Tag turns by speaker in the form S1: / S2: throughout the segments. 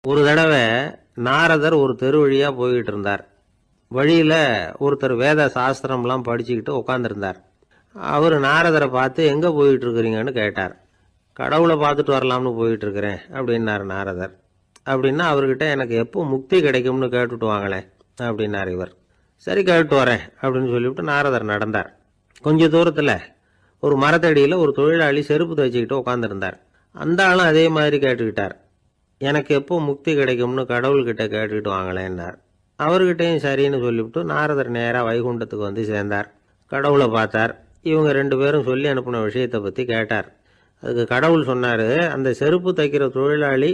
S1: ஒரு தடவை நாரதர் ஒரு தெரு வழியா போய்கிட்டு இருந்தார். வழியில ஒருத்தர் வேத சாஸ்திரம்லாம் படிச்சுக்கிட்டு உட்காந்துருந்தார். அவர் நாரதரை பார்த்து எங்க போயிட்டு இருக்கிறீங்கன்னு கேட்டார். கடவுளை பார்த்துட்டு வரலாம்னு போயிட்டு இருக்கிறேன் அப்படின்னாரு நாரதர். அப்படின்னா அவர்கிட்ட எனக்கு எப்போ முக்தி கிடைக்கும்னு கேட்டுட்டு வாங்களேன் அப்படின்னார் இவர். சரி கேட்டு வரேன் அப்படின்னு சொல்லிவிட்டு நாரதர் நடந்தார். கொஞ்ச தூரத்தில் ஒரு மரத்தடியில் ஒரு தொழிலாளி செருப்பு தைச்சிக்கிட்டு உட்காந்துருந்தார். அந்த ஆளும் அதே மாதிரி கேட்டுக்கிட்டார். எனக்கு எப்போ முக்தி கிடைக்கும்னு கடவுள்கிட்ட கேட்டுக்கிட்டு வாங்களேன்னார். அவர்கிட்டையும் சரின்னு சொல்லிவிட்டு நாரதர் நேராக வைகுண்டத்துக்கு வந்து சேர்ந்தார். கடவுளை பார்த்தார். இவங்க ரெண்டு பேரும் சொல்லி அனுப்பின விஷயத்தை பற்றி கேட்டார். அதுக்கு கடவுள் சொன்னார், அந்த செருப்பு தைக்கிற தொழிலாளி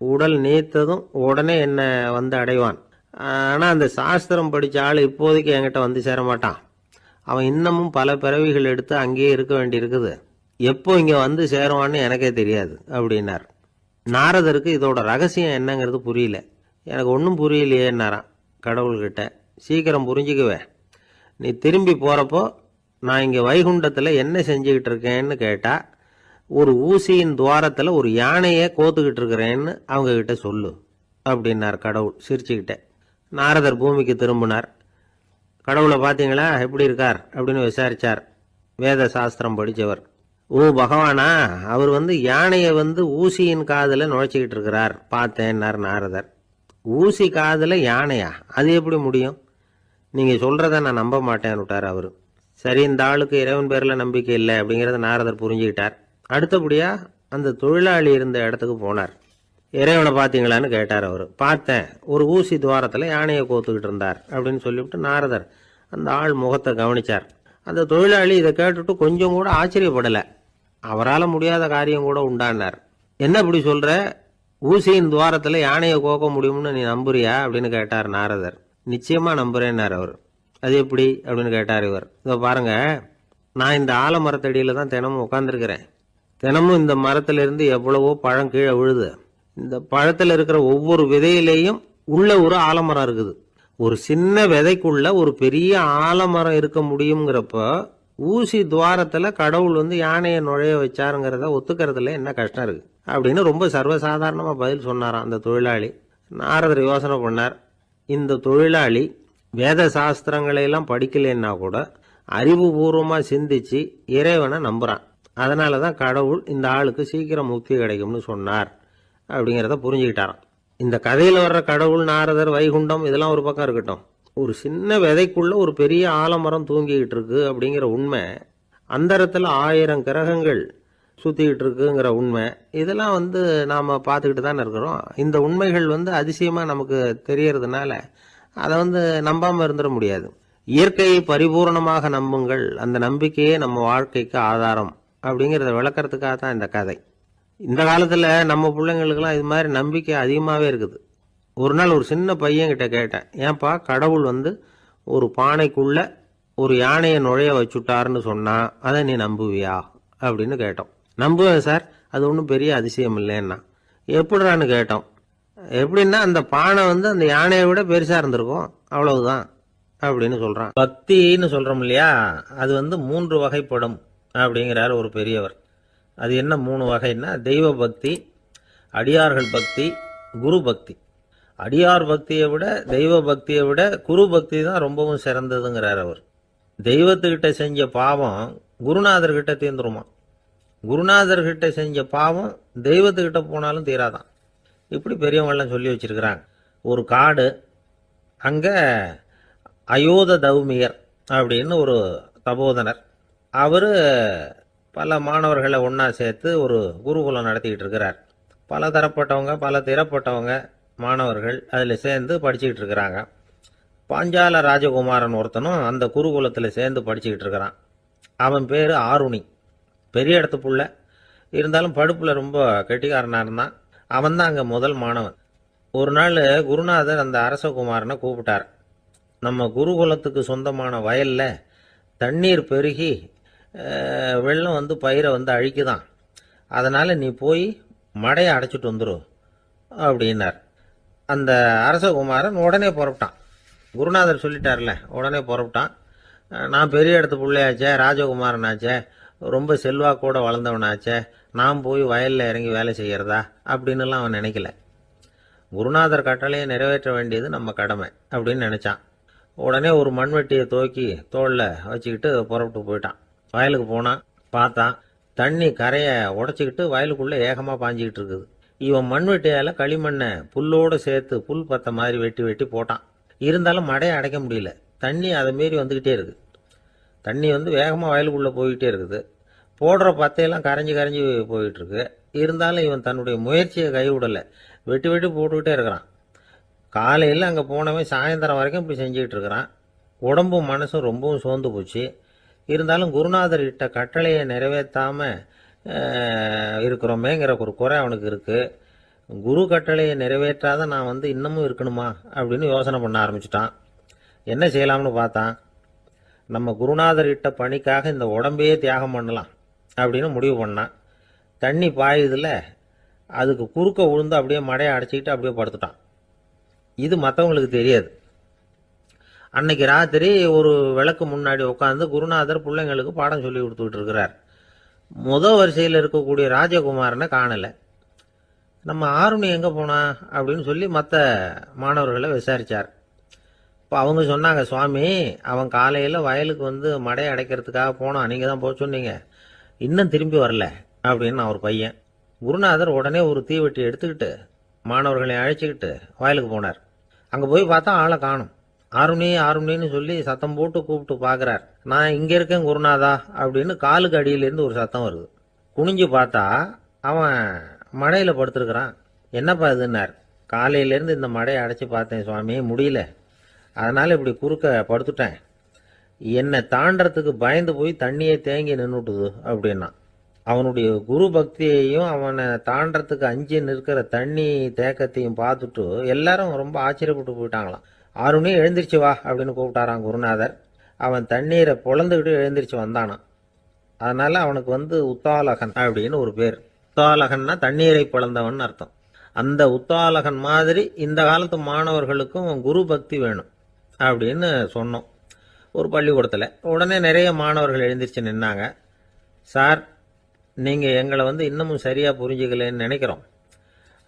S1: உடல் நீத்ததும் உடனே என்னை வந்து அடைவான். ஆனால் அந்த சாஸ்திரம் படித்த ஆள் இப்போதைக்கு என்கிட்ட வந்து சேரமாட்டான். அவன் இன்னமும் பல பிறவிகள் எடுத்து அங்கேயே இருக்க வேண்டி இருக்குது. எப்போ இங்கே வந்து சேருவான்னு எனக்கே தெரியாது அப்படின்னார். நாரதருக்கு இதோட ரகசியம் என்னங்கிறது புரியல. எனக்கு ஒன்றும் புரியலையேன்னாரான் கடவுள்கிட்ட. சீக்கிரம் புரிஞ்சுக்குவேன், நீ திரும்பி போகிறப்போ நான் இங்கே வைகுண்டத்தில் என்ன செஞ்சுக்கிட்டு இருக்கேன்னு கேட்டால் ஒரு ஊசியின் துவாரத்தில் ஒரு யானையை கோத்துக்கிட்டு இருக்கிறேன்னு அவங்கக்கிட்ட சொல்லு அப்படின்னார் கடவுள் சிரிச்சுக்கிட்டே. நாரதர் பூமிக்கு திரும்பினார். கடவுளை பார்த்தீங்களா எப்படி இருக்கார் அப்படின்னு விசாரித்தார். வேத சாஸ்திரம் படித்தவர். ஓ பகவானா, அவர் யானையை ஊசியின் காதில் நுழைச்சிக்கிட்டு இருக்கிறார் பார்த்தேன்னார் நாரதர். ஊசி காதில் யானையா? அது எப்படி முடியும்? நீங்கள் சொல்கிறத நான் நம்ப மாட்டேன்னு விட்டார் அவர். சரி, இந்த ஆளுக்கு இறைவன் பேரில் நம்பிக்கை இல்லை அப்படிங்கிறத நாரதர் புரிஞ்சுக்கிட்டார். அடுத்தபடியாக அந்த தொழிலாளி இருந்த இடத்துக்கு போனார். இறைவனை பார்த்தீங்களான்னு கேட்டார் அவர். பார்த்தேன், ஒரு ஊசி துவாரத்தில் யானையை கோத்துக்கிட்டு இருந்தார் அப்படின்னு சொல்லிவிட்டு நாரதர் அந்த ஆள் முகத்தை கவனித்தார். அந்த தொழிலாளி இதை கேட்டுட்டு கொஞ்சம் கூட ஆச்சரியப்படலை. அவரால் முடியாத காரியம் கூட உண்டானார். என்ன இப்படி சொல்கிற? ஊசியின் துவாரத்தில் யானையை கோக்க முடியும்னு நீ நம்புறியா அப்படின்னு கேட்டார் நாரதர். நிச்சயமாக நம்புறேன்னார் அவர். அது எப்படி அப்படின்னு கேட்டார் இவர். இதை பாருங்க, நான் இந்த ஆலமரத்தடியில் தான் தினமும் உட்காந்துருக்கிறேன். தினமும் இந்த மரத்திலிருந்து எவ்வளவோ பழம் கீழே விழுது. இந்த பழத்தில் இருக்கிற ஒவ்வொரு விதையிலேயும் உள்ள ஒரு ஆலமரம் இருக்குது. ஒரு சின்ன விதைக்குள்ள ஒரு பெரிய ஆலமரம் இருக்க முடியுங்கிறப்ப ஊசி துவாரத்தில் கடவுள் யானையை நுழைய வச்சாருங்கிறத ஒத்துக்கிறதுல என்ன கஷ்டம் இருக்கு அப்படின்னு ரொம்ப சர்வசாதாரணமாக பதில் சொன்னாராம் அந்த தொழிலாளி. நாரதர் யோசனை பண்ணார். இந்த தொழிலாளி வேத சாஸ்திரங்களையெல்லாம் படிக்கலைன்னா கூட அறிவுபூர்வமாக சிந்திச்சு இறைவனை நம்புகிறான். அதனால தான் கடவுள் இந்த ஆளுக்கு சீக்கிரம் முக்தி கிடைக்கும்னு சொன்னார் அப்படிங்கிறத புரிஞ்சுக்கிட்டாராம். இந்த கதையில் வர்ற கடவுள், நாரதர், வைகுண்டம் இதெல்லாம் ஒரு பக்கம் இருக்கட்டும். ஒரு சின்ன விதைக்குள்ள ஒரு பெரிய ஆலமரம் தூங்கிக்கிட்டு இருக்கு அப்படிங்கிற உண்மை, அந்தரத்தில் 1000 கிரகங்கள் சுற்றிக்கிட்டு இருக்குங்கிற உண்மை, இதெல்லாம் நாம் பார்த்துக்கிட்டு தானே இருக்கிறோம். இந்த உண்மைகள் அதிசயமாக நமக்கு தெரியறதுனால அதை நம்பாமல் இருந்துட முடியாது. இயற்கையை பரிபூர்ணமாக நம்புங்கள், அந்த நம்பிக்கையே நம்ம வாழ்க்கைக்கு ஆதாரம் அப்படிங்கிறத விளக்கறதுக்காக தான் இந்த கதை. இந்த காலத்தில் நம்ம பிள்ளைங்களுக்கெல்லாம் இது மாதிரி நம்பிக்கை அதிகமாகவே இருக்குது. ஒரு நாள் ஒரு சின்ன பையன்கிட்ட கேட்டேன், ஏன்பா கடவுள் ஒரு பானைக்குள்ள ஒரு யானையை நுழைய வச்சுட்டாருன்னு சொன்னா அதை நீ நம்புவியா அப்படின்னு கேட்டோம். நம்புவேன் சார், அது ஒன்றும் பெரிய அதிசயம் இல்லைன்னா. எப்படிறான்னு கேட்டோம். எப்படின்னா அந்த பானை அந்த யானையை விட பெருசா இருந்திருக்கும், அவ்வளவுதான் அப்படின்னு சொல்றான். பக்தின்னு சொல்றோம் இல்லையா, அது 3 வகைப்படும் அப்படிங்கிறார் ஒரு பெரியவர். அது என்ன 3 வகைன்னா, தெய்வ பக்தி, அடியார்கள் பக்தி, குரு பக்தி. அடியார் பக்தியை விட தெய்வ பக்தியை விட குரு பக்தி தான் ரொம்பவும் சிறந்ததுங்கிறார் அவர். தெய்வத்துக்கிட்ட செஞ்ச பாவம் குருநாதர்கிட்ட தீர்ந்துருமா, குருநாதர்கிட்ட செஞ்ச பாவம் தெய்வத்துக்கிட்ட போனாலும் தீராதான். இப்படி பெரியவங்களாம் சொல்லி வச்சிருக்கிறாங்க. ஒரு காடு, அங்கே அயோத தௌமியர் அப்படின்னு ஒரு தபோதனர், அவர் பல மாணவர்களை ஒன்றா சேர்த்து ஒரு குருகுலம் நடத்திக்கிட்டு இருக்கிறார். பல தரப்பட்டவங்க, பல திறப்பட்டவங்க மாணவர்கள் அதில் சேர்ந்து படிச்சுக்கிட்டு இருக்கிறாங்க. பாஞ்சால ராஜகுமாரன் ஒருத்தனும் அந்த குருகுலத்தில் சேர்ந்து படிச்சுக்கிட்டு இருக்கிறான். அவன் பேர் ஆருணி. பெரிய இடத்து புள்ள, இருந்தாலும் படுப்பில் ரொம்ப கெட்டிக்காரனாக இருந்தான். அவன் தான் அங்கே முதல் மாணவன். ஒரு நாள் குருநாதர் அந்த அரசகுமாரனை கூப்பிட்டார். நம்ம குருகுலத்துக்கு சொந்தமான வயலில் தண்ணீர் பெருகி வெள்ளம் பயிரை அழிக்குதான், அதனால் நீ போய் மடையை அடைச்சிட்டு வந்துடும் அப்படின்னார். அந்த அரசகுமாரன் உடனே புறப்பட்டான். குருநாதர் சொல்லிட்டார்ல, உடனே புறப்பட்டான். நான் பெரிய இடத்து பிள்ளையாச்சே, ராஜகுமாரனாச்சே, ரொம்ப செல்வாக்கூட வளர்ந்தவனாச்சே, நான் போய் வயலில் இறங்கி வேலை செய்கிறதா அப்படின்னுலாம் அவன் நினைக்கல. குருநாதர் கட்டளையை நிறைவேற்ற வேண்டியது நம்ம கடமை அப்படின்னு நினைச்சான். உடனே ஒரு மண்வெட்டியை தூக்கி தோளில் வச்சுக்கிட்டு புறப்பட்டு போயிட்டான். வயலுக்கு போனான். பார்த்தான், தண்ணி கரையை உடச்சிக்கிட்டு வயலுக்குள்ளே ஏகமாக பாஞ்சிக்கிட்டு இருக்குது. இவன் மண்வெட்டியால் களிமண்ணை புல்லோடு சேர்த்து புல் பத்த மாதிரி வெட்டி வெட்டி போட்டான். இருந்தாலும் மடையை அடைக்க முடியல. தண்ணி அதை மீறி வந்துக்கிட்டே இருக்குது. தண்ணி வேகமாக வயலுக்குள்ளே போய்கிட்டே இருக்குது. போடுற பத்தையெல்லாம் கரைஞ்சி கரைஞ்சி போயிட்டுருக்கு. இருந்தாலும் இவன் தன்னுடைய முயற்சியை கைவிடலை. வெட்டி வெட்டி போட்டுக்கிட்டே இருக்கிறான். காலையில் அங்கே போனவன் சாயந்தரம் வரைக்கும் இப்படி செஞ்சுக்கிட்டு இருக்கிறான். உடம்பும் மனசும் ரொம்பவும் சோர்ந்து போச்சு. இருந்தாலும் குருநாதர் இட்ட கட்டளையை நிறைவேற்றாமல் இருக்கிறோமேங்கிற ஒரு குறை அவனுக்கு இருக்குது. குரு கட்டளையை நிறைவேற்றாத நான் இன்னமும் இருக்கணுமா அப்படின்னு யோசனை பண்ண ஆரம்பிச்சிட்டான். என்ன செய்யலாம்னு பார்த்தான். நம்ம குருநாதர் இட்ட பணிக்காக இந்த உடம்பையே தியாகம் பண்ணலாம் அப்படின்னு முடிவு பண்ணான். தண்ணி பாயுதில் அதுக்கு குறுக்க விழுந்து அப்படியே மடையை அடைச்சிக்கிட்டு அப்படியே படுத்துட்டான். இது மற்றவங்களுக்கு தெரியாது. அன்னைக்கு ராத்திரி ஒரு விளக்கு முன்னாடி உட்காந்து குருநாதர் பிள்ளைங்களுக்கு பாடம் சொல்லி கொடுத்துக்கிட்டு இருக்கிறார். வரிசையில் இருக்கக்கூடிய ராஜகுமாரனை காணலை. நம்ம ஆருணி எங்கே போனா அப்படின்னு சொல்லி மற்ற மாணவர்களை விசாரித்தார். இப்போ அவங்க சொன்னாங்க, சுவாமி அவன் காலையில் வயலுக்கு மடையை அடைக்கிறதுக்காக போனான், நீங்கள் தான் போக சொன்னீங்க, இன்னும் திரும்பி வரல அப்படின்னு அவர் பையன். குருநாதர் உடனே ஒரு தீவெட்டி எடுத்துக்கிட்டு மாணவர்களை அழைச்சிக்கிட்டு வயலுக்கு போனார். அங்கே போய் பார்த்தா ஆளை காணும். ஆருணி ஆருணின்னு சொல்லி சத்தம் போட்டு கூப்பிட்டு பார்க்குறார். நான் இங்கே இருக்கேன் குருநாதா அப்படின்னு காலுக்கு அடியிலேருந்து ஒரு சத்தம் வருது. குனிஞ்சு பார்த்தா அவன் மடையில் படுத்துருக்கிறான். என்னப்பா இதுன்னார். காலையிலேருந்து இந்த மடையை அடைச்சி பார்த்தேன் சுவாமி, முடியல, அதனால் இப்படி குறுக்க படுத்துட்டேன். என்னை தாண்டறதுக்கு பயந்து போய் தண்ணியை தேங்கி நின்றுட்டுது அப்படின்னா. அவனுடைய குரு பக்தியையும் அவனை தாண்டறதுக்கு அஞ்சு நிற்கிற தண்ணி தேக்கத்தையும் பார்த்துட்டு எல்லாரும் ரொம்ப ஆச்சரியப்பட்டு போயிட்டாங்களாம். ஆருணி எழுந்திரிச்சு வா அப்படின்னு கூப்பிட்டாரான் குருநாதர். அவன் தண்ணீரை பொழந்துக்கிட்டு எழுந்திரிச்சு வந்தானான். அதனால அவனுக்கு உத்தாலகன் அப்படின்னு ஒரு பேர். உத்தாலகன்னா தண்ணீரை பிளந்தவன் அர்த்தம். அந்த உத்தாலகன் மாதிரி இந்த காலத்து மாணவர்களுக்கும் குரு பக்தி வேணும் அப்படின்னு சொன்னோம் ஒரு பள்ளிக்கூடத்தில். உடனே நிறைய மாணவர்கள் எழுந்திரிச்சு நின்னாங்க. சார், நீங்கள் எங்களை இன்னமும் சரியாக புரிஞ்சுக்கலன்னு நினைக்கிறோம்.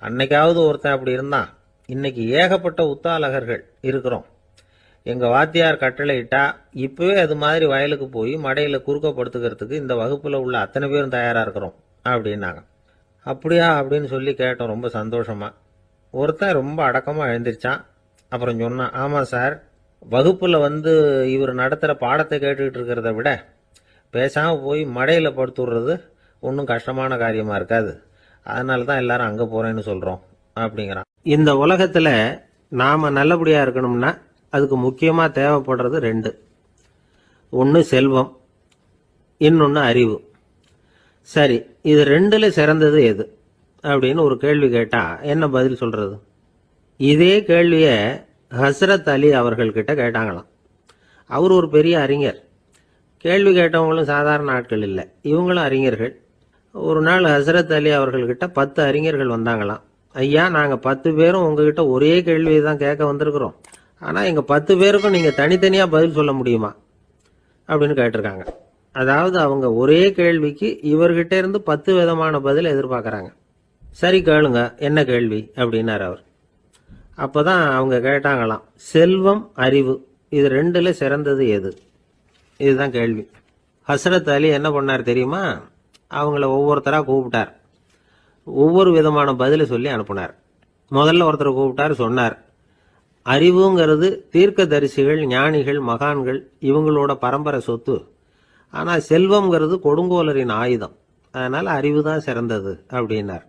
S1: அன்னைக்காவது ஒருத்தன் அப்படி இருந்தான், இன்னைக்கு ஏகப்பட்ட உத்தாலகர்கள் இருக்கிறோம். எங்கள் வாத்தியார் கட்டளை இட்டா இப்போவே அது மாதிரி வயலுக்கு போய் மடையில் குறுக்கப்படுத்துக்கிறதுக்கு இந்த வகுப்பில் உள்ள அத்தனை பேரும் தயாராக இருக்கிறோம் அப்படின்னாங்க. அப்படியா அப்படின்னு சொல்லி கேட்டோம் ரொம்ப சந்தோஷமா. ஒருத்தன் ரொம்ப அடக்கமாக எழுந்திரிச்சான். அப்புறம் சொன்னான், ஆமாம் சார், வகுப்பில் இவர் நடத்துகிற பாடத்தை கேட்டுக்கிட்டு இருக்கிறத விட பேசாமல் போய் மடையில் படுத்துடுறது ஒன்றும் கஷ்டமான காரியமாக இருக்காது, அதனால தான் எல்லாரும் அங்கே போகிறேன்னு சொல்கிறோம் அப்படிங்கிறான். இந்த உலகத்தில் நாம் நல்லபடியாக இருக்கணும்னா அதுக்கு முக்கியமாக தேவைப்படுறது ரெண்டு. ஒன்று செல்வம், இன்னொன்று அறிவு. சரி, இது ரெண்டுல சிறந்தது எது அப்படின்னு ஒரு கேள்வி கேட்டால் என்ன பதில் சொல்கிறது? இதே கேள்வியை ஹஸ்ரத் அலி அவர்கள்கிட்ட கேட்டாங்களாம். அவர் ஒரு பெரிய அறிஞர். கேள்வி கேட்டவங்களும் சாதாரண ஆட்கள் இல்லை, இவங்களும் அறிஞர்கள். ஒரு நாள் ஹஸ்ரத் அலி அவர்கள்கிட்ட 10 அறிஞர்கள் வந்தாங்களாம். ஐயா, நாங்கள் 10 பேரும் உங்ககிட்ட ஒரே கேள்வியை தான் கேட்க வந்திருக்கிறோம், ஆனால் எங்கள் 10 பேருக்கும் நீங்கள் தனித்தனியாக பதில் சொல்ல முடியுமா அப்படின்னு கேட்டிருக்காங்க. அதாவது அவங்க ஒரே கேள்விக்கு இவர்கிட்ட இருந்து 10 விதமான பதில் எதிர்பார்க்குறாங்க. சரி கேளுங்க, என்ன கேள்வி அப்படின்னார் அவர். அப்போதான் அவங்க கேட்டாங்களாம், செல்வம் அறிவு இது ரெண்டுல சிறந்தது எது? இதுதான் கேள்வி. ஹஸ்ரத் அலி என்ன பண்ணார் தெரியுமா? அவங்கள ஒவ்வொருத்தராக கூப்பிட்டார். ஒவ்வொரு விதமான பதிலை சொல்லி அனுப்புனார். முதல்ல ஒருத்தரை கூப்பிட்டார், சொன்னார், அறிவுங்கிறது தீர்க்கதரிசிகள், ஞானிகள், மகான்கள் இவங்களோட பரம்பரை சொத்து. ஆனால் செல்வம்ங்கிறது கொடுங்கோலரின் ஆயுதம், அதனால் அறிவு தான் சிறந்தது அப்படின்னார்.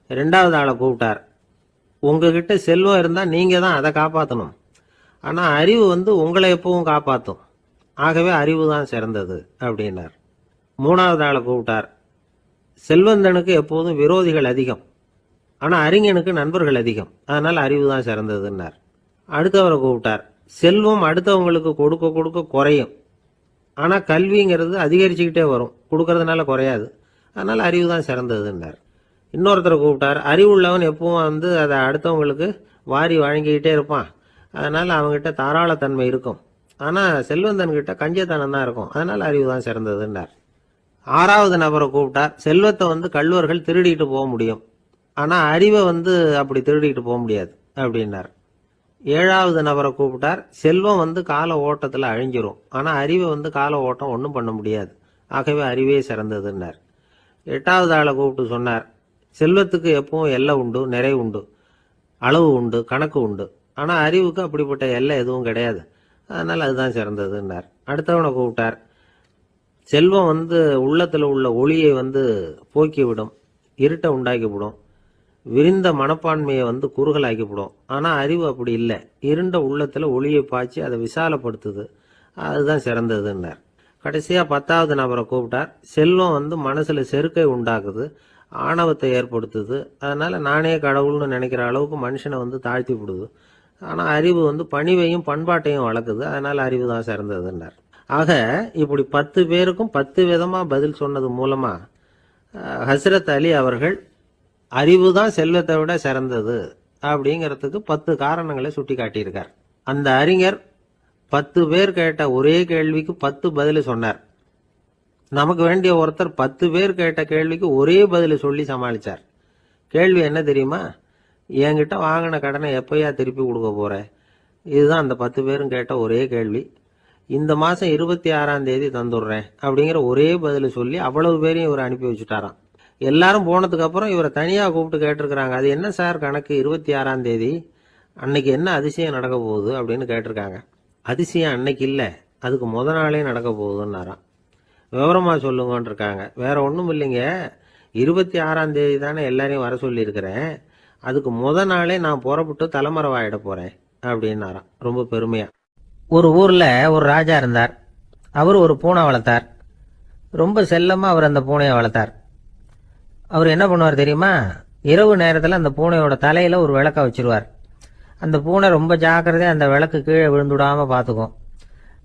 S1: 2வது ஆளை கூப்பிட்டார். உங்ககிட்ட செல்வம் இருந்தால் நீங்கள் தான் அதை காப்பாற்றணும், ஆனால் அறிவு உங்களை எப்பவும் காப்பாற்றும், ஆகவே அறிவு தான் சிறந்தது அப்படின்னார். 3வது ஆளை கூப்பிட்டார். செல்வந்தனுக்கு எப்போதும் விரோதிகள் அதிகம், ஆனால் அறிஞனுக்கு நண்பர்கள் அதிகம், அதனால் அறிவு தான் சிறந்ததுன்னார். அடுத்தவரை கூப்பிட்டார். செல்வம் அடுத்தவங்களுக்கு கொடுக்க கொடுக்க குறையும், ஆனால் கல்விங்கிறது அதிகரிச்சுக்கிட்டே வரும், கொடுக்கறதுனால குறையாது, அதனால் அறிவு தான் சிறந்ததுன்னார். இன்னொருத்தரை கூப்பிட்டார். அறிவுள்ளவன் எப்பவும் அதை அடுத்தவங்களுக்கு வாரி வழங்கிக்கிட்டே இருப்பான், அதனால் அவங்ககிட்ட தாராளத்தன்மை இருக்கும், ஆனால் செல்வந்தன்கிட்ட கஞ்சத்தனம் தான் இருக்கும், அதனால் அறிவு தான் சிறந்ததுன்னார். 6வது நபரை கூப்பிட்டார். செல்வத்தை கள்வர்கள் திருடிட்டு போக முடியும், ஆனால் அறிவை அப்படி திருடிட்டு போக முடியாது, அப்படின்னார். 7வது நபரை கூப்பிட்டார். செல்வம் கால ஓட்டத்துல அழிஞ்சிரும், ஆனா அறிவை கால ஓட்டம் ஒன்றும் பண்ண முடியாது, ஆகவே அறிவே சிறந்ததுன்னார். 8வது ஆளை கூப்பிட்டு சொன்னார், செல்வத்துக்கு எப்பவும் எல்லை உண்டு, நிறை உண்டு, அளவு உண்டு, கணக்கு உண்டு, ஆனா அறிவுக்கு அப்படிப்பட்ட எல்லை எதுவும் கிடையாது, அதனால அதுதான் சிறந்ததுன்னார். அடுத்தவனை கூப்பிட்டார். செல்வம் உள்ளத்துல உள்ள ஒளியை போக்கிவிடும், இருட்டை உண்டாக்கிவிடும், விரிந்த மனப்பான்மையை குறுகலாக்கிவிடும். ஆனா அறிவு அப்படி இல்லை, இருண்ட உள்ளத்துல ஒளியை பாய்ச்சி அதை விசாலப்படுத்துது, அதுதான் சிறந்ததுன்னார். கடைசியா 10வது நபரை கூப்பிட்டார். செல்வம் மனசுல செருக்கை உண்டாக்குது, ஆணவத்தை ஏற்படுத்துது, அதனால நானே கடவுள்னு நினைக்கிற அளவுக்கு மனுஷனை தாழ்த்தி விடுது. ஆனா அறிவு பணிவையும் பண்பாட்டையும் வளர்க்குது, அதனால அறிவு தான் சிறந்ததுன்னார். ஆக இப்படி 10 பேருக்கும் 10 விதமா பதில் சொன்னது மூலமா ஹஸ்ரத் அலி அவர்கள் அறிவு தான் செல்வத்தை விட சிறந்தது அப்படிங்கிறதுக்கு 10 காரணங்களை சுட்டி காட்டியிருக்கார். அந்த அறிஞர் 10 பேர் கேட்ட ஒரே கேள்விக்கு 10 பதில் சொன்னார். நமக்கு வேண்டிய ஒருத்தர் 10 பேர் கேட்ட கேள்விக்கு ஒரே பதில் சொல்லி சமாளிச்சார். கேள்வி என்ன தெரியுமா? என்கிட்ட வாங்கின கடனை எப்பயா திருப்பி கொடுக்க போற? இதுதான் அந்த 10 பேரும் கேட்ட ஒரே கேள்வி. இந்த மாசம் 26ஆம் தேதி தந்துடுறேன் அப்படிங்கிற ஒரே பதில் சொல்லி அவ்வளவு பேரையும் இவர் அனுப்பி வச்சுட்டாராம். எல்லாரும் போனதுக்கு அப்புறம் இவரை தனியா கூப்பிட்டு கேட்டிருக்கிறாங்க, அது என்ன சார் கணக்கு, 26ஆம் தேதி அன்னைக்கு என்ன அதிசயம் நடக்க போகுது அப்படின்னு கேட்டிருக்காங்க. அதிசயம் அன்னைக்கு இல்லை, அதுக்கு முத நாளே நடக்க போகுதுன்னாராம். விவரமா சொல்லுங்கன்னு இருக்காங்க. வேற ஒன்றும் இல்லைங்க, 26ஆம் தேதி தானே எல்லாரையும் வர சொல்லியிருக்கிறேன், அதுக்கு முத நாளே நான் புறப்பட்டு தலைமறைவாயிட போறேன் அப்படின்னாராம் ரொம்ப பெருமையா. ஒரு ஊர்ல ஒரு ராஜா இருந்தார். அவர் ஒரு பூனை வளர்த்தார். ரொம்ப செல்லமா அவர் அந்த பூனையை வளர்த்தார். அவர் என்ன பண்ணுவார் தெரியுமா? இரவு நேரத்தில் அந்த பூனையோட தலையில ஒரு விளக்க வச்சிருவார். அந்த பூனை ரொம்ப ஜாக்கிரதையா அந்த விளக்கு கீழே விழுந்துடாம பார்த்துக்கும்.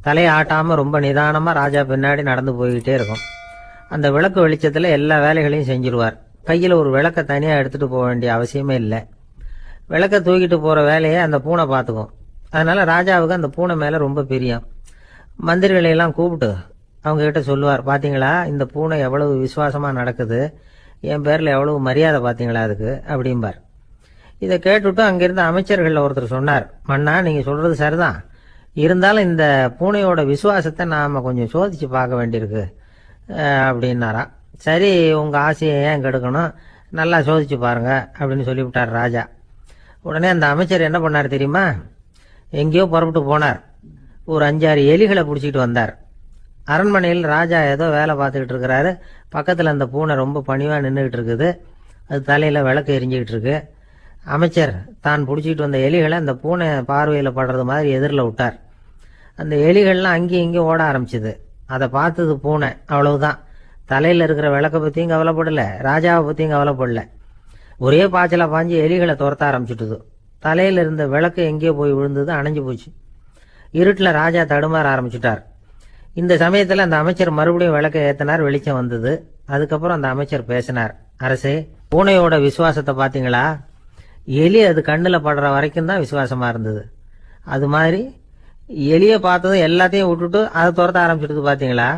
S1: தலையை ஆட்டாம ரொம்ப நிதானமா ராஜா பின்னாடி நடந்து போய்கிட்டே இருக்கும். அந்த விளக்கு வெளிச்சத்துல எல்லா வேலைகளையும் செஞ்சிருவார். கையில ஒரு விளக்க தனியா எடுத்துட்டு போக வேண்டிய அவசியமே இல்லை. விளக்க தூக்கிட்டு போற வேலையை அந்த பூனை பார்த்துக்கும். அதனால ராஜாவுக்கு அந்த பூனை மேல ரொம்ப பிரியம். மந்திரிகளை எல்லாம் கூப்பிட்டு அவங்க கிட்ட சொல்லுவார், பாத்தீங்களா இந்த பூனை எவ்வளவு விசுவாசமா நடக்குது, என் பேர்ல எவ்வளவு மரியாதை பாத்தீங்களா அதுக்கு அப்படிம்பார். இதை கேட்டுவிட்டு அங்கிருந்த அமைச்சர்கள் ஒருத்தர் சொன்னார், மன்னா நீங்க சொல்றது சரிதான், இருந்தாலும் இந்த பூனையோட விசுவாசத்தை நாம கொஞ்சம் சோதிச்சு பார்க்க வேண்டியிருக்கு அப்படின்னாராம். சரி, உங்க ஆசையை ஏன் கெடுக்கணும், நல்லா சோதிச்சு பாருங்க அப்படின்னு சொல்லிவிட்டார் ராஜா. உடனே அந்த அமைச்சர் என்ன பண்ணார் தெரியுமா? எங்கேயோ புறப்பட்டு போனார். ஒரு 5-6 எலிகளை பிடிச்சிட்டு வந்தார். அரண்மனையில் ராஜா ஏதோ வேலை பார்த்துக்கிட்டு இருக்கிறாரு. பக்கத்தில் அந்த பூனை ரொம்ப பணிவாக நின்றுக்கிட்டு இருக்குது. அது தலையில் விளக்கு எரிஞ்சிக்கிட்டு இருக்கு. அமைச்சர் தான் பிடிச்சிக்கிட்டு வந்த எலிகளை அந்த பூனை பார்வையில் படுறது மாதிரி எதிரில் விட்டார். அந்த எலிகள்லாம் அங்கேயும் இங்கேயும் ஓட ஆரம்பிச்சுது. அதை பார்த்தது பூனை, அவ்வளவுதான். தலையில் இருக்கிற விளக்கை பற்றியும் கவலைப்படல, ராஜாவை பற்றியும் கவலைப்படல. ஒரே பாய்ச்சலாக பாஞ்சு எலிகளை துரத்த ஆரம்பிச்சுட்டுது. தலையில் இருந்த விளக்கு எங்கேயோ போய் விழுந்தது, அணைஞ்சு போச்சு. இருட்டில் ராஜா தடுமாற ஆரம்பிச்சுட்டார். இந்த சமயத்தில் அந்த அமைச்சர் மறுபடியும் விளக்கை ஏற்றினார். வெளிச்சம் வந்தது. அதுக்கப்புறம் அந்த அமைச்சர் பேசினார், அரசே பூனையோட விசுவாசத்தை பார்த்தீங்களா? எலி அது கண்ணில் படுற வரைக்கும் தான் விசுவாசமா இருந்தது. அது மாதிரி எலியை பார்த்ததும் எல்லாத்தையும் விட்டுட்டு அதை துரத்த ஆரம்பிச்சுட்டு பார்த்தீங்களா?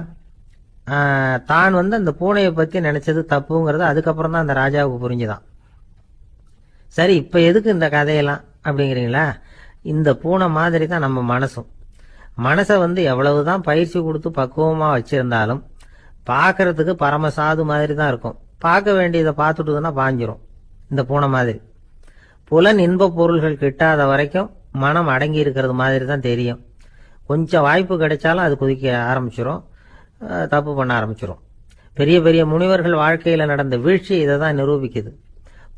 S1: தான் அந்த பூனையை பற்றி நினைச்சது தப்புங்கிறது அதுக்கப்புறம் தான் அந்த ராஜாவுக்கு புரிஞ்சுதான். சரி, இப்ப எதுக்கு இந்த கதையெல்லாம் அப்படிங்கிறீங்களா? இந்த பூனை மாதிரி தான் நம்ம மனசும். மனசை எவ்வளவுதான் பயிற்சி கொடுத்து பக்குவமா வச்சிருந்தாலும் பார்க்கறதுக்கு பரமசாது மாதிரி தான் இருக்கும். பார்க்க வேண்டியதை பார்த்துட்டுதுன்னா பாஞ்சிரும். இந்த பூனை மாதிரி புலன் இன்ப பொருள்கள் கிட்டாத வரைக்கும் மனம் அடங்கி இருக்கிறது மாதிரி தான் தெரியும். கொஞ்சம் வாய்ப்பு கிடைச்சாலும் அது குதிக்க ஆரம்பிச்சிரும், தப்பு பண்ண ஆரம்பிச்சிரும். பெரிய பெரிய முனிவர்கள் வாழ்க்கையில நடந்த வீழ்ச்சி இதை தான் நிரூபிக்குது.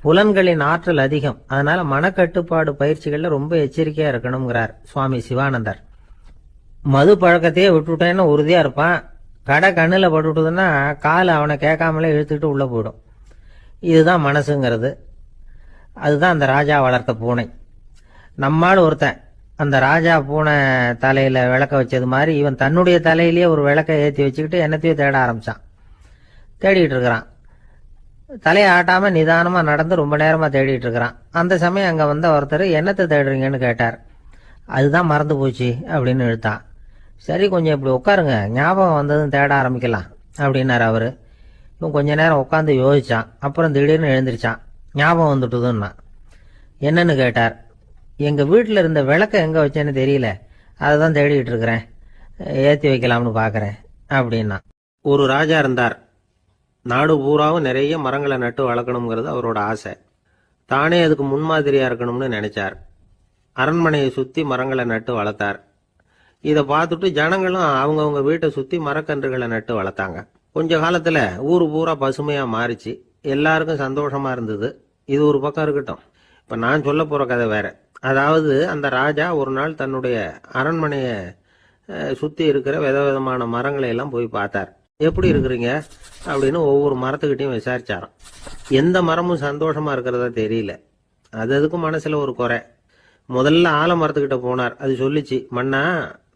S1: புலன்களின் ஆற்றல் அதிகம், அதனால மனக்கட்டுப்பாடு பயிற்சிகள்ல ரொம்ப எச்சரிக்கையா இருக்கணுங்கிறார் சுவாமி சிவானந்தர். மது பழக்கத்தையே விட்டுட்டேன்னு உறுதியா இருப்பான். கடை கண்ணுல பட்டுட்டுதுன்னா கால் அவனை கேட்காமலே இழுத்துக்கிட்டு உள்ள போயிடும். இதுதான் மனசுங்கிறது. அதுதான் அந்த ராஜா வளர்த்த பூனை. நம்மால் ஒருத்தன் அந்த ராஜா பூனை தலையில விளக்க வச்சது மாதிரி இவன் தன்னுடைய தலையிலேயே ஒரு விளக்க ஏற்றி வச்சுக்கிட்டு என்னத்தையோ தேட ஆரம்பிச்சான். தேடிட்டு இருக்கிறான். தலையை ஆட்டாம நிதானமா நடந்து ரொம்ப நேரமா தேடிட்டு இருக்கிறான். அந்த சமயம் அங்க வந்த ஒருத்தர், என்னத்தை தேடுறீங்கன்னு கேட்டார். அதுதான் மறந்து போச்சு அப்படின்னு இழுத்தான். சரி, கொஞ்சம் இப்படி உட்காருங்க, ஞாபகம் வந்ததும் தேட ஆரம்பிக்கலாம் அப்படின்னாரு அவரு. இவன் கொஞ்ச நேரம் உட்காந்து யோசிச்சான். அப்புறம் திடீர்னு எழுந்திருச்சான். ஞாபகம் வந்துட்டுதுன்னா. என்னன்னு கேட்டார்.
S2: எங்க வீட்டில் இருந்த விளக்க எங்க வச்சேன்னு தெரியல, அதை தான் தேடிட்டு இருக்கிறேன், ஏற்றி வைக்கலாம்னு பார்க்குறேன் அப்படின்னா.
S1: ஒரு ராஜா இருந்தார். நாடு பூராவும் நிறைய மரங்களை நட்டு வளர்க்கணுங்கிறது அவரோட ஆசை. தானே அதுக்கு முன்மாதிரியா இருக்கணும்னு நினைச்சார். அரண்மனையை சுத்தி மரங்களை நட்டு வளர்த்தார். இதை பார்த்துட்டு ஜனங்களும் அவங்கவுங்க வீட்டை சுத்தி மரக்கன்றுகளை நட்டு வளர்த்தாங்க. கொஞ்ச காலத்துல ஊரு பூரா பசுமையா மாறிச்சு. எல்லாருக்கும் சந்தோஷமா இருந்தது. இது ஒரு பக்கம் இருக்கட்டும். இப்ப நான் சொல்ல போற கதை வேற. அதாவது அந்த ராஜா ஒரு நாள் தன்னுடைய அரண்மனையை சுத்தி இருக்கிற விதவிதமான மரங்களை எல்லாம் போய் பார்த்தார். எப்படி இருக்கிறீங்க அப்படின்னு ஒவ்வொரு மரத்துக்கிட்டையும் விசாரிச்சாராம். எந்த மரமும் சந்தோஷமா இருக்கிறதா தெரியல. அதுக்கும் மனசுல ஒரு குறை. முதல்ல ஆலமரத்துக்கிட்ட போனார். அது சொல்லிச்சு, மண்ணா,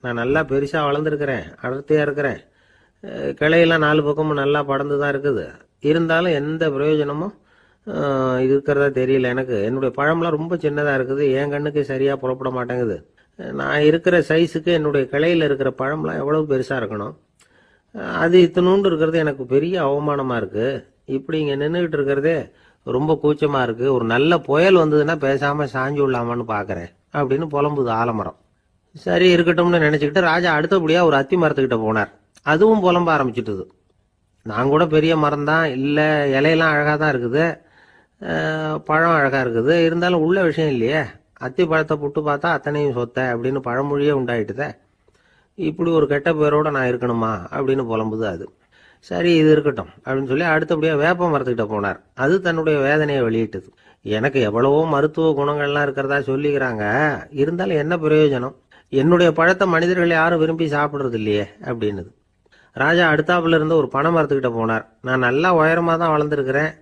S1: நான் நல்லா பெருசா வளர்ந்துருக்கிறேன், அடர்த்தியா இருக்கிறேன், கிளையெல்லாம் 4 பக்கமும் நல்லா படர்ந்து தான் இருக்குது, இருந்தாலும் எந்த பிரயோஜனமும் இருக்கிறதா தெரியல எனக்கு. என்னுடைய பழம்லாம் ரொம்ப சின்னதா இருக்குது, என் கண்ணுக்கு சரியா புறப்பட மாட்டேங்குது. நான் இருக்கிற சைஸுக்கு என்னுடைய கிளையில இருக்கிற பழம்லாம் எவ்வளவு பெருசா இருக்கணும், அது இத்தினூண்டு இருக்கிறது எனக்கு பெரிய அவமானமா இருக்கு. இப்படி இங்க நின்றுகிட்டு இருக்கிறதே ரொம்ப கூச்சமா இருக்கு. ஒரு நல்ல புயல் வந்ததுன்னா பேசாம சாஞ்சு விடலாமான்னு பாக்குறேன் அப்படின்னு புலம்புது ஆலமரம். சரி இருக்கட்டும்னு நினைச்சுக்கிட்டு ராஜா அடுத்தபடியா ஒரு அத்தி மரத்துக்கிட்ட போனார். அதுவும் புலம்ப ஆரம்பிச்சுட்டுது. நான் கூட பெரிய மரம் தான், இல்ல இலையெல்லாம் அழகா தான் இருக்குது, பழம் அழகா இருக்குது, இருந்தாலும் உள்ள விஷயம் இல்லையே. அத்தி பழத்தை புட்டு பார்த்தா அத்தனையும் சொத்த அப்படின்னு பழமொழியே உண்டாயிட்டுதே. இப்படி ஒரு கெட்ட பேரோட நான் இருக்கணுமா அப்படின்னு புலம்புது அது. சரி இது இருக்கட்டும் அப்படின்னு சொல்லி அடுத்தபடியா வேப்ப மரத்துக்கிட்ட போனார். அது தன்னுடைய வேதனையை வெளியிட்டது. எனக்கு எவ்வளவோ மருத்துவ குணங்கள்லாம் இருக்கிறதா சொல்லிக்கிறாங்க, இருந்தாலும் என்ன பிரயோஜனம், என்னுடைய பழத்தை மனிதர்கள் யாரும் விரும்பி சாப்பிடுறது இல்லையே அப்படின்னுது. ராஜா அடுத்தாப்புல இருந்து ஒரு பனை மரத்துக்கிட்ட போனார். நான் நல்லா உயரமா தான் வளர்ந்துருக்கிறேன்,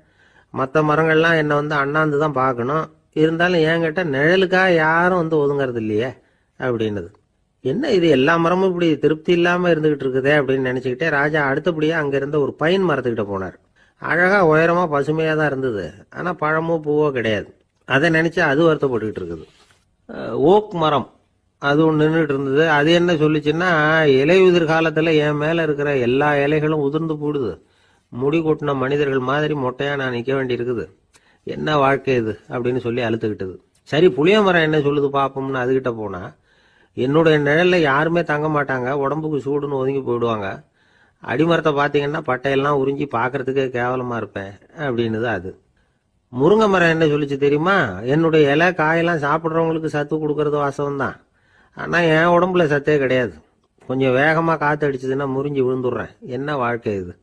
S1: மற்ற மரங்கள்லாம் என்னை அண்ணாந்து தான் பார்க்கணும், இருந்தாலும் என்கிட்ட நிழலுக்காக யாரும் ஒதுங்கிறது இல்லையே அப்படின்னுது. என்ன இது எல்லா மரமும் இப்படி திருப்தி இல்லாம இருந்துகிட்டு இருக்குதே அப்படின்னு நினைச்சுக்கிட்டே ராஜா அடுத்தபடியா அங்க இருந்த ஒரு பைன் மரத்துக்கிட்ட போனார். அழகா உயரமா பசுமையா தான் இருந்தது, ஆனா பழமோ பூவோ கிடையாது. அதை நினைச்சா அது வருத்தப்பட்டுக்கிட்டு இருக்குது. ஓக் மரம் அது ஒன்று நின்றுட்டு இருந்தது. அது என்ன சொல்லிச்சுன்னா, இலையுதிர் காலத்துல என் மேல இருக்கிற எல்லா இலைகளும் உதிர்ந்து போடுது, முடி கொட்டின மனிதர்கள் மாதிரி மொட்டையா நான் நிக்க வேண்டி இருக்குது, என்ன வாழ்க்கை இது அப்படின்னு சொல்லி அழுத்துக்கிட்டது. சரி புளிய மரம் என்ன சொல்லுது பாப்போம்னு அதுகிட்ட போனா, என்னுடைய நிழல்ல யாருமே தங்க மாட்டாங்க, உடம்புக்கு சூடுன்னு ஒதுங்கி போயிடுவாங்க, அடிமரத்தை பார்த்தீங்கன்னா பட்டையெல்லாம் உறிஞ்சி பார்க்கறதுக்கே கேவலமா இருப்பேன் அப்படின்னுது அது. முருங்கை மரம் என்ன சொல்லிச்சு தெரியுமா, என்னுடைய இலை காயெல்லாம் சாப்பிட்றவங்களுக்கு சத்து கொடுக்கறது வாசம் தான், ஆனா என் உடம்புல சத்தே கிடையாது, கொஞ்சம் வேகமா காத்து அடிச்சதுன்னா முறிஞ்சி விழுந்துடுறேன், என்ன வாழ்க்கை இது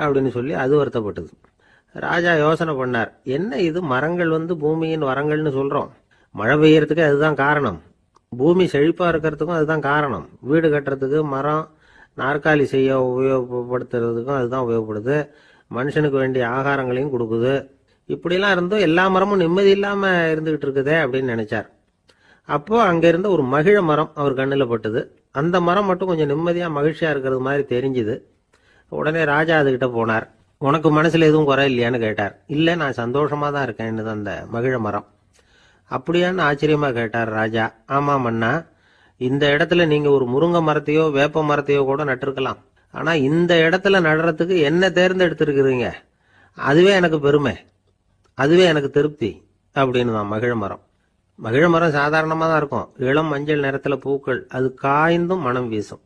S1: அப்படின்னு சொல்லி அது வருத்தப்பட்டது. ராஜா யோசனை பண்ணார், என்ன இது மரங்கள் பூமியின் வரங்கள்னு சொல்றோம், மழை பெய்யறதுக்கு அதுதான் காரணம், பூமி செழிப்பா இருக்கிறதுக்கும் அதுதான் காரணம், வீடு கட்டுறதுக்கு மரம், நாற்காலி செய்ய உபயோகப்படுத்துறதுக்கும் அதுதான் உபயோகப்படுது, மனுஷனுக்கு வேண்டிய ஆகாரங்களையும் கொடுக்குது, இப்படிலாம் இருந்தும் எல்லா மரமும் நிம்மதி இல்லாம இருந்துகிட்டு இருக்குதே அப்படின்னு நினைச்சார். அப்போ அங்க இருந்த ஒரு மகிழ மரம் அவர் கண்ணில் பட்டது. அந்த மரம் மட்டும் கொஞ்சம் நிம்மதியா மகிழ்ச்சியா இருக்கிறது மாதிரி தெரிஞ்சுது. உடனே ராஜா அதுகிட்ட போனார். உனக்கு மனசுல எதுவும் குறை இல்லையான்னு கேட்டார். இல்ல நான் சந்தோஷமா தான் இருக்கேன்னு அந்த மகிழ மரம். அப்படியான்னு ஆச்சரியமா கேட்டார் ராஜா. ஆமா மன்னா, இந்த இடத்துல நீங்க ஒரு முருங்கை மரத்தையோ வேப்ப மரத்தையோ கூட நட்டிருக்கலாம், ஆனா இந்த இடத்துல நடுறதுக்கு என்ன தேர்ந்தெடுத்திருக்கிறீங்க, அதுவே எனக்கு பெருமை, அதுவே எனக்கு திருப்தி அப்படின்னு தான் மகிழ மரம். மகிழ மரம் சாதாரணமா தான் இருக்கும், இளம் மஞ்சள் நிறத்துல பூக்கள், அது காய்ந்தும் மனம் வீசும்.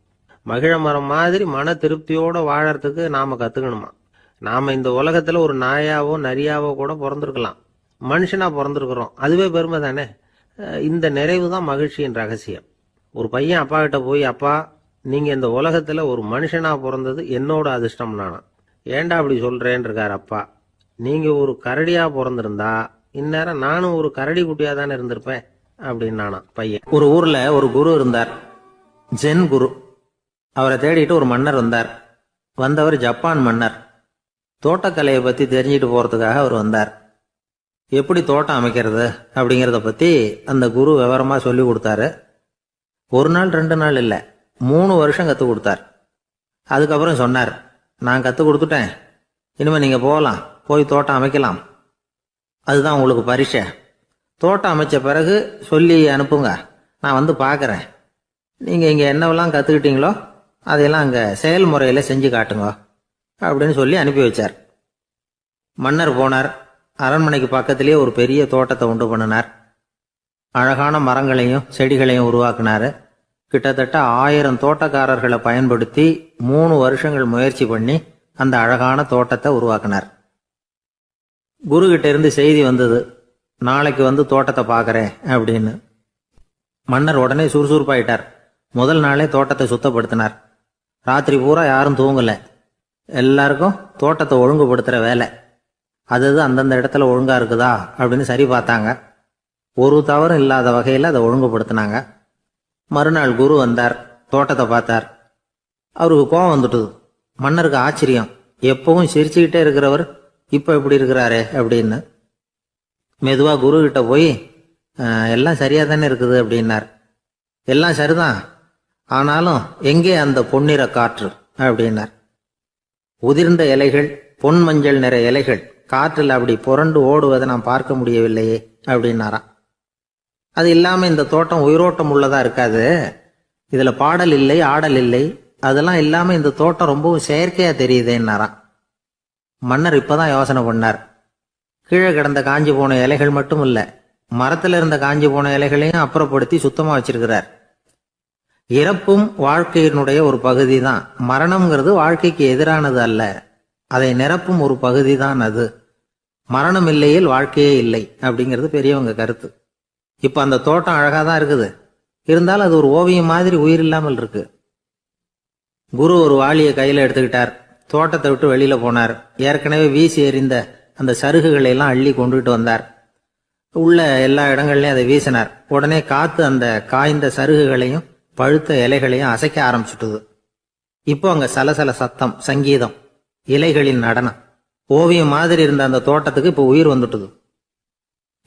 S1: மகிழ மரம் மாதிரி மன திருப்தியோட வாழறதுக்கு நாம கத்துக்கணுமா. நாம இந்த உலகத்துல ஒரு நாயாவோ நரியாவோ கூட பிறந்திருக்கலாம், மனுஷனா பிறந்திருக்கிறோம், அதுவே பெருமை தானே. இந்த நிறைவு தான் மகிழ்ச்சியின் ரகசியம். ஒரு பையன் அப்பா கிட்ட போய், அப்பா நீங்க இந்த உலகத்துல ஒரு மனுஷனா பிறந்தது என்னோட அதிர்ஷ்டம் நானா. ஏண்டா அப்படி சொல்றேன்னு இருக்கார் அப்பா. நீங்க ஒரு கரடியா பிறந்திருந்தா இந்நேரம் நானும் ஒரு கரடி குட்டியா தானே இருந்திருப்பேன் அப்படின்னு நானா பையன். ஒரு ஊர்ல ஒரு குரு இருந்தார், ஜென் குரு. அவரை தேடிட்டு ஒரு மன்னர் வந்தார். வந்தவர் ஜப்பான் மன்னர். தோட்டக்கலையை பத்தி தெரிஞ்சுட்டு போறதுக்காக அவர் வந்தார். எப்படி தோட்டம் அமைக்கிறது அப்படிங்கிறத பத்தி அந்த குரு விவரமா சொல்லி கொடுத்தாரு. ஒரு நாள் 2 நாள் இல்ல, 3 வருஷம் கத்து கொடுத்தார். அதுக்கப்புறம் சொன்னார், நான் கத்து கொடுத்துட்டேன், இனிமே நீங்க போகலாம், போய் தோட்டம் அமைக்கலாம், அதுதான் உங்களுக்கு பரிசை. தோட்டம் அமைச்ச பிறகு சொல்லி அனுப்புங்க, நான் வந்து பார்க்கறேன், நீங்க இங்க என்னவெல்லாம் கத்துக்கிட்டீங்களோ அதையெல்லாம் அங்க செயல்முறையில செஞ்சு காட்டுங்க அப்படின்னு சொல்லி அனுப்பி வச்சார். மன்னர் போனார். அரண்மனைக்கு பக்கத்திலேயே ஒரு பெரிய தோட்டத்தை உண்டு பண்ணினார்.
S2: அழகான மரங்களையும் செடிகளையும் உருவாக்குனாரு. கிட்டத்தட்ட 1000 தோட்டக்காரர்களை பயன்படுத்தி 3 வருஷங்கள் முயற்சி பண்ணி அந்த அழகான தோட்டத்தை உருவாக்குனார். குரு கிட்ட இருந்து செய்தி வந்தது, நாளைக்கு வந்து தோட்டத்தை பார்க்கறேன் அப்படின்னு. மன்னர் உடனே சுறுசுறுப்பாயிட்டார். முதல் நாளே தோட்டத்தை சுத்தப்படுத்தினார். ராத்திரி பூரா யாரும் தூங்கல. எல்லாருக்கும் தோட்டத்தை ஒழுங்குபடுத்துற வேலை. அது அந்தந்த இடத்துல ஒழுங்கா இருக்குதா அப்படின்னு சரி பார்த்தாங்க. ஒரு தவறும் இல்லாத வகையில் அதை ஒழுங்குபடுத்தினாங்க. மறுநாள் குரு வந்தார், தோட்டத்தை பார்த்தார். அவருக்கு கோபம் வந்துட்டுது. மன்னருக்கு ஆச்சரியம், எப்பவும் சிரிச்சுக்கிட்டே இருக்கிறவர் இப்ப இப்படி இருக்கிறாரே அப்படின்னு. மெதுவா குரு கிட்ட போய் எல்லாம் சரியா தானே இருக்குது அப்படின்னார். எல்லாம் சரிதான், ஆனாலும் எங்கே அந்த பொன்னிற காற்று அப்படின்னார். உதிர்ந்த இலைகள், பொன் மஞ்சள் நிற இலைகள் காற்றில் அப்படி புரண்டு ஓடுவதை நான் பார்க்க முடியவில்லையே அப்படின்னாராம். அது இல்லாம இந்த தோட்டம் உயிரோட்டம் உள்ளதா இருக்காது. இதுல பாடல் இல்லை, ஆடல் இல்லை, அதெல்லாம் இல்லாம இந்த தோட்டம் ரொம்பவும் செயற்கையா தெரியுதேன்னாராம். மன்னர் இப்பதான் யோசனை பண்ணார். கீழே கிடந்த காஞ்சி போன இலைகள் மட்டும் இல்ல, மரத்துல இருந்த காஞ்சி போன இலைகளையும் அப்புறப்படுத்தி சுத்தமா வச்சிருக்கிறார். இறப்பும் வாழ்க்கையினுடைய ஒரு பகுதி தான். மரணம்ங்கிறது வாழ்க்கைக்கு எதிரானது அல்ல, அதை நிரப்பும் ஒரு பகுதி தான் அது. மரணம் இல்லையில் வாழ்க்கையே இல்லை அப்படிங்கிறது பெரியவங்க கருத்து. இப்ப அந்த தோட்டம் அழகா தான் இருக்குது, இருந்தாலும் அது ஒரு ஓவியம் மாதிரி உயிர் இல்லாமல் இருக்கு. குரு ஒரு வாளியை கையில எடுத்துக்கிட்டார். தோட்டத்தை விட்டு வெளியில போனார். ஏற்கனவே வீசி எறிந்த அந்த சருகுகளை எல்லாம் அள்ளி கொண்டுகிட்டு வந்தார். உள்ள எல்லா இடங்கள்லயும் அதை வீசினார். உடனே காத்து அந்த காய்ந்த சருகுகளையும் பழுத்த இலைகளையும் அசைக்க ஆரம்பிச்சுட்டுது. இப்போ அங்க சலசல சத்தம், சங்கீதம், இலைகளின் நடனம், ஓவியம் மாதிரி இருந்த அந்த தோட்டத்துக்கு இப்போ உயிர் வந்துட்டுது.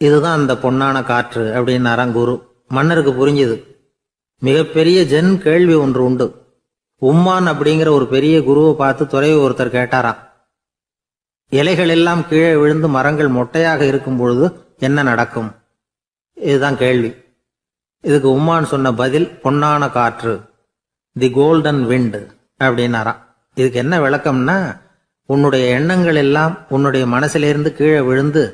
S2: இதுதான் அந்த பொன்னான காற்று அப்படின்னாராம் குரு. மன்னருக்கு புரிஞ்சுது. மிகப்பெரிய ஜென் கேள்வி ஒன்று உண்டு. உம்மான் அப்படிங்கிற ஒரு பெரிய குருவை பார்த்து துறவி ஒருத்தர் கேட்டாராம், இலைகள் எல்லாம் கீழே விழுந்து மரங்கள் மொட்டையாக இருக்கும் பொழுது என்ன நடக்கும்? இதுதான் கேள்வி. இதுக்கு உம்மான் சொன்ன பதில் பொன்னான காற்று, தி கோல்டன் விண்ட் அப்படின்னாராம். இதுக்கு என்ன விளக்கம்னா, உன்னுடைய எண்ணங்கள் எல்லாம் உன்னுடைய மனசிலிருந்து கீழே விழுந்து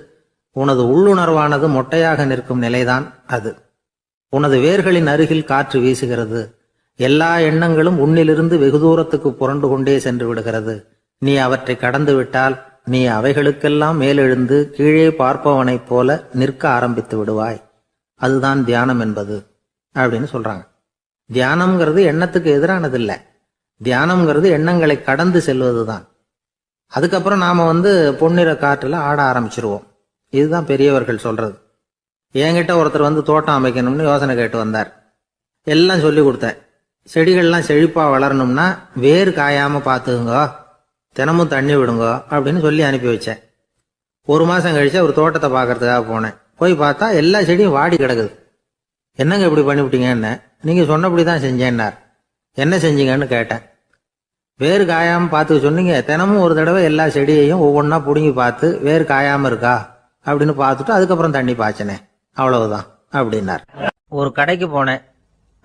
S2: உனது உள்ளுணர்வானது மொட்டையாக நிற்கும் நிலைதான் அது. உனது வேர்களின் அருகில் காற்று வீசுகிறது. எல்லா எண்ணங்களும் உன்னிலிருந்து வெகு தூரத்துக்கு புரண்டு கொண்டே சென்று விடுகிறது. நீ அவற்றை கடந்து விட்டால் நீ அவைகளுக்கெல்லாம் மேலெழுந்து கீழே பார்ப்பவனைப் போல நிற்க ஆரம்பித்து விடுவாய். அதுதான் தியானம் என்பது அப்படின்னு சொல்றாங்க. தியானம்ங்கிறது எண்ணத்துக்கு எதிரானது இல்லை. தியானம்ங்கிறது எண்ணங்களை கடந்து செல்வதுதான். அதுக்கப்புறம் நாம பொன்னிற காற்றுல ஆட ஆரம்பிச்சிருவோம். இதுதான் பெரியவர்கள் சொல்றது. என்கிட்ட ஒருத்தர் தோட்டம் அமைக்கணும்னு யோசனை கேட்டு வந்தார். எல்லாம் சொல்லி கொடுத்தேன். செடிகள்லாம் செழிப்பா வளரணும்னா வேர் காயாம பாத்துக்குங்க, தினமும் தண்ணி விடுங்க அப்படின்னு சொல்லி அனுப்பி வச்சேன். 1 மாசம் கழிச்சு அவர் தோட்டத்தை பார்க்கறதுக்காக போனேன். போய் பார்த்தா எல்லா செடியும் வாடி கிடக்குது. என்னங்க இப்படி பண்ணிவிட்டீங்கன்னு. நீங்க சொன்னபடிதான் செஞ்சேன்னார். என்ன செஞ்சீங்கன்னு கேட்டேன். வேர் காயாம பார்த்துக்க சொன்னீங்க, தினமும் ஒரு தடவை எல்லா செடியையும் ஒவ்வொன்னா புடுங்கி பார்த்து வேர் காயாம இருக்கா அப்படின்னு பார்த்துட்டு அதுக்கப்புறம் தண்ணி பாய்ச்சனே, அவ்வளவுதான் அப்படின்னார். ஒரு கடைக்கு போனேன்.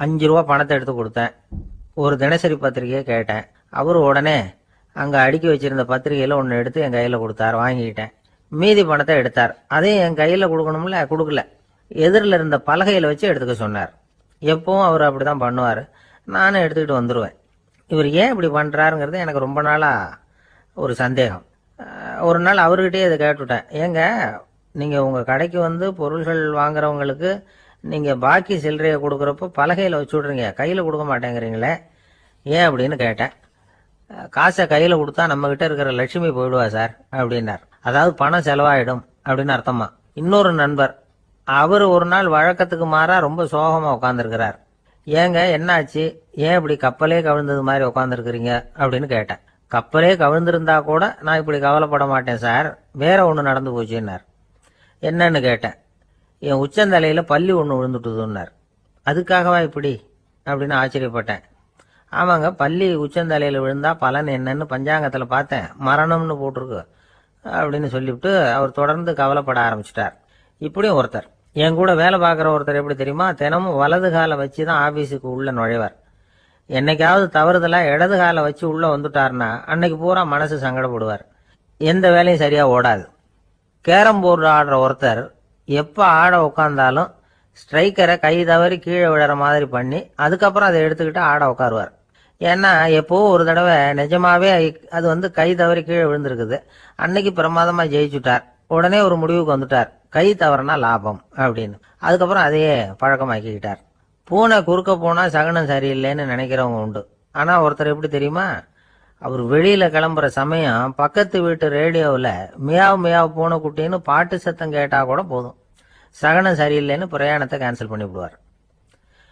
S2: 5 ரூபா பணத்தை எடுத்து கொடுத்தேன். ஒரு தினசரி பத்திரிகையை கேட்டேன். அவரு உடனே அங்க அடுக்கி வச்சிருந்த பத்திரிகையில ஒன்னு எடுத்து என் கையில கொடுத்தார். வாங்கிக்கிட்டேன். மீதி பணத்தை எடுத்தார். அதையும் என் கையில கொடுக்கணும்ல, கொடுக்கல. எதிரில் இருந்த பலகையில வச்சு எடுத்துக்க சொன்னார். எப்பவும் அவர் அப்படிதான் பண்ணுவார். நானும் எடுத்துக்கிட்டு வந்துடுவேன். இவர் ஏன் இப்படி பண்றாருங்கிறது எனக்கு ரொம்ப நாளா ஒரு சந்தேகம். ஒரு நாள் அவர்கிட்டயே இதை கேட்டுவிட்டேன். ஏங்க, நீங்க உங்க கடைக்கு பொருள்கள் வாங்குறவங்களுக்கு நீங்க பாக்கி சில்லறையை கொடுக்குறப்போ பலகையில வச்சு விடுறீங்க, கையில கொடுக்க மாட்டேங்கிறீங்களே, ஏன் அப்படின்னு கேட்டேன். காசை கையில கொடுத்தா நம்ம கிட்ட இருக்கிற லட்சுமி போயிடுவா சார் அப்படின்னார். அதாவது பணம் செலவாயிடும் அப்படின்னு அர்த்தமா. இன்னொரு நண்பர், அவர் ஒரு நாள் வழக்கத்துக்கு மாறா ரொம்ப சோகமா உட்காந்துருக்கிறார். ஏங்க என்னாச்சு, ஏன் இப்படி கப்பலே கவிழ்ந்தது மாதிரி உட்காந்துருக்கிறீங்க அப்படின்னு கேட்டேன். கப்பலே கவிழ்ந்திருந்தா கூட நான் இப்படி கவலைப்பட மாட்டேன் சார், வேற ஒன்று நடந்து போச்சுன்னார். என்னன்னு கேட்டேன். என் உச்சந்தலையில பல்லி ஒன்று விழுந்துட்டுதுன்னார். அதுக்காகவா இப்படி அப்படின்னு ஆச்சரியப்பட்டேன். ஆமாங்க, பல்லி உச்சந்தலையில விழுந்தா பலன் என்னன்னு பஞ்சாங்கத்துல பார்த்தேன், மரணம்னு போட்டிருக்கு அப்படின்னு சொல்லிவிட்டு அவர் தொடர்ந்து கவலைப்பட ஆரம்பிச்சிட்டார். இப்படியும் ஒருத்தர், என் கூட வேலை பார்க்குற ஒருத்தர் எப்படி தெரியுமா, தினமும் வலது காலை வச்சு தான் ஆபீஸுக்கு உள்ள நுழைவார். என்னைக்காவது தவறுதலா இடது காலை வச்சு உள்ள வந்துட்டார்னா அன்னைக்கு பூரா மனசு சங்கடப்படுவார். எந்த வேலையும் சரியா ஓடாது. கேரம் போர்டு ஆடுற ஒருத்தர் எப்ப ஆட உட்கார்ந்தாலும் ஸ்ட்ரைக்கரை கை தவறி கீழே விழற மாதிரி பண்ணி அதுக்கப்புறம் அதை எடுத்துக்கிட்டு ஆட உட்காருவார். ஏன்னா எப்போ ஒரு தடவை நிஜமாவே அது கை தவறி கீழே விழுந்திருக்குது. அன்னைக்கு பிரமாதமா ஜெயிச்சுட்டார். உடனே ஒரு முடிவுக்கு வந்துட்டார், கை தவறுனா லாபம் அப்படின்னு. அதுக்கப்புறம் அதையே பழக்கமாக்கிக்கிட்டார். பூனை குறுக்க போனா சகுனம் சரியில்லைன்னு நினைக்கிறவங்க உண்டு. ஆனா ஒருத்தர் எப்படி தெரியுமா, அவர் வெளியில கிளம்புற சமயம் பக்கத்து வீட்டு ரேடியோவில் மியாவ் மியாவ் பூனை குட்டின்னு பாட்டு சத்தம் கேட்டா கூட போதும், சகனம் சரியில்லைன்னு பிரயாணத்தை கேன்சல் பண்ணி விடுவார்.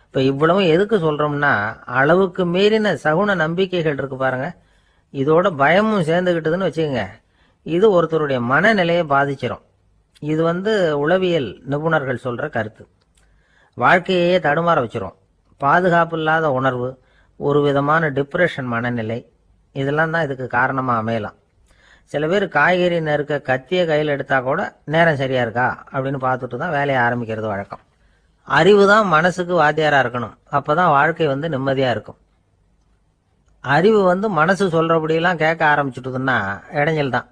S2: இப்ப இவ்வளவு எதுக்கு சொல்றோம்னா, அளவுக்கு மீறின சகுன நம்பிக்கைகள் இருக்கு பாருங்க, இதோட பயமும் சேர்ந்துகிட்டதுன்னு வச்சுக்கோங்க, இது ஒருத்தருடைய மனநிலையை பாதிச்சிடும். இது உளவியல் நிபுணர்கள் சொல்ற கருத்து. வாழ்க்கையே தடுமாற வச்சிரும். பாதுகாப்பு இல்லாத உணர்வு, ஒரு விதமான டிப்ரெஷன் மனநிலை, இதெல்லாம் தான் இதுக்கு காரணமா அமையலாம். சில பேர் காய்கறி நறுக்க கத்திய கையில் எடுத்தா கூட நேரம் சரியா இருக்கா அப்படின்னு பார்த்துட்டு தான் வேலையை ஆரம்பிக்கிறது வழக்கம். அறிவு தான் மனசுக்கு வாத்தியாரா இருக்கணும். அப்பதான் வாழ்க்கை நிம்மதியா இருக்கும். அறிவு மனசு சொல்றபடியெல்லாம் கேட்க ஆரம்பிச்சுட்டுதுன்னா இடைஞ்சல் தான்.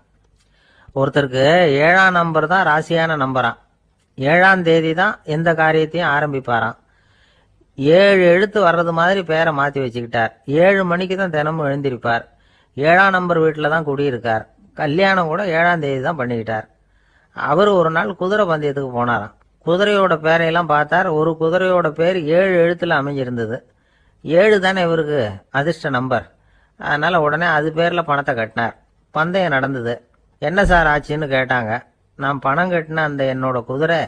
S2: ஒருத்தருக்கு 7ஆம் நம்பர் தான் ராசியான நம்பராம். 7ஆம் தேதி தான் எந்த காரியத்தையும் ஆரம்பிப்பாராம். 7 எழுத்து வர்றது மாதிரி பேரை மாத்தி வச்சுக்கிட்டார். 7 மணிக்கு தான் தினமும் எழுந்திருப்பார். 7ஆம் நம்பர் வீட்டில் தான் குடியிருக்கார். கல்யாணம் கூட 7ஆம் தேதி தான் பண்ணிக்கிட்டார். அவர் ஒரு நாள் குதிரை பந்தயத்துக்கு போனாராம். குதிரையோட பேரையெல்லாம் பார்த்தார். ஒரு குதிரையோட பேர் 7 எழுத்துல அமைஞ்சிருந்தது. 7 தானே இவருக்கு அதிர்ஷ்ட நம்பர். அதனால உடனே அது பேர்ல பணத்தை கட்டினார். பந்தயம் நடந்தது. என்ன சார் ஆச்சுன்னு கேட்டாங்க. நான் பணம் கட்டின அந்த என்னோட குதிரை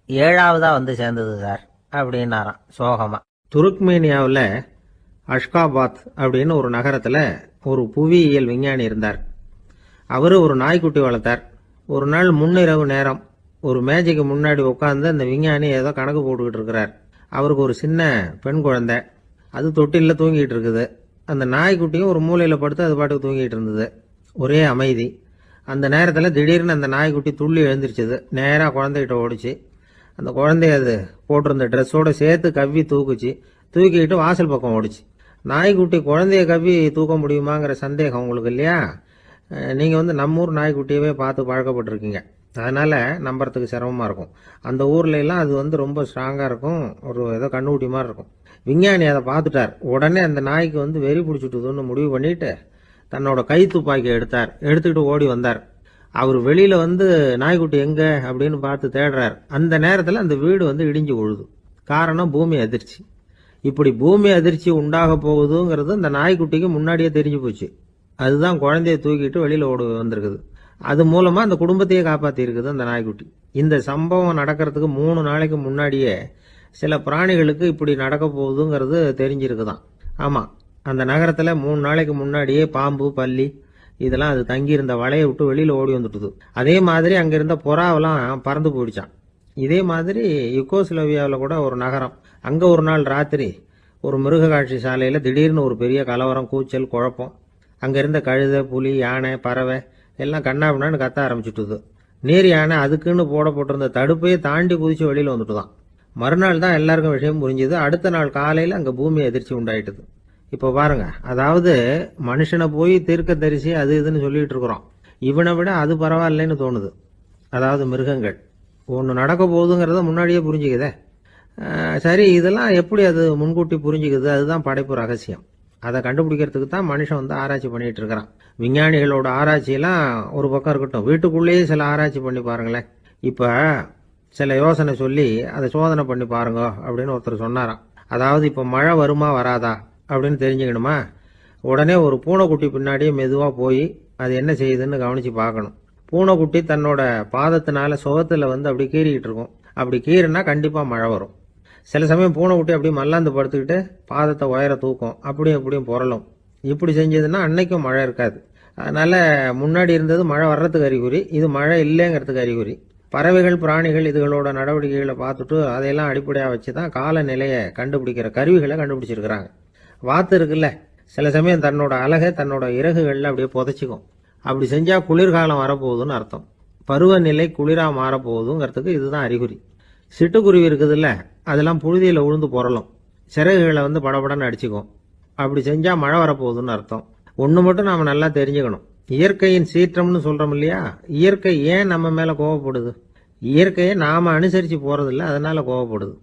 S2: 7ஆவதா சேர்ந்தது சார் அப்படின்னாராம் சோகமா.
S1: துருக்மேனியாவில் அஷ்காபாத் அப்படின்னு ஒரு நகரத்தில் ஒரு புவியியல் விஞ்ஞானி இருந்தார். அவர் ஒரு நாய்க்குட்டி வளர்த்தார். ஒரு நாள் முன்னிரவு நேரம் ஒரு மேஜைக்கு முன்னாடி உட்காந்து அந்த விஞ்ஞானி ஏதோ கணக்கு போட்டுக்கிட்டு இருக்கிறார். அவருக்கு ஒரு சின்ன பெண் குழந்தை, அது தொட்டிலில் தூங்கிட்டு இருக்குது. அந்த நாய்க்குட்டியும் ஒரு மூலையில் படுத்து அது பாட்டுக்கு தூங்கிட்டு இருந்தது. ஒரே அமைதி. அந்த நேரத்தில் திடீர்னு அந்த நாய்க்குட்டி துள்ளி எழுந்திரிச்சது. நேராக குழந்தைகிட்ட ஓடிச்சு. அந்த குழந்தைய அது போட்டிருந்த ட்ரெஸ்ஸோட சேர்த்து கவ்வி தூக்குச்சு. தூக்கிட்டு வாசல் பக்கம் ஓடிச்சு. நாய்க்குட்டி குழந்தைய கவ்வி தூக்க முடியுமாங்கிற சந்தேகம் உங்களுக்கு இல்லையா? நீங்கள் நம்ம ஊர் நாய்க்குட்டியவே பார்த்து பழக்கப்பட்டிருக்கீங்க. அதனால் நம்புறதுக்கு சிரமமாக இருக்கும். அந்த ஊர்ல எல்லாம் அது ரொம்ப ஸ்ட்ராங்காக இருக்கும். ஒரு ஏதோ கண்ணுக்குட்டி மாதிரி இருக்கும். விஞ்ஞானி அதை பார்த்துட்டார். உடனே அந்த நாய்க்கு வெறி பிடிச்சிட்டுதுன்னு முடிவு பண்ணிட்டு தன்னோட கை துப்பாக்கி எடுத்துக்கிட்டு ஓடி வந்தார். அவர் வெளியில நாய்க்குட்டி எங்க அப்படின்னு பார்த்து தேடுறார். அந்த நேரத்தில் அந்த வீடு இடிஞ்சு விழுது. காரணம் பூமி அதிர்ச்சி. இப்படி பூமி அதிர்ச்சி உண்டாக போகுதுங்கிறது அந்த நாய்க்குட்டிக்கு முன்னாடியே தெரிஞ்சு போச்சு. அதுதான் குழந்தைய தூக்கிட்டு வெளியில ஓடி வந்திருக்குது. அது மூலமா அந்த குடும்பத்தையே காப்பாத்தி இருக்குது அந்த நாய்க்குட்டி. இந்த சம்பவம் நடக்கிறதுக்கு 3 நாளைக்கு முன்னாடியே சில பிராணிகளுக்கு இப்படி நடக்க போகுதுங்கிறது தெரிஞ்சிருக்குதான். ஆமா, அந்த நகரத்துல 3 நாளைக்கு முன்னாடியே பாம்பு, பல்லி இதெல்லாம் அது தங்கியிருந்த வலையை விட்டு வெளியில ஓடி வந்துட்டுது. அதே மாதிரி அங்கிருந்த புறாவெல்லாம் பறந்து போயிடுச்சான். இதே மாதிரி யுகோஸ்லோவியாவில் கூட ஒரு நகரம், அங்க ஒரு நாள் ராத்திரி ஒரு மிருக காட்சி சாலையில திடீர்னு ஒரு பெரிய கலவரம், கூச்சல், குழப்பம். அங்க இருந்த கழுதை, புலி, யானை, பறவை எல்லாம் கண்ணாபின்னான்னு கத்த ஆரம்பிச்சுட்டுது. நீர் யானை அதுக்குன்னு போடப்பட்டிருந்த தடுப்பையே தாண்டி குதிச்சு வெளியில வந்துட்டுதான். மறுநாள் தான் எல்லாருக்கும் விஷயம் புரிஞ்சுது. அடுத்த நாள் காலையில அங்க பூமி அதிர்ச்சி உண்டாயிட்டுது. இப்ப பாருங்க, அதாவது மனுஷனை போய் தீர்க்க தரிசி அது இதுன்னு சொல்லிட்டு இருக்கிறோம். இவனை விட அது பரவாயில்லைன்னு தோணுது. அதாவது மிருகங்கள் ஒன்று நடக்க போகுதுங்கிறத முன்னாடியே புரிஞ்சுக்குதே. சரி, இதெல்லாம் எப்படி அது முன்கூட்டி புரிஞ்சுக்குது? அதுதான் படைப்பு ரகசியம். அதை கண்டுபிடிக்கிறதுக்கு தான் மனுஷன் ஆராய்ச்சி பண்ணிட்டு இருக்கிறான். விஞ்ஞானிகளோட ஆராய்ச்சியெல்லாம் ஒரு பக்கம் இருக்கட்டும், வீட்டுக்குள்ளேயே சில ஆராய்ச்சி பண்ணி பாருங்களேன். இப்ப சில யோசனை சொல்லி அதை சோதனை பண்ணி பாருங்க அப்படின்னு ஒருத்தர் சொன்னாராம். அதாவது இப்ப மழை வருமா வராதா அப்படின்னு தெரிஞ்சுக்கணுமா, உடனே ஒரு பூனைக்குட்டி பின்னாடியே மெதுவா போய் அது என்ன செய்யுதுன்னு கவனிச்சு பார்க்கணும். பூனைக்குட்டி தன்னோட பாதத்தினால சுகத்துல அப்படி கீறிக்கிட்டு இருக்கும். அப்படி கீறினா கண்டிப்பா மழை வரும். சில சமயம் பூனைக்குட்டி அப்படி மல்லாந்து படுத்துக்கிட்டு பாதத்தை உயர தூக்கும், அப்படியும் இப்படியும் புரளும். இப்படி செஞ்சதுன்னா அன்னைக்கும் மழை இருக்காது. அதனால முன்னாடி இருந்தது மழை வர்றதுக்கு அறிகுறி, இது மழை இல்லைங்கிறதுக்கு அறிகுறி. பறவைகள், பிராணிகள் இதுகளோட நடவடிக்கைகளை பார்த்துட்டு அதையெல்லாம் அடிப்படையாக வச்சு தான் காலநிலையை கண்டுபிடிக்கிற கருவிகளை கண்டுபிடிச்சிருக்கிறாங்க. வாத்து இருக்குல்ல, சில சமயம் தன்னோட அழகை தன்னோட இறகுகளில் அப்படியே புதைச்சிக்கும். அப்படி செஞ்சா குளிர்காலம் வரப்போகுதுன்னு அர்த்தம். பருவநிலை குளிரா மாறப்போகுதுங்கிறதுக்கு இதுதான் அறிகுறி. சிட்டுக்குருவி இருக்குதுல்ல, அதெல்லாம் புழுதியில் உழுந்து புரளும், சிறகுகளை படபடன்னு அடிச்சுக்கும். அப்படி செஞ்சா மழை வரப்போகுதுன்னு அர்த்தம். ஒன்று மட்டும் நாம நல்லா தெரிஞ்சுக்கணும், இயற்கையின் சீற்றம்னு சொல்றோம் இல்லையா, இயற்கை ஏன் நம்ம மேல கோவப்படுது? இயற்கையை நாம அனுசரிச்சு போறதில்ல, அதனால கோவப்படுது.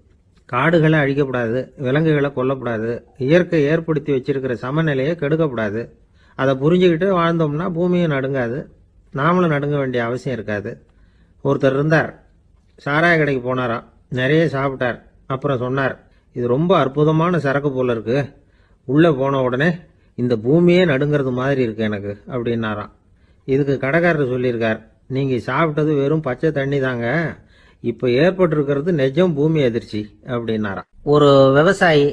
S1: காடுகளை அழிக்கப்படாது, விலங்குகளை கொல்லக்கூடாது, இயற்கை ஏற்படுத்தி வச்சிருக்கிற சமநிலையை கெடுக்கக்கூடாது. அதை புரிஞ்சுக்கிட்டு வாழ்ந்தோம்னா பூமியும் நடுங்காது, நாமளும் நடுங்க வேண்டிய அவசியம் இருக்காது. ஒருத்தர் இருந்தார், சாராய கடைக்கு போனாராம், நிறைய சாப்பிட்டார். அப்புறம் சொன்னார், இது ரொம்ப அற்புதமான சரக்கு போல இருக்கு, உள்ளே போன உடனே இந்த பூமியே நடுங்கிறது மாதிரி இருக்கு எனக்கு அப்படின்னாராம். இதுக்கு கடைக்காரர் சொல்லியிருக்கார், நீங்கள் சாப்பிட்டது வெறும் பச்சை தண்ணி தாங்க, இப்போ ஏற்பட்டிருக்கிறது நிஜம் பூமி அதிர்ச்சி அப்படின்னாராம்.
S2: ஒரு விவசாயி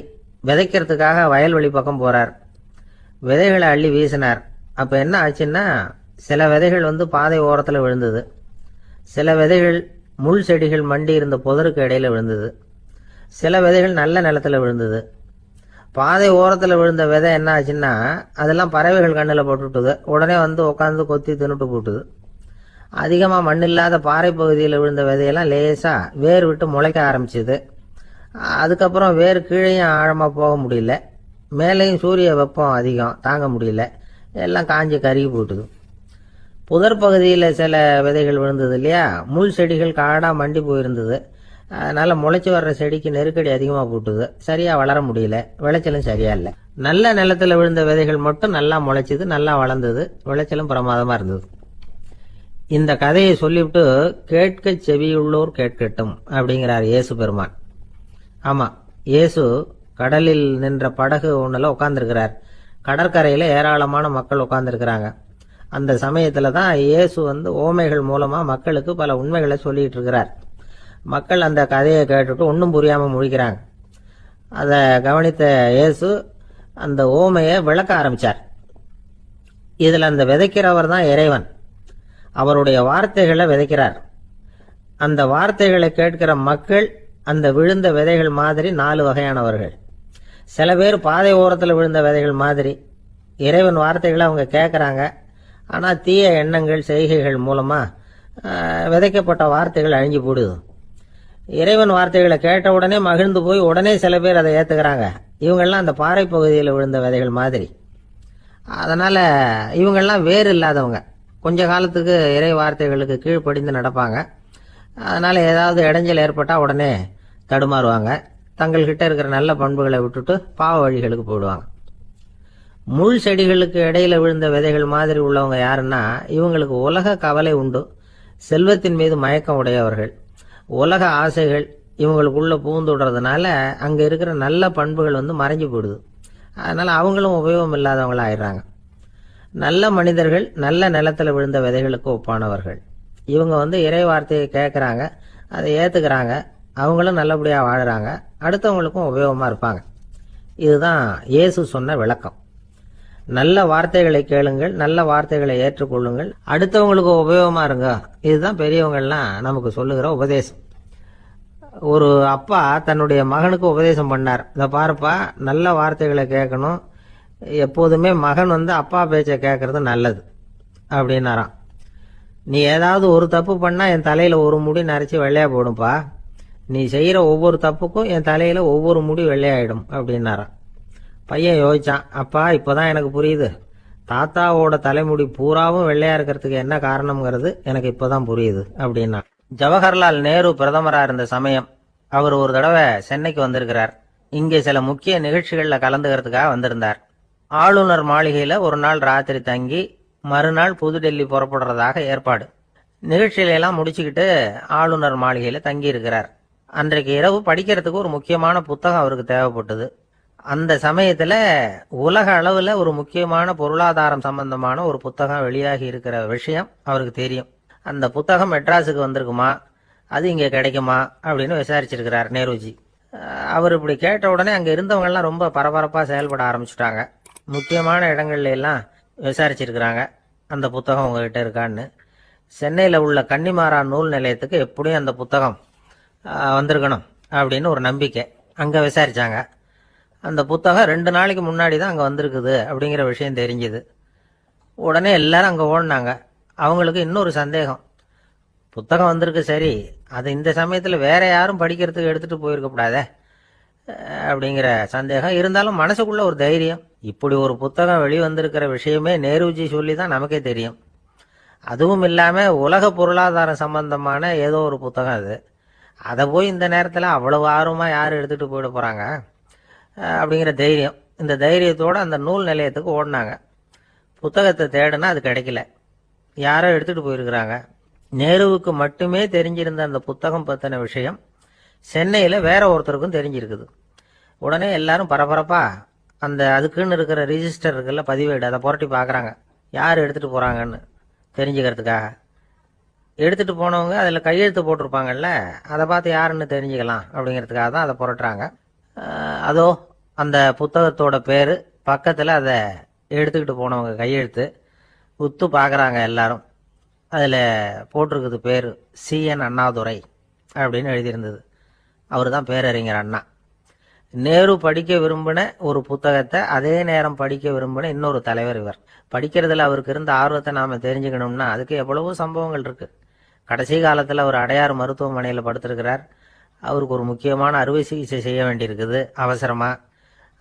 S2: விதைக்கிறதுக்காக வயல்வெளி பக்கம் போறார். விதைகளை அள்ளி வீசினார். அப்போ என்ன ஆச்சுன்னா, சில விதைகள் பாதை ஓரத்தில் விழுந்தது, சில விதைகள் முள் செடிகள் மண்டி இருந்த புதருக்கு இடையில விழுந்தது, சில விதைகள் நல்ல நிலத்தில் விழுந்தது. பாதை ஓரத்தில் விழுந்த விதை என்ன ஆச்சுன்னா, அதெல்லாம் பறவைகள் கண்ணில் போட்டுவிட்டுது. உடனே உட்காந்து கொத்தி தின்னுட்டு போட்டுது. அதிகமாக மண் இல்லாத பாறை பகுதியில் விழுந்த விதையெல்லாம் லேசாக வேர் விட்டு முளைக்க ஆரம்பிச்சுது. அதுக்கப்புறம் வேர் கீழேயும் ஆழமாக போக முடியல, மேலேயும் சூரிய வெப்பம் அதிகம் தாங்க முடியல, எல்லாம் காஞ்சி கருகி போட்டுது. புதர் பகுதியில் சில விதைகள் விழுந்தது இல்லையா, முள் செடிகள் காடாக மண்டி போயிருந்தது. அதனால் முளைச்சி வர்ற செடிக்கு நெருக்கடி அதிகமாக போட்டுது, சரியாக வளர முடியல, விளைச்சலும் சரியா இல்லை. நல்ல நிலத்தில் விழுந்த விதைகள் மட்டும் நல்லா முளைச்சிது, நல்லா வளர்ந்தது, விளைச்சலும் பிரமாதமாக இருந்தது. இந்த கதையை சொல்லிவிட்டு கேட்க செவியுள்ளோர் கேட்கட்டும் அப்படிங்கிறார் இயேசு பெருமான். ஆமாம், இயேசு கடலில் நின்ற படகு ஒன்றில் உட்காந்துருக்கிறார். கடற்கரையில் ஏராளமான மக்கள் உட்காந்துருக்கிறாங்க. அந்த சமயத்தில் தான் இயேசு ஓமைகள் மூலமாக மக்களுக்கு பல உண்மைகளை சொல்லிகிட்டு இருக்கிறார். மக்கள் அந்த கதையை கேட்டுட்டு ஒன்றும் புரியாமல் முழிக்கிறாங்க. அதை கவனித்த இயேசு அந்த ஓமையை விளக்க ஆரம்பித்தார். இதில் அந்த விதைக்கிறவர் தான் இறைவன். அவருடைய வார்த்தைகளை விதைக்கிறார். அந்த வார்த்தைகளை கேட்கிற மக்கள் அந்த விழுந்த விதைகள் மாதிரி 4 வகையானவர்கள். சில பேர் பாதை ஓரத்தில் விழுந்த விதைகள் மாதிரி. இறைவன் வார்த்தைகளை அவங்க கேட்குறாங்க, ஆனால் தீய எண்ணங்கள் செய்கைகள் மூலமாக விதைக்கப்பட்ட வார்த்தைகள் அழிஞ்சு போடுது. இறைவன் வார்த்தைகளை கேட்ட உடனே மகிழ்ந்து போய் உடனே சில பேர் அதை ஏற்றுக்கிறாங்க. இவங்கெல்லாம் அந்த பாறை பகுதியில் விழுந்த விதைகள் மாதிரி. அதனால் இவங்கெல்லாம் வேறு இல்லாதவங்க, கொஞ்ச காலத்துக்கு இறை வார்த்தைகளுக்கு கீழ்ப்படிந்து நடப்பாங்க. அதனால் ஏதாவது இடைஞ்சல் ஏற்பட்டால் உடனே தடுமாறுவாங்க, தங்கள்கிட்ட இருக்கிற நல்ல பண்புகளை விட்டுட்டு பாவ வழிகளுக்கு போயிடுவாங்க. முள் செடிகளுக்கு இடையில விழுந்த விதைகள் மாதிரி உள்ளவங்க யாருன்னா, இவங்களுக்கு உலக கவலை உண்டு, செல்வத்தின் மீது மயக்கம் உடையவர்கள், உலக ஆசைகள் இவங்களுக்குள்ள பூந்துடுறதுனால அங்கே இருக்கிற நல்ல பண்புகள் மறைஞ்சு போயிடுது. அதனால் அவங்களும் உபயோகம் இல்லாதவங்களா ஆயிடுறாங்க. நல்ல மனிதர்கள் நல்ல நிலத்தில் விழுந்த விதைகளுக்கு ஒப்பானவர்கள். இவங்க இறை வார்த்தையை கேட்குறாங்க, அதை ஏற்றுக்கிறாங்க, அவங்களும் நல்லபடியாக வாழுறாங்க, அடுத்தவங்களுக்கும் உபயோகமாக இருப்பாங்க. இதுதான் இயேசு சொன்ன விளக்கம். நல்ல வார்த்தைகளை கேளுங்கள், நல்ல வார்த்தைகளை ஏற்றுக்கொள்ளுங்கள், அடுத்தவங்களுக்கு உபயோகமாக இருங்க. இதுதான் பெரியவங்கள்லாம் நமக்கு சொல்லுகிற உபதேசம். ஒரு அப்பா தன்னுடைய மகனுக்கு உபதேசம் பண்ணார். இதை பாருப்பா, நல்ல வார்த்தைகளை கேட்கணும், எப்போதுமே மகன் அப்பா பேச்சை கேட்கறது நல்லது அப்படின்னாராம். நீ ஏதாவது ஒரு தப்பு பண்ணா என் தலையில ஒரு முடி நரைச்சி வெள்ளையா போடும்பா, நீ செய்யற ஒவ்வொரு தப்புக்கும் என் தலையில ஒவ்வொரு முடி வெள்ளையாயிடும் அப்படின்னாராம். பையன் யோசிச்சான், அப்பா இப்பதான் எனக்கு புரியுது, தாத்தாவோட தலைமுடி பூராவும் வெள்ளையா இருக்கிறதுக்கு என்ன காரணம்ங்கிறது எனக்கு இப்பதான் புரியுது அப்படின்னா. ஜவஹர்லால் நேரு பிரதமராக இருந்த சமயம் அவர் ஒரு தடவை சென்னைக்கு வந்திருக்கிறார். இங்கே சில முக்கிய நிகழ்ச்சிகளில் கலந்துக்கிறதுக்காக வந்திருந்தார். ஆளுநர் மாளிகையில் ஒரு நாள் ராத்திரி தங்கி மறுநாள் புதுடெல்லி புறப்படுறதாக ஏற்பாடு. நிகழ்ச்சியிலெல்லாம் முடிச்சுக்கிட்டு ஆளுநர் மாளிகையில் தங்கி இருக்கிறார். அன்றைக்கு இரவு படிக்கிறதுக்கு ஒரு முக்கியமான புத்தகம் அவருக்கு தேவைப்பட்டது. அந்த சமயத்தில் உலக அளவில் ஒரு முக்கியமான பொருளாதாரம் சம்பந்தமான ஒரு புத்தகம் வெளியாகி இருக்கிற விஷயம் அவருக்கு தெரியும். அந்த புத்தகம் மெட்ராஸுக்கு வந்திருக்குமா, அது இங்கே கிடைக்குமா அப்படின்னு விசாரிச்சிருக்கிறார் நேருஜி. அவர் இப்படி கேட்ட உடனே அங்கே இருந்தவங்கெல்லாம் ரொம்ப பரபரப்பாக செயல்பட ஆரம்பிச்சுட்டாங்க. முக்கியமான இடங்கள்ல எல்லாம் விசாரிச்சிருக்கிறாங்க, அந்த புத்தகம் உங்ககிட்ட இருக்கான்னு. சென்னையில் உள்ள கன்னிமாரா நூல் நிலையத்துக்கு எப்படியும் அந்த புத்தகம் வந்திருக்கணும் அப்படின்னு ஒரு நம்பிக்கை. அங்கே விசாரித்தாங்க. அந்த புத்தகம் 2 நாளைக்கு முன்னாடி தான் அங்கே வந்திருக்குது அப்படிங்கிற விஷயம் தெரிஞ்சுது. உடனே எல்லாரும் அங்கே ஓடினாங்க. அவங்களுக்கு இன்னொரு சந்தேகம், புத்தகம் வந்திருக்கு சரி, அது இந்த சமயத்தில் வேற யாரும் படிக்கிறதுக்கு எடுத்துகிட்டு போயிருக்கக்கூடாதே அப்படிங்கிற சந்தேகம் இருந்தாலும் மனசுக்குள்ள ஒரு தைரியம். இப்படி ஒரு புத்தகம் வெளிவந்திருக்கிற விஷயமே நேருஜி சொல்லி தான் நமக்கே தெரியும். அதுவும் இல்லாமல் உலக பொருளாதாரம் சம்பந்தமான ஏதோ ஒரு புத்தகம் அது. அதை போய் இந்த நேரத்தில் அவ்வளவு ஆர்வமாக யார் எடுத்துகிட்டு போயிட போகிறாங்க அப்படிங்கிற தைரியம், இந்த தைரியத்தோடு அந்த நூல் நிலையத்துக்கு ஓடினாங்க. புத்தகத்தை தேடுனா அது கிடைக்கல, யாரோ எடுத்துகிட்டு போயிருக்கிறாங்க. நேருவுக்கு மட்டுமே தெரிஞ்சிருந்த அந்த புத்தகம் பற்றின விஷயம் சென்னையில் வேற ஒருத்தருக்கும் தெரிஞ்சிருக்குது. உடனே எல்லாரும் பரபரப்பா அந்த அதுக்குன்னு இருக்கிற ரிஜிஸ்டர் இருக்குல்ல, பதிவேடு, அதை புரட்டி பார்க்குறாங்க யார் எடுத்துகிட்டு போகிறாங்கன்னு தெரிஞ்சுக்கிறதுக்காக. எடுத்துகிட்டு போனவங்க அதில் கையெழுத்து போட்டிருப்பாங்கல்ல, அதை பார்த்து யாருன்னு தெரிஞ்சுக்கலாம் அப்படிங்கிறதுக்காக தான் அதை புரட்டுறாங்க. அதோ அந்த புத்தகத்தோட பேர் பக்கத்தில் அதை எடுத்துக்கிட்டு போனவங்க கையெழுத்து உத்து பார்க்குறாங்க எல்லாரும். அதில் போட்டிருக்குது பேர் CN அண்ணாதுரை அப்படின்னு எழுதியிருந்தது. அவர் தான் பேரறிஞர் அண்ணா. நேரு படிக்க விரும்பின ஒரு புத்தகத்தை அதே நேரம் படிக்க விரும்பின இன்னொரு தலைவர் இவர். படிக்கிறதுல அவருக்கு இருந்த ஆர்வத்தை நாம் தெரிஞ்சுக்கணும்னா அதுக்கு எவ்வளவோ சம்பவங்கள் இருக்கு. கடைசி காலத்தில் அவர் அடையாறு மருத்துவமனையில் படுத்திருக்கிறார். அவருக்கு ஒரு முக்கியமான அறுவை சிகிச்சை செய்ய வேண்டியிருக்குது அவசரமாக.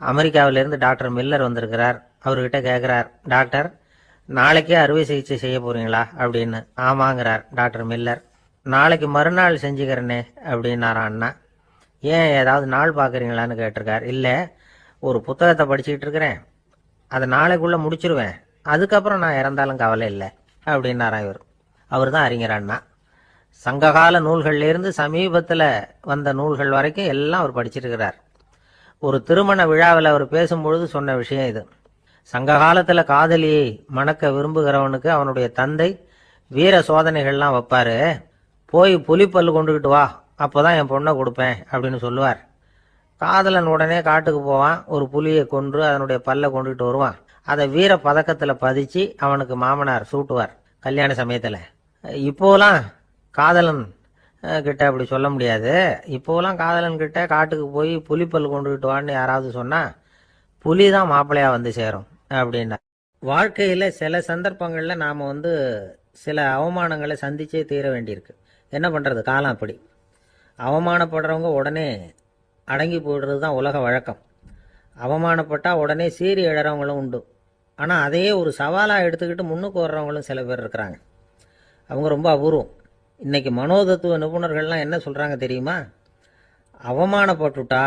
S2: அமெரிக்காவிலேருந்து டாக்டர் மில்லர் வந்திருக்கிறார். அவர்கிட்ட கேட்குறார், டாக்டர் நாளைக்கே அறுவை சிகிச்சை செய்ய போறீங்களா அப்படின்னு. ஆமாங்கிறார் டாக்டர் மில்லர். நாளைக்கு மறுநாள் செஞ்சுக்கிறேனே அப்படின்னாரான் அண்ணா. ஏன் ஏதாவது நாள் பார்க்குறீங்களான்னு கேட்டிருக்கார். இல்லை, ஒரு புத்தகத்தை படிச்சுக்கிட்டு இருக்கிறேன், அதை நாளைக்குள்ளே முடிச்சிருவேன், அதுக்கப்புறம் நான் இறந்தாலும் கவலை இல்லை அப்படின்னாரான் இவர். அவர் தான் அறிஞர் அண்ணா. சங்ககால நூல்கள்லேருந்து சமீபத்தில் வந்த நூல்கள் வரைக்கும் எல்லாம் அவர் படிச்சிருக்கிறார். ஒரு திருமண விழாவில் அவர் பேசும்பொழுது சொன்ன விஷயம் இது. சங்க காலத்தில் காதலியை மணக்க விரும்புகிறவனுக்கு அவனுடைய தந்தை வீர சோதனைகள்லாம் வைப்பாரு. போய் புலிப்பல் கொண்டுகிட்டு வா, அப்போதான் என் பொண்ணை கொடுப்பேன் அப்படின்னு சொல்லுவார். காதலன் உடனே காட்டுக்கு போவான், ஒரு புலியை கொன்று அதனுடைய பல்லை கொண்டுகிட்டு வருவான். அதை வீர பதக்கத்தில் பதிச்சு அவனுக்கு மாமனார் சூட்டுவார் கல்யாண சமயத்தில். இப்போலாம் காதலன் கிட்ட அப்படி சொல்ல முடியாது. இப்போலாம் காதலன் கிட்ட காட்டுக்கு போய் புலிப்பல் கொண்டுகிட்டு வான்னு யாராவது சொன்னா புலி தான் மாப்பிள்ளையா வந்து சேரும் அப்படின்னா. வாழ்க்கையில் சில சந்தர்ப்பங்களில் நாம் சில அவமானங்களை சந்திச்சே தீர வேண்டியிருக்கு. என்ன பண்ணுறது, காலம் அப்படி. அவமானப்படுறவங்க உடனே அடங்கி போயிடுறது தான் உலக வழக்கம். அவமானப்பட்டால் உடனே சீறி எழறவங்களும் உண்டு. ஆனால் அதையே ஒரு சவாலாக எடுத்துக்கிட்டு முன்னுக்கு வர்றவங்களும் சில பேர் இருக்கிறாங்க. அவங்க ரொம்ப அபூர்வம். இன்றைக்கி மனோதத்துவ நிபுணர்கள்லாம் என்ன சொல்கிறாங்க தெரியுமா? அவமானப்பட்டுட்டா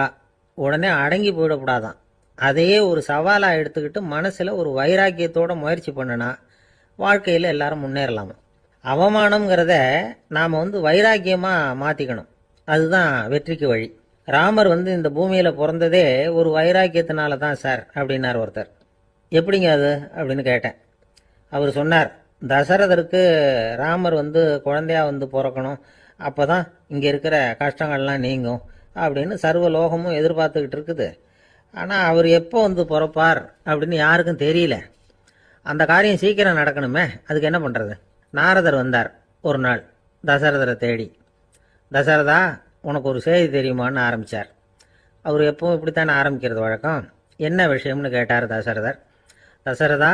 S2: உடனே அடங்கி போயிடக்கூடாதான், அதையே ஒரு சவாலாக எடுத்துக்கிட்டு மனசில் ஒரு வைராக்கியத்தோட முயற்சி பண்ணினா வாழ்க்கையில் எல்லாரும் முன்னேறலாமா. அவமானம்ங்கிறத நாம் வைராக்கியமாக மாற்றிக்கணும், அதுதான் வெற்றிக்கு வழி. ராமர் இந்த பூமியில் பிறந்ததே ஒரு வைராக்கியத்தினால தான் சார் அப்படின்னார் ஒருத்தர். எப்படிங்க அது அப்படின்னு கேட்டேன். அவர் சொன்னார், தசரதருக்கு ராமர் குழந்தையா பிறக்கணும், அப்போ தான் இங்கே இருக்கிற கஷ்டங்கள்லாம் நீங்கும் அப்படின்னு சர்வ லோகமும் எதிர்பார்த்துக்கிட்டு இருக்குது. ஆனால் அவர் எப்போ பிறப்பார் அப்படின்னு யாருக்கும் தெரியல. அந்த காரியம் சீக்கிரம் நடக்கணுமே, அதுக்கு என்ன பண்ணுறது? நாரதர் வந்தார் ஒரு நாள் தசரதரை தேடி. தசரதா, உனக்கு ஒரு செய்தி தெரியுமான்னு ஆரம்பித்தார். அவர் எப்பவும் இப்படித்தானே ஆரம்பிக்கிறது வழக்கம். என்ன விஷயம்னு கேட்டார் தசரதர். தசரதா,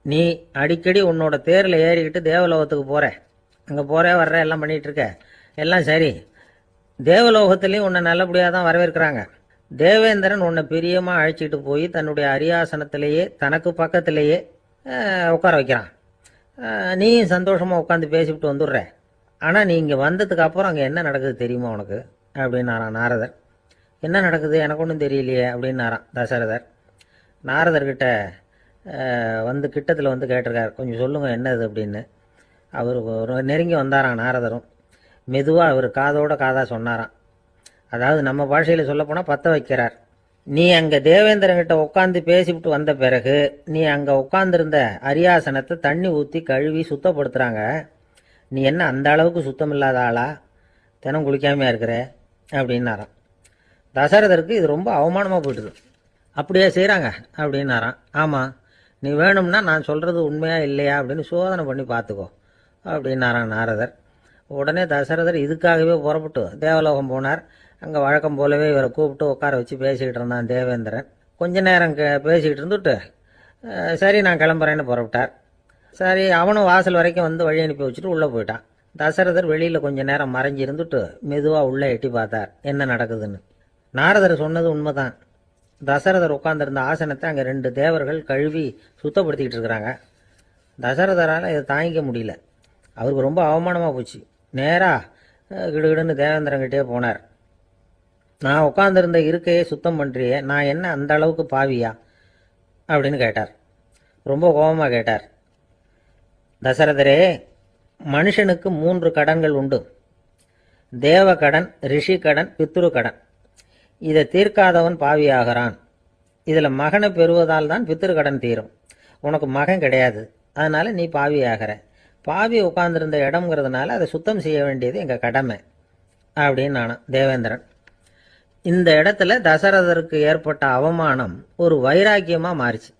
S2: நீ அடிக்கடி உன்னோட தேரில் ஏறிக்கிட்டு தேவலோகத்துக்கு போகிற, அங்கே போகிற வர்ற எல்லாம் பண்ணிகிட்ருக்க, எல்லாம் சரி. தேவலோகத்துலேயும் உன்னை நல்லபடியாக தான் வரவேற்கிறாங்க. தேவேந்திரன் உன்னை பிரியமாக அழைச்சிட்டு போய் தன்னுடைய அரியாசனத்திலேயே தனக்கு பக்கத்திலேயே உட்கார வைக்கிறான். நீயும் சந்தோஷமாக உட்காந்து பேசிவிட்டு வந்துடுற. ஆனால் நீ இங்கே வந்ததுக்கு அப்புறம் அங்கே என்ன நடக்குது தெரியுமா உனக்கு அப்படின்னாரான் நாரதர். என்ன நடக்குது எனக்கு ஒன்றும் தெரியலையே அப்படின்னாரான் தசரதர். நாரதர்கிட்ட கிட்டத்தில் கேட்டிருக்கார், கொஞ்சம் சொல்லுங்கள் என்னது அப்படின்னு. அவர் நெருங்கி வந்தாராம் நாரதரும். மெதுவாக அவர் காதோட காதாக சொன்னாராம். அதாவது நம்ம பாஷையில் சொல்லப்போனால் பற்ற வைக்கிறார். நீ அங்கே தேவேந்திரங்கிட்ட உட்காந்து பேசிவிட்டு வந்த பிறகு நீ அங்கே உட்காந்துருந்த அரியாசனத்தை தண்ணி ஊற்றி கழுவி சுத்தப்படுத்துகிறாங்க. நீ என்ன அந்த அளவுக்கு சுத்தம் இல்லாத ஆளா, தினம் குளிக்காமையாக இருக்கிற அப்படின்னாராம். தசரதருக்கு இது ரொம்ப அவமானமாக போயிட்டுது. அப்படியே செய்கிறாங்க அப்படின்னாராம். ஆமாம், நீ வேணும்னா நான் சொல்கிறது உண்மையா இல்லையா அப்படின்னு சோதனை பண்ணி பார்த்துக்கோ அப்படின்னாரான் நாரதர். உடனே தசரதர் இதுக்காகவே புறப்பட்டு தேவலோகம் போனார். அங்கே வழக்கம் போலவே இவரை கூப்பிட்டு உட்கார வச்சு பேசிக்கிட்டு இருந்தான் தேவேந்திரன். கொஞ்ச நேரம் பேசிக்கிட்டு இருந்துட்டு சரி நான் கிளம்புறேன்னு புறப்பட்டார். சரி, அவனும் வாசல் வரைக்கும் வழி அனுப்பி வச்சுட்டு உள்ளே போயிட்டான். தசரதர் வெளியில் கொஞ்ச நேரம் மறைஞ்சி இருந்துட்டு மெதுவாக உள்ளே எட்டி பார்த்தார் என்ன நடக்குதுன்னு. நாரதர் சொன்னது உண்மைதான். தசரதர் உட்காந்துருந்த ஆசனத்தை அங்கே 2 தேவர்கள் கழுவி சுத்தப்படுத்திக்கிட்டு இருக்கிறாங்க. தசரதரால் இதை தாங்கிக்க முடியல. அவருக்கு ரொம்ப அவமானமாக போச்சு. நேராக கிடுகிடுன்னு தேவேந்திரங்கிட்டே போனார். நான் உட்காந்துருந்த இருக்கையே சுத்தம் பண்ணுறியே, நான் என்ன அந்த அளவுக்கு பாவியா அப்படின்னு கேட்டார். ரொம்ப கோபமாக கேட்டார். தசரதரே, மனுஷனுக்கு 3 கடன்கள் உண்டு. தேவ கடன், ரிஷி கடன், பித்ரு கடன். இதை தீர்க்காதவன் பாவியாகிறான். இதில் மகனை பெறுவதால் தான் பித்ரு கடன் தீரும். உனக்கு மகன் கிடையாது, அதனால் நீ பாவியாகிற. பாவி உட்கார்ந்துருந்த இடம்ங்கிறதுனால அதை சுத்தம் செய்ய வேண்டியது எங்கள் கடமை அப்படின்னு நானும் தேவேந்திரன். இந்த இடத்துல தசரதருக்கு ஏற்பட்ட அவமானம் ஒரு வைராக்கியமாக மாறிச்சு.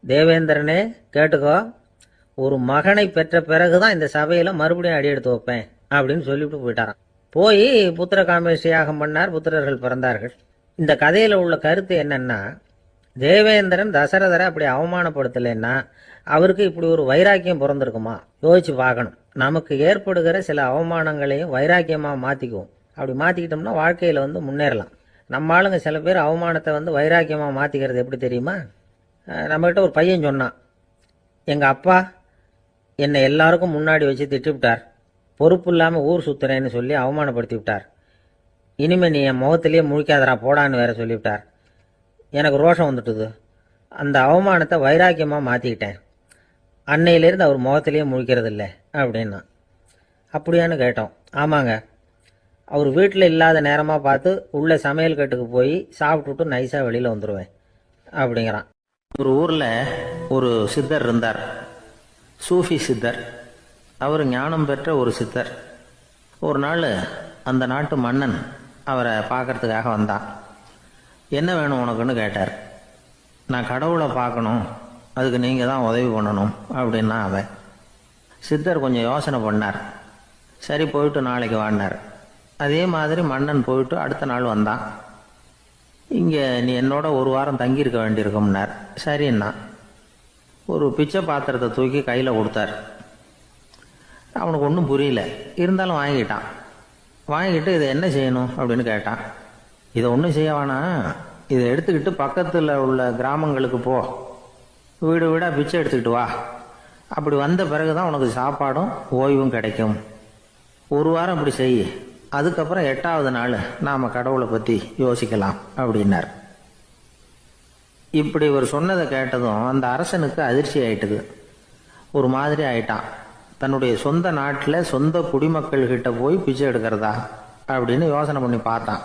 S2: தேவேந்திரனே கேட்டுக்கோ, ஒரு மகனை பெற்ற பிறகு தான் இந்த சபையில் மறுபடியும் அடி எடுத்து வைப்பேன் அப்படின்னு சொல்லிவிட்டு போயிட்டாராம். போய் புத்திர காமேஷ்டி யாகம் பண்ணார். புத்திரர்கள் பிறந்தார்கள். இந்த கதையில் உள்ள கருத்து என்னன்னா, தேவேந்திரன் தசரதரை அப்படி அவமானப்படுத்தலைன்னா அவருக்கு இப்படி ஒரு வைராக்கியம் பிறந்திருக்குமா? யோசிச்சு பார்க்கணும். நமக்கு ஏற்படுகிற சில அவமானங்களையும் வைராக்கியமாக மாற்றிக்குவோம். அப்படி மாற்றிக்கிட்டோம்னா வாழ்க்கையில் முன்னேறலாம். நம்ம ஆளுங்க சில பேர் அவமானத்தை வைராக்கியமாக மாற்றிக்கிறது எப்படி தெரியுமா? நம்மகிட்ட ஒரு பையன் சொன்னான், எங்கள் அப்பா என்னை எல்லாருக்கும் முன்னாடி வச்சு திட்டுவிட்டார், பொறுப்பு இல்லாமல் ஊர் சுற்றுறேன்னு சொல்லி அவமானப்படுத்தி விட்டார். இனிமேல் நீ என் முகத்திலேயே முழிக்காதரா போடான்னு வேற சொல்லிவிட்டார். எனக்கு ரோஷம் வந்துட்டுது. அந்த அவமானத்தை வைராக்கியமாக மாற்றிக்கிட்டேன். அன்னையிலேருந்து அவர் முகத்திலேயே முழிக்கிறது இல்லை அப்படின்னா. அப்படியான்னு கேட்டோம். ஆமாங்க, அவர் வீட்டில் இல்லாத நேரமாக பார்த்து உள்ள சமையல் கட்டுக்கு போய் சாப்பிட்டுட்டு நைஸாக வெளியில் வந்துடுவேன் அப்படிங்கிறான்.
S1: ஒரு ஊரில் ஒரு சித்தர் இருந்தார், சூஃபி சித்தர். அவர் ஞானம் பெற்ற ஒரு சித்தர். ஒரு நாள் அந்த நாட்டு மன்னன் அவரை பார்க்கறதுக்காக வந்தான். என்ன வேணும் உனக்குன்னு கேட்டார். நான் கடவுளை பார்க்கணும், அதுக்கு நீங்கள் தான் உதவி பண்ணணும் அப்படின்னா அவன். சித்தர் கொஞ்சம் யோசனை பண்ணார். சரி, போயிட்டு நாளைக்கு வாடினார். அதே மாதிரி மன்னன் போயிட்டு அடுத்த நாள் வந்தான். இங்கே நீ என்னோட ஒரு வாரம் தங்கியிருக்க வேண்டியிருக்கும்னார். சரின்னா ஒரு பிச்சை பாத்திரத்தை தூக்கி கையில் கொடுத்தார். அவனுக்கு ஒன்றும் புரியல, இருந்தாலும் வாங்கிட்டான். வாங்கிட்டு இதை என்ன செய்யணும் அப்படின்னு கேட்டான். இதை ஒன்றும் செய்ய வேணாம், இதை எடுத்துக்கிட்டு பக்கத்தில் உள்ள கிராமங்களுக்கு போ, வீடு வீடாக பிச்சை எடுத்துக்கிட்டு வா. அப்படி வந்த பிறகு தான் உனக்கு சாப்பாடும் ஓய்வும் கிடைக்கும். ஒரு வாரம் இப்படி செய், அதுக்கப்புறம் 8வது நாள் நாம் கடவுளை பற்றி யோசிக்கலாம் அப்படின்னார். இப்படி ஒரு சொன்னதை கேட்டதும் அந்த அரசனுக்கு அதிர்ச்சி ஆயிட்டுது. ஒரு மாதிரி ஆயிட்டான். தன்னுடைய சொந்த நாட்டில் சொந்த குடிமக்கள்கிட்ட போய் பிச்சை எடுக்கிறதா அப்படின்னு யோசனை பண்ணி பார்த்தான்.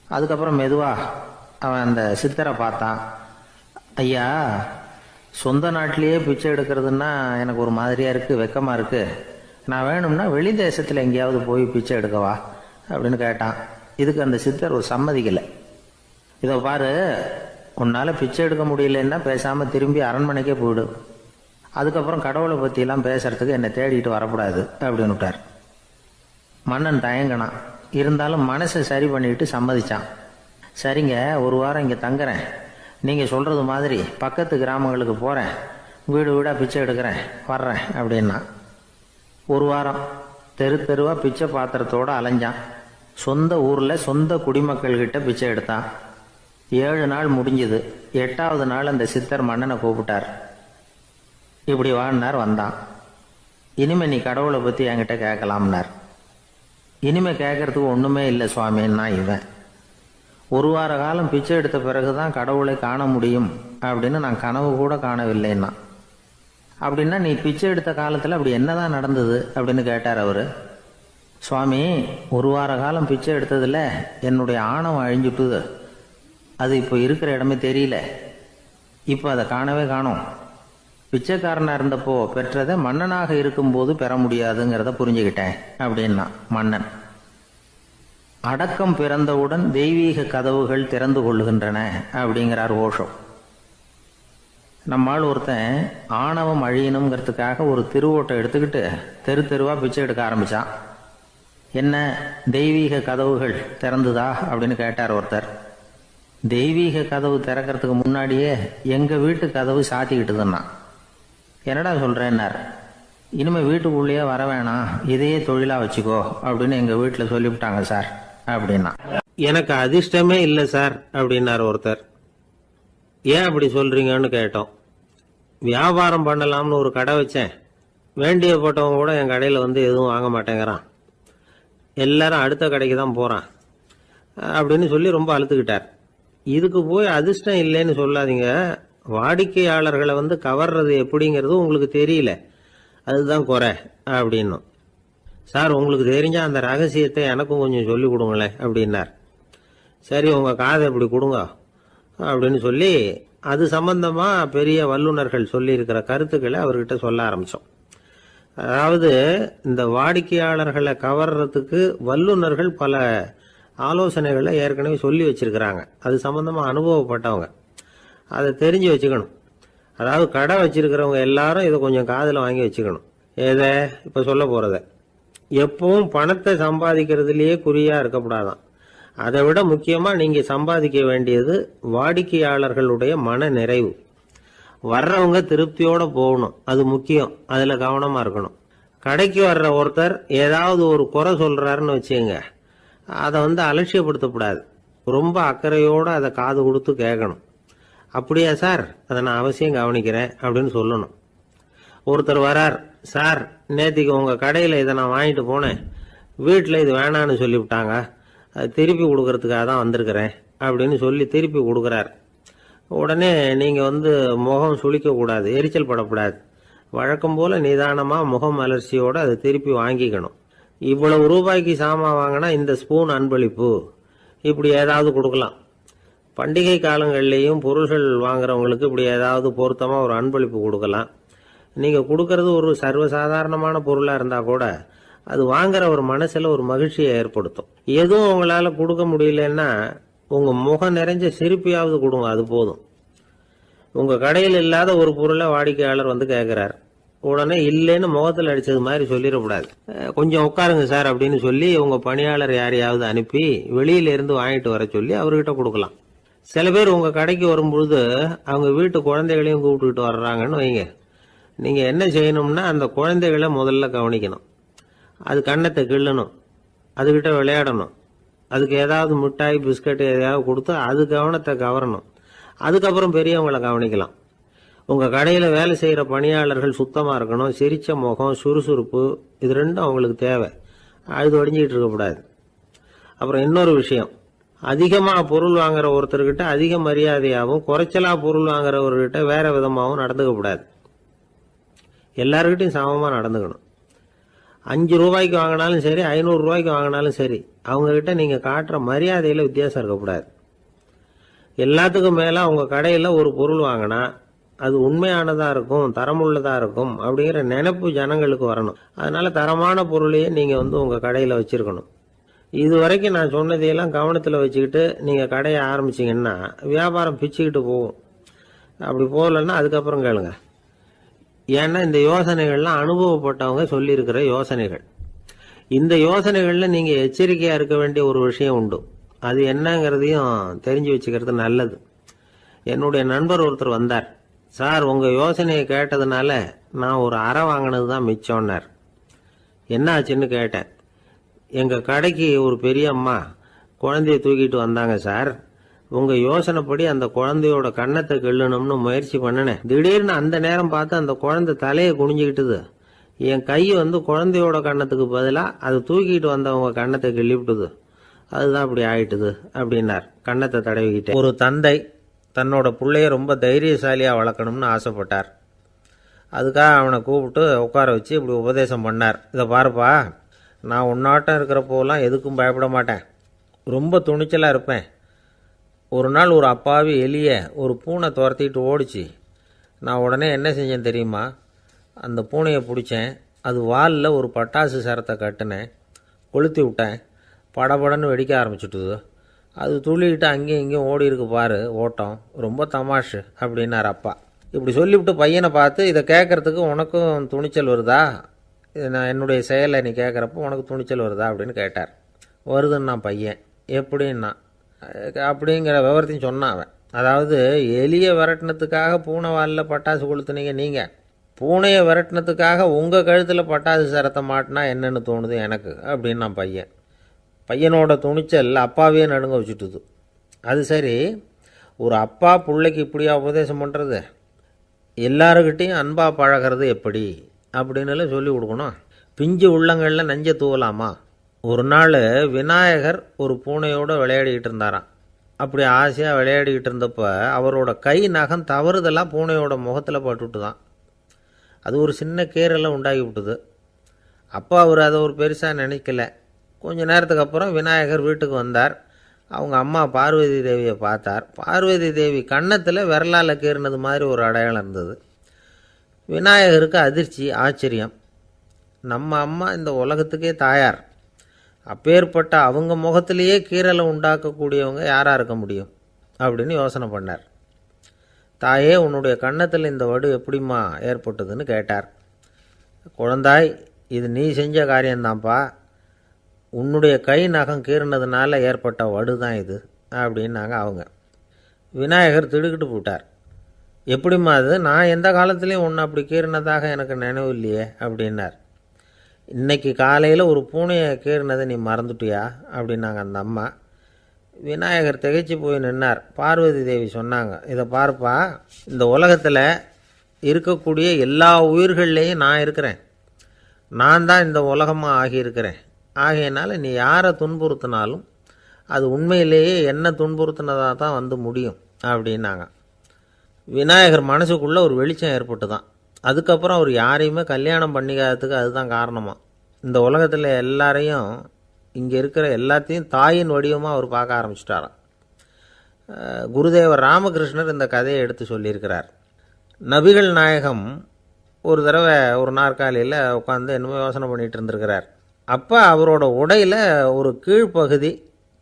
S1: அதுக்கப்புறம் மெதுவாக அவன் அந்த சித்தரை பார்த்தான். ஐயா, சொந்த நாட்டிலேயே பிச்சை எடுக்கிறதுன்னா எனக்கு ஒரு மாதிரியாக இருக்குது, வெக்கமாக இருக்குது. நான் வேணும்னா வெளி தேசத்தில் எங்கேயாவது போய் பிச்சை எடுக்கவா அப்படின்னு கேட்டான். இதுக்கு அந்த சித்தர் ஒரு சம்மதிக்கலை. இதை பாரு, உன்னால் பிச்சை எடுக்க முடியலன்னா பேசாமல் திரும்பி அரண்மனைக்கே போயிடு. அதுக்கப்புறம் கடவுளை பற்றியெல்லாம் பேசுறதுக்கு என்னை தேடிட்டு வரக்கூடாது அப்படின்னு விட்டார். மன்னன் தயங்கினான். இருந்தாலும் மனசை சரி பண்ணிட்டு சம்மதிச்சான். சரிங்க, ஒரு வாரம் இங்கே தங்குறேன், நீங்கள் சொல்கிறது மாதிரி பக்கத்து கிராமங்களுக்கு போகிறேன், வீடு வீடாக பிச்சை எடுக்கிறேன், வர்றேன் அப்படின்னா. ஒரு வாரம் தெரு தெருவாக பிச்சை பாத்திரத்தோடு அலைஞ்சான். சொந்த ஊரில் சொந்த குடிமக்கள்கிட்ட பிச்சை எடுத்தான். 7 நாள் முடிஞ்சுது. 8வது நாள் அந்த சித்தர் மன்னனை கூப்பிட்டார். இப்படி வாழ்னார். வந்தான். இனிமே நீ கடவுளை பற்றி என்கிட்ட கேட்கலாம்னார். இனிமே கேட்கறதுக்கு ஒன்றுமே இல்லை சுவாமின்னா இவன். ஒரு வார காலம் பிச்சை எடுத்த பிறகு தான் கடவுளை காண முடியும் அப்படின்னு நான் கனவு கூட காணவில்லைன்னா. அப்படின்னா நீ பிச்சை எடுத்த காலத்தில் அப்படி என்னதான் நடந்தது அப்படின்னு கேட்டார் அவர். சுவாமி, ஒரு வார காலம் பிச்சை எடுத்ததில் என்னுடைய ஆணவம் அழிஞ்சுட்டுது. அது இப்போ இருக்கிற இடமே தெரியல. இப்போ அதை காணவே காணோம். பிச்சைக்காரனாக இருந்தப்போ பெற்றதை மன்னனாக இருக்கும்போது பெற முடியாதுங்கிறத புரிஞ்சுக்கிட்டேன் அப்படின்னா மன்னன். அடக்கம் பிறந்தவுடன் தெய்வீக கதவுகள் திறந்து கொள்ளுகின்றன அப்படிங்கிறார் ஓஷோ. நம்மால் ஒருத்தன் ஆணவம் அழியணுங்கிறதுக்காக ஒரு திருவோட்டை எடுத்துக்கிட்டு தெரு தெருவாக பிச்சை எடுக்க ஆரம்பித்தான். என்ன, தெய்வீக கதவுகள் திறந்துதா அப்படின்னு கேட்டார் ஒருத்தர். தெய்வீக கதவு திறக்கிறதுக்கு முன்னாடியே எங்கள் வீட்டு கதவு சாத்திக்கிட்டுதுன்னா. என்னடா சொல்கிறேன்னார். இனிமேல் வீட்டுக்குள்ளேயே வர வேணாம், இதையே தொழிலாக வச்சுக்கோ அப்படின்னு எங்கள் வீட்டில் சொல்லிவிட்டாங்க சார் அப்படின்னா. எனக்கு அதிர்ஷ்டமே இல்லை சார் அப்படின்னார் ஒருத்தர். ஏன் அப்படி சொல்கிறீங்கன்னு கேட்டோம். வியாபாரம் பண்ணலாம்னு ஒரு கடை வச்சேன், வேண்டிய போட்டவங்க கூட என் கடையில் எதுவும் வாங்க மாட்டேங்கிறான். எல்லாரும் அடுத்த கடைக்கு தான் போகிறான் அப்படின்னு சொல்லி ரொம்ப அழுத்துக்கிட்டார். இதுக்கு போய் அதிர்ஷ்டம் இல்லைன்னு சொல்லாதீங்க, வாடிக்கையாளர்களை கவர்றது எப்படிங்கிறது உங்களுக்கு தெரியல, அதுதான் குறை அப்படின்னும். சார் உங்களுக்கு தெரிஞ்ச அந்த ரகசியத்தை எனக்கும் கொஞ்சம் சொல்லி கொடுங்களேன் அப்படின்னார். சரி உங்கள் காதை இப்படி கொடுங்க அப்படின்னு சொல்லி அது சம்பந்தமாக பெரிய வல்லுநர்கள் சொல்லியிருக்கிற கருத்துக்களை அவர்கிட்ட சொல்ல ஆரம்பித்தோம். அதாவது இந்த வாடிக்கையாளர்களை கவர்றதுக்கு வல்லுநர்கள் பல ஆலோசனைகளை ஏற்கனவே சொல்லி வச்சிருக்கிறாங்க. அது சம்பந்தமாக அனுபவப்பட்டவங்க, அதை தெரிஞ்சு வச்சுக்கணும். அதாவது கடை வச்சிருக்கிறவங்க எல்லாரும் இதை கொஞ்சம் காதில் வாங்கி வச்சுக்கணும். எதை இப்போ சொல்ல போகிறத எப்பவும் பணத்தை சம்பாதிக்கிறதுலேயே குறியாக இருக்கக்கூடாதான். அதை விட முக்கியமாக நீங்கள் சம்பாதிக்க வேண்டியது வாடிக்கையாளர்களுடைய மன நிறைவு. வர்றவங்க திருப்தியோடு போகணும், அது முக்கியம். அதில் கவனமாக இருக்கணும். கடைக்கு வர்ற ஒருத்தர் ஏதாவது ஒரு குறை சொல்கிறாருன்னு வச்சுங்க, அதை அலட்சியப்படுத்தக்கூடாது. ரொம்ப அக்கறையோடு அதை காது கொடுத்து கேட்கணும். அப்படியா சார், அதை நான் அவசியம் கவனிக்கிறேன் அப்படின்னு சொல்லணும். ஒருத்தர் வரார், சார் நேற்றுக்கு உங்கள் கடையில் இதை நான் வாங்கிட்டு போனேன், வீட்டில் இது வேணான்னு சொல்லிவிட்டாங்க, அது திருப்பி கொடுக்கறதுக்காக தான் வந்திருக்கிறேன் அப்படின்னு சொல்லி திருப்பி கொடுக்குறார். உடனே நீங்கள் முகம் சுளிக்கக்கூடாது, எரிச்சல் படக்கூடாது. வழக்கம் போல் நிதானமாக முகம் அலர்ச்சியோடு அதை திருப்பி வாங்கிக்கணும். இவ்வளவு ரூபாய்க்கு சாமான் வாங்கினா இந்த ஸ்பூன் அன்பளிப்பு, இப்படி ஏதாவது கொடுக்கலாம். பண்டிகை காலங்கள்லேயும் பொருள்கள் வாங்குறவங்களுக்கு இப்படி ஏதாவது பொருத்தமாக ஒரு அன்பளிப்பு கொடுக்கலாம். நீங்கள் கொடுக்கறது ஒரு சர்வசாதாரணமான பொருளாக இருந்தால் கூட அது வாங்குற ஒரு மனசில் ஒரு மகிழ்ச்சியை ஏற்படுத்தும். எதுவும் உங்களால் கொடுக்க முடியலன்னா உங்கள் முகம் நிறைஞ்ச சிரிப்பையாவது கொடுங்க, அது போதும். உங்கள் கடையில் இல்லாத ஒரு பொருளை வாடிக்கையாளர் கேட்குறார், உடனே இல்லைன்னு முகத்தில் அடித்தது மாதிரி சொல்லிடக்கூடாது. கொஞ்சம் உட்காருங்க சார் அப்படின்னு சொல்லி உங்கள் பணியாளர் யாரையாவது அனுப்பி வெளியிலேருந்து வாங்கிட்டு வர சொல்லி அவர்கிட்ட கொடுக்கலாம். சில பேர் உங்கள் கடைக்கு வரும்பொழுது அவங்க வீட்டு குழந்தைகளையும் கூப்பிட்டுக்கிட்டு வர்றாங்கன்னு வைங்க. நீங்கள் என்ன செய்யணும்னா அந்த குழந்தைகளை முதல்ல கவனிக்கணும். அது கன்னத்தை கிள்ளணும், அதுகிட்ட விளையாடணும், அதுக்கு ஏதாவது மிட்டாய் பிஸ்கட் எதையாவது கொடுத்து அது கவனத்தை கவரணும். அதுக்கப்புறம் பெரியவங்களை கவனிக்கலாம். உங்கள் கடையில் வேலை செய்கிற பணியாளர்கள் சுத்தமாக இருக்கணும், சிரிச்ச முகம், சுறுசுறுப்பு, இது ரெண்டும் அவங்களுக்கு தேவை. அழுது ஒடிஞ்சிக்கிட்டு இருக்கக்கூடாது. அப்புறம் இன்னொரு விஷயம், அதிகமாக பொருள் வாங்குற ஒருத்தர்கிட்ட அதிக மரியாதையாகவும் குறைச்சலாக பொருள் வாங்குறவர்கிட்ட வேற விதமாகவும் நடந்துக்கக்கூடாது. எல்லாருக்கிட்டையும் சமமாக நடந்துக்கணும். 5 ரூபாய்க்கு வாங்கினாலும் சரி, 500 ரூபாய்க்கு வாங்கினாலும் சரி, அவங்கக்கிட்ட நீங்கள் காட்டுற மரியாதையில் வித்தியாசம் இருக்கக்கூடாது. எல்லாத்துக்கும் மேலே உங்கள் கடையில் ஒரு பொருள் வாங்கினா அது உண்மையானதாக இருக்கும், தரமுள்ளதாக இருக்கும் அப்படிங்கிற நினைப்பு ஜனங்களுக்கு வரணும். அதனால் தரமான பொருளையே நீங்கள் உங்கள் கடையில் வச்சுருக்கணும். இது வரைக்கும் நான் சொன்னதையெல்லாம் கவனத்தில் வச்சுக்கிட்டு நீங்கள் கடையை ஆரம்பிச்சிங்கன்னா வியாபாரம் பிச்சுக்கிட்டு போகும். அப்படி போகலன்னா அதுக்கப்புறம் கேளுங்க. ஏன்னா இந்த யோசனைகள்லாம் அனுபவப்பட்டவங்க சொல்லியிருக்கிற யோசனைகள். இந்த யோசனைகளில் நீங்கள் எச்சரிக்கையாக இருக்க வேண்டிய ஒரு விஷயம் உண்டு. அது என்னங்கிறதையும் தெரிஞ்சு வச்சுக்கிறது நல்லது. என்னுடைய நண்பர் ஒருத்தர் வந்தார். சார் உங்கள் யோசனையை கேட்டதுனால நான் ஒரு அறை வாங்கினது தான் மிச்சம்னார். என்ன ஆச்சுன்னு கேட்டேன். எங்கள் கடைக்கு ஒரு பெரிய அம்மா குழந்தைய தூக்கிட்டு வந்தாங்க சார். உங்கள் யோசனைப்படி அந்த குழந்தையோட கன்னத்தை கிள்ளணும்னு முயற்சி பண்ணினேன். திடீர்னு அந்த நேரம் பார்த்து அந்த குழந்தை தலையை குனிஞ்சிக்கிட்டுது. என் கை குழந்தையோட கன்னத்துக்கு பதிலாக அதை தூக்கிட்டு வந்தவங்க கன்னத்தை கிள்ளிவிட்டுது. அதுதான் அப்படி ஆயிட்டுது அப்படின்னார் கன்னத்தை தடவிக்கிட்டே. ஒரு தந்தை தன்னோட பிள்ளைய ரொம்ப தைரியசாலியாக வளர்க்கணும்னு ஆசைப்பட்டார். அதுக்காக அவனை கூப்பிட்டு உட்கார வச்சு இப்படி உபதேசம் பண்ணார். இதை பாருப்பா, நான் உன்னாட்டம் இருக்கிறப்போலாம் எதுக்கும் பயப்பட மாட்டேன், ரொம்ப துணிச்சலாக இருப்பேன். ஒரு நாள் ஒரு அப்பாவி எலியை ஒரு பூனை துரத்திட்டு ஓடிச்சு. நான் உடனே என்ன செஞ்சேன் தெரியுமா? அந்த பூனையை பிடிச்சேன், அது வாலில் ஒரு பட்டாசு சரத்தை கட்டினேன், கொளுத்தி விட்டேன், படபடன்னு வெடிக்க ஆரம்பிச்சுட்டுது. அது துள்ளிக்கிட்டு அங்கேயும் இங்கேயும் ஓடி இருக்கு பாரு ஓட்டம், ரொம்ப தமாஷு அப்படின்னார் அப்பா. இப்படி சொல்லிவிட்டு பையனை பார்த்து, இதை கேட்கறதுக்கு உனக்கும் துணிச்சல் வருதா? நான் என்னுடைய செயலை நீ கேட்குறப்போ உனக்கு துணிச்சல் வருதா அப்படின்னு கேட்டார். வருதுன்னா பையன். எப்படின்னா அப்படிங்கிற விவரத்தையும் சொன்னான் அவன். அதாவது எலியை விரட்டினத்துக்காக பூனை வாலில் பட்டாசு கொளுத்துனீங்க நீங்கள், பூனையை விரட்டினத்துக்காக உங்கள் கழுத்தில் பட்டாசு சரத்தை மாட்டினா என்னென்னு தோணுது எனக்கு அப்படின்னு நான் பையன். பையனோட துணிச்சல் அப்பாவே நடுங்க வச்சுட்டுது. அது சரி, ஒரு அப்பா பிள்ளைக்கு இப்படியா உபதேசம் பண்ணுறது? எல்லாருக்கிட்டையும் அன்பாக பழகிறது எப்படி அப்படின்னு சொல்லி கொடுக்கணும். பிஞ்சு உள்ளங்களில் நஞ்சை தூவலாமா? ஒரு நாள் விநாயகர் ஒரு பூனையோடு விளையாடிக்கிட்டு இருந்தாராம். அப்படி ஆசையாக விளையாடிக்கிட்டு இருந்தப்போ அவரோட கை நகம் தவறுதெல்லாம் பூனையோட முகத்தில் பட்டுட்டு தான். அது ஒரு சின்ன கீறலை உண்டாகி விட்டுது. அப்போ அவர் அதை ஒரு பெருசாக நினைக்கல. கொஞ்ச நேரத்துக்கு அப்புறம் விநாயகர் வீட்டுக்கு வந்தார். அவங்க அம்மா பார்வதி தேவியை பார்த்தார். பார்வதி தேவி கன்னத்தில் விரலால் கீறினது மாதிரி ஒரு அடையாளம் இருந்தது. விநாயகருக்கு அதிர்ச்சி, ஆச்சரியம். நம்ம அம்மா இந்த உலகத்துக்கே தாயார், அப்பேற்பட்ட அவங்க முகத்திலேயே கீறலை உண்டாக்கக்கூடியவங்க யாராக இருக்க முடியும் அப்படின்னு யோசனை பண்ணார். தாயே, உன்னுடைய கன்னத்தில் இந்த வடு எப்படிம்மா ஏற்பட்டதுன்னு கேட்டார். குழந்தாய், இது நீ செஞ்ச காரியம்தான்ப்பா. உன்னுடைய கை நகம் கீறினதுனால ஏற்பட்ட வடு தான் இது அப்படின்னாங்க அவங்க. விநாயகர் திடுக்கிட்டு போட்டார். எப்படிம்மா அது? நான் எந்த காலத்துலேயும் ஒன்று அப்படி கீறினதாக எனக்கு நினைவு இல்லையே அப்படின்னார். இன்னைக்கு காலையில் ஒரு பூனையை கீறினதை நீ மறந்துட்டியா அப்படின்னாங்க அந்த அம்மா. விநாயகர் திகைச்சு போய் நின்னார். பார்வதி தேவி சொன்னாங்க, இதை பார்ப்பா, இந்த உலகத்தில் இருக்கக்கூடிய எல்லா உயிர்கள்லேயும் நான் இருக்கிறேன். நான் தான் இந்த உலகமாக ஆகியிருக்கிறேன். ஆகையினால நீ யாரை துன்புறுத்தினாலும் அது உண்மையிலேயே என்ன துன்புறுத்தினதாக தான் வந்து முடியும் அப்படின்னாங்க. விநாயகர் மனசுக்குள்ளே ஒரு வெளிச்சம் ஏற்பட்டு தான். அதுக்கப்புறம் அவர் யாரையுமே கல்யாணம் பண்ணிக்காததுக்கு அதுதான் காரணமாக. இந்த உலகத்தில் எல்லாரையும், இங்கே இருக்கிற எல்லாத்தையும் தாயின் வடிவமாக அவர் பார்க்க ஆரம்பிச்சிட்டாராம். குருதேவர் ராமகிருஷ்ணர் இந்த கதையை எடுத்து சொல்லியிருக்கிறார். நபிகள் நாயகம் ஒரு தடவை ஒரு நாற்காலியில் உட்காந்து என்னமோ யோசனை பண்ணிகிட்டு இருந்திருக்கிறார். அப்போ அவரோட உடையில் ஒரு கீழ்ப்பகுதி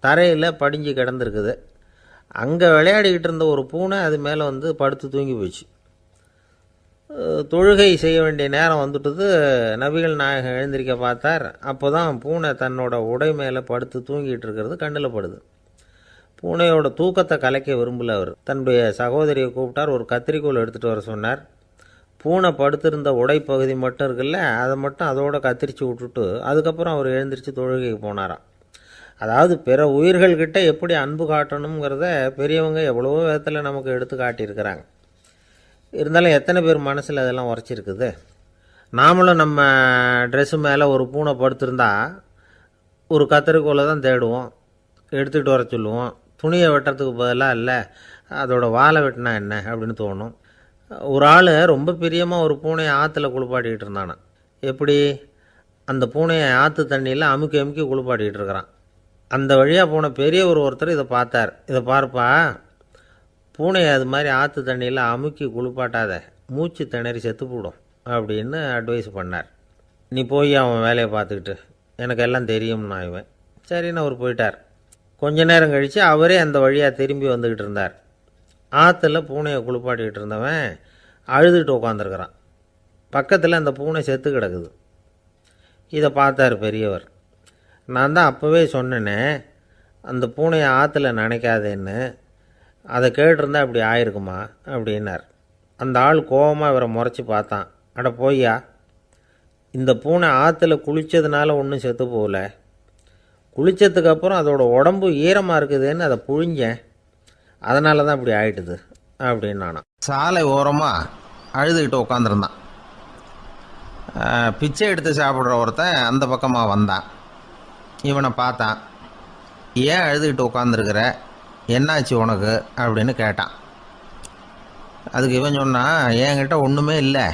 S1: தரையில் படிஞ்சு கிடந்திருக்குது. அங்கே விளையாடிக்கிட்டு இருந்த ஒரு பூனை அது மேலே வந்து படுத்து தூங்கி போச்சு. தொழுகை செய்ய வேண்டிய நேரம் வந்துட்டது. நபிகள் நாயகம் எழுந்திருக்க பார்த்தார். அப்போ தான் பூனை தன்னோட உடை மேலே படுத்து தூங்கிட்டு இருக்கிறது கண்ணில் படுது. பூனையோட தூக்கத்தை கலைக்க விரும்பல அவர். தன்னுடைய சகோதரியை கூப்பிட்டார். ஒரு கத்திரிக்கோல் எடுத்துகிட்டு வர சொன்னார். பூனை படுத்திருந்த உடைப்பகுதி மட்டும் இருக்குல்ல, அதை மட்டும் அதோட கத்திரிச்சு விட்டுட்டு அதுக்கப்புறம் அவர் எழுந்திரிச்சு தொழுகைக்கு போனாராம். அதாவது பிற உயிர்கள்கிட்ட எப்படி அன்பு காட்டணுங்கிறத பெரியவங்க எவ்வளவோ விதத்தில் நமக்கு எடுத்து காட்டியிருக்கிறாங்க. இருந்தாலும் எத்தனை பேர் மனசில் அதெல்லாம் உரைச்சிருக்குது. நாமளும் நம்ம ட்ரெஸ்ஸு மேலே ஒரு பூனை படுத்திருந்தா ஒரு கத்திரிக்கோலை தான் தேடுவோம், எடுத்துக்கிட்டு வர சொல்லுவோம். துணியை வெட்டுறதுக்கு பதிலாக இல்லை அதோட வாழை வெட்டினா என்ன அப்படின்னு தோணும். ஒரு ஆள் ரொம்ப பிரியமாக ஒரு பூனையை ஆற்றுல குளிப்பாட்டிக்கிட்டு இருந்தானா. எப்படி? அந்த பூனையை ஆற்று தண்ணியில் அமுக்கி அமுக்கி குளிப்பாட்டிக்கிட்டு இருக்கிறான். அந்த வழியாக போன பெரியவர் ஒருத்தர் இதை பார்த்தார். இதை பார்ப்பா, பூனையை அது மாதிரி ஆற்று தண்ணியில் அமுக்கி குளிப்பாட்டாத, மூச்சு திணறி செத்து போடும் அப்படின்னு அட்வைஸ் பண்ணார். நீ போய் அவன் வேலையை பார்த்துக்கிட்டு, எனக்கு எல்லாம் தெரியும்னா இவன். சரின்னு அவர் போயிட்டார். கொஞ்ச நேரம் கழித்து அவரே அந்த வழியாக திரும்பி வந்துக்கிட்டு இருந்தார். ஆற்றுல பூனையை குளிப்பாட்டிக்கிட்டு இருந்தவன் அழுதுகிட்டு உட்காந்துருக்கிறான். பக்கத்தில் அந்த பூனை செத்து கிடக்குது. இதை பார்த்தார் பெரியவர். நான் தான் அப்போவே சொன்னேனே அந்த பூனையை ஆற்றுல நினைக்காதேன்னு, அதை கேட்டிருந்தா இப்படி ஆயிருக்குமா அப்படின்னார். அந்த ஆள் கோபமாக இவரை முறைச்சி பார்த்தான். அட போய்யா, இந்த பூனை ஆற்றுல குளித்ததுனால ஒன்றும் செத்து போகல, குளித்ததுக்கப்புறம் அதோட உடம்பு ஈரமாக இருக்குதுன்னு அதை புழிஞ்சேன், அதனால தான் இப்படி ஆயிட்டுது அப்படின்னு நானான். சாலை ஓரமாக அழுதுகிட்டு உட்காந்துருந்தான். பிச்சை எடுத்து சாப்பிட்ற ஒருத்தன் அந்த பக்கமாக வந்தான். இவனை பார்த்தான். ஏன் அழுதுகிட்டு உட்காந்துருக்கிற, என்னாச்சு உனக்கு அப்படின்னு கேட்டான். அதுக்கு இவன் சொன்னான், என்கிட்ட ஒன்றுமே இல்லை,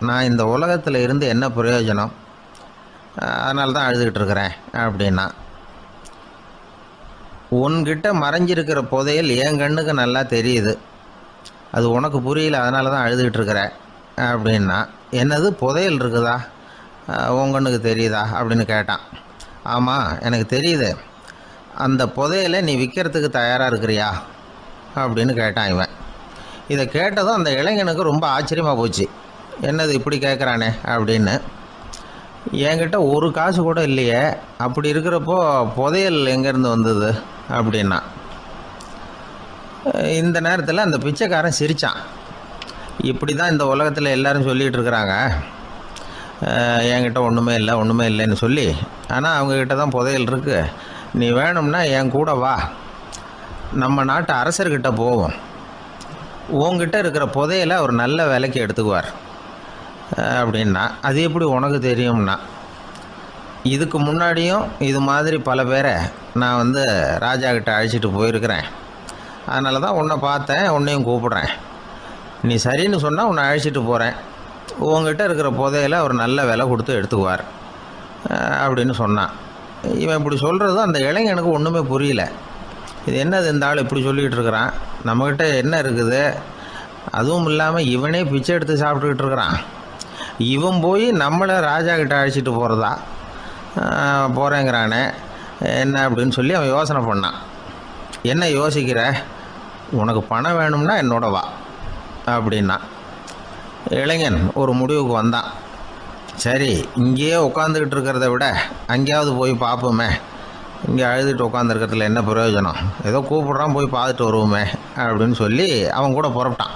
S1: நான் இந்த உலகத்தில் இருந்து என்ன பிரயோஜனம், அதனால தான் அழுதுகிட்டு இருக்கிறேன் அப்படின்னா. உன்கிட்ட மறைஞ்சிருக்கிற புதையல் என் கண்ணுக்கு நல்லா தெரியுது, அது உனக்கு புரியல, அதனால தான் அழுதுகிட்டு இருக்கிற அப்படின்னா. என்னது புதையல் இருக்குதா, உன் கண்ணுக்கு தெரியுதா அப்படின்னு கேட்டான். ஆமாம் எனக்கு தெரியுது, அந்த புதையலை நீ விற்கிறதுக்கு தயாராக இருக்கிறியா அப்படின்னு கேட்டான் இவன். இதை கேட்டதும் அந்த இளைஞனுக்கு ரொம்ப ஆச்சரியமாக போச்சு. என்னது இப்படி கேட்குறானே அப்படின்னு. என்கிட்ட ஒரு காசு கூட இல்லையே, அப்படி இருக்கிறப்போ புதையல் எங்கேருந்து வந்தது அப்படின்னா. இந்த நேரத்தில் அந்த பிச்சைக்காரன் சிரித்தான். இப்படி தான் இந்த உலகத்தில் எல்லோரும் சொல்லிகிட்டு இருக்கிறாங்க, என்கிட்ட ஒன்றுமே இல்லை ஒன்றுமே இல்லைன்னு சொல்லி. ஆனால் அவங்கக்கிட்ட தான் புதையல் இருக்குது, நீ வேணும்னா என் கூட வா, நம்ம நாட்டு அரசர்கிட்ட போவோம், உங்ககிட்ட இருக்கிற புதையலை அவர் நல்ல விலைக்கு எடுத்துக்குவார் அப்படின்னா. அது எப்படி உனக்கு தெரியும்னா,
S2: இதுக்கு முன்னாடியும் இது மாதிரி பல பேரை நான் ராஜா கிட்ட அழைச்சிட்டு போயிருக்கிறேன். அதனால தான் உன்னை பார்த்தேன், உன்னையும் கூப்பிடுறேன். நீ சரின்னு சொன்னால் உன்னை அழைச்சிட்டு போகிறேன். உங்ககிட்ட இருக்கிற புதையில அவர் நல்ல விலை கொடுத்து எடுத்துக்குவார் அப்படின்னு சொன்னான். இவன் இப்படி சொல்கிறது அந்த இளைஞனுக்கு ஒன்றுமே புரியல. இது என்னது இந்த ஆள் இப்படி சொல்லிகிட்டு இருக்கிறான், நம்மக்கிட்ட என்ன இருக்குது, அதுவும் இல்லாமல் இவனே பிச்சை எடுத்து சாப்பிட்டுக்கிட்டு இருக்கிறான், இவன் போய் நம்மளை ராஜா கிட்ட அழைச்சிட்டு போகிறதா போகிறேங்கிறானே என்ன அப்படின்னு சொல்லி அவன் யோசனை பண்ணான். என்ன யோசிக்கிற, உனக்கு பணம் வேணும்னா என்னோட வா அப்படின்னா. இளைஞன் ஒரு முடிவுக்கு வந்தான். சரி, இங்கேயே உட்காந்துக்கிட்டு இருக்கிறத விட அங்கேயாவது போய் பார்ப்போமே, இங்கே அழுதுட்டு உட்காந்துருக்கிறதுல என்ன பிரயோஜனம், ஏதோ கூப்பிட்றான் போய் பார்த்துட்டு வருவோமே அப்படின்னு சொல்லி அவன் கூட புறப்பட்டான்.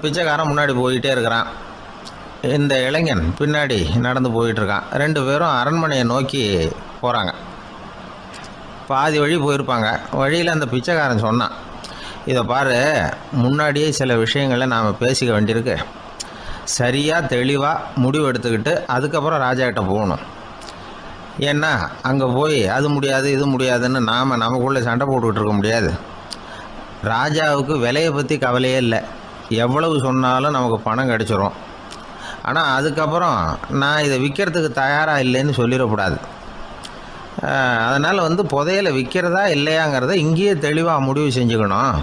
S2: பிச்சைக்காரன் முன்னாடி போயிட்டே இருக்கிறான், இந்த இளைஞன் பின்னாடி நடந்து போயிட்டுருக்கான். 2 பேரும் அரண்மனையை நோக்கி போகிறாங்க. பாதி வழி போயிருப்பாங்க. வழியில் அந்த பிச்சைக்காரன் சொன்னான், இதை பாரு, முன்னாடியே சில விஷயங்களை நாம் பேசிக்க வேண்டியிருக்கு. சரியாக தெளிவாக முடிவு எடுத்துக்கிட்டு அதுக்கப்புறம் ராஜா கிட்ட போகணும். ஏன்னா அங்கே போய் அது முடியாது இது முடியாதுன்னு நாம் நமக்குள்ளே சண்டை போட்டுக்கிட்டு இருக்க முடியாது. ராஜாவுக்கு விலையை பற்றி கவலையே இல்லை, எவ்வளவு சொன்னாலும் நமக்கு பணம் கிடச்சிரும். ஆனால் அதுக்கப்புறம் நான் இதை விற்கிறதுக்கு தயாராக இல்லைன்னு சொல்லிடக்கூடாது. அதனால் புதையலை விற்கிறதா இல்லையாங்கிறத இங்கேயே தெளிவாக முடிவு செஞ்சுக்கணும்.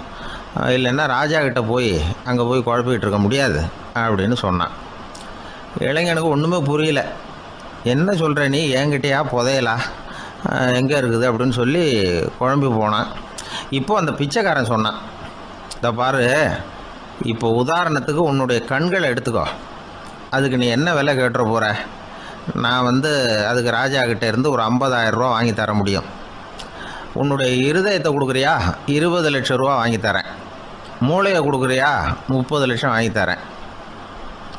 S2: இல்லைன்னா ராஜா கிட்ட போய் அங்கே போய் குழப்பிக்கிட்டு இருக்க முடியாது அப்படின்னு சொன்னான். இளைஞனுக்கு ஒன்றுமே புரியல. என்ன சொல்கிற நீ, என்கிட்டயா புதையலா, எங்கே இருக்குது அப்படின்னு சொல்லி குழம்பி போனான். இப்போது அந்த பிச்சைக்காரன் சொன்னான், இதை பாரு, இப்போ உதாரணத்துக்கு உன்னுடைய கண்களை எடுத்துக்கோ, அதுக்கு நீ என்ன விலை கேட்டுற போகிற, நான் அதுக்கு ராஜா கிட்டே இருந்து ஒரு 50,000 ரூபா வாங்கி தர முடியும். உன்னுடைய இருதயத்தை கொடுக்குறியா, 20 லட்சம் ரூபா வாங்கி தரேன். மூளையை கொடுக்குறியா, 30 லட்சம் வாங்கி தரேன்.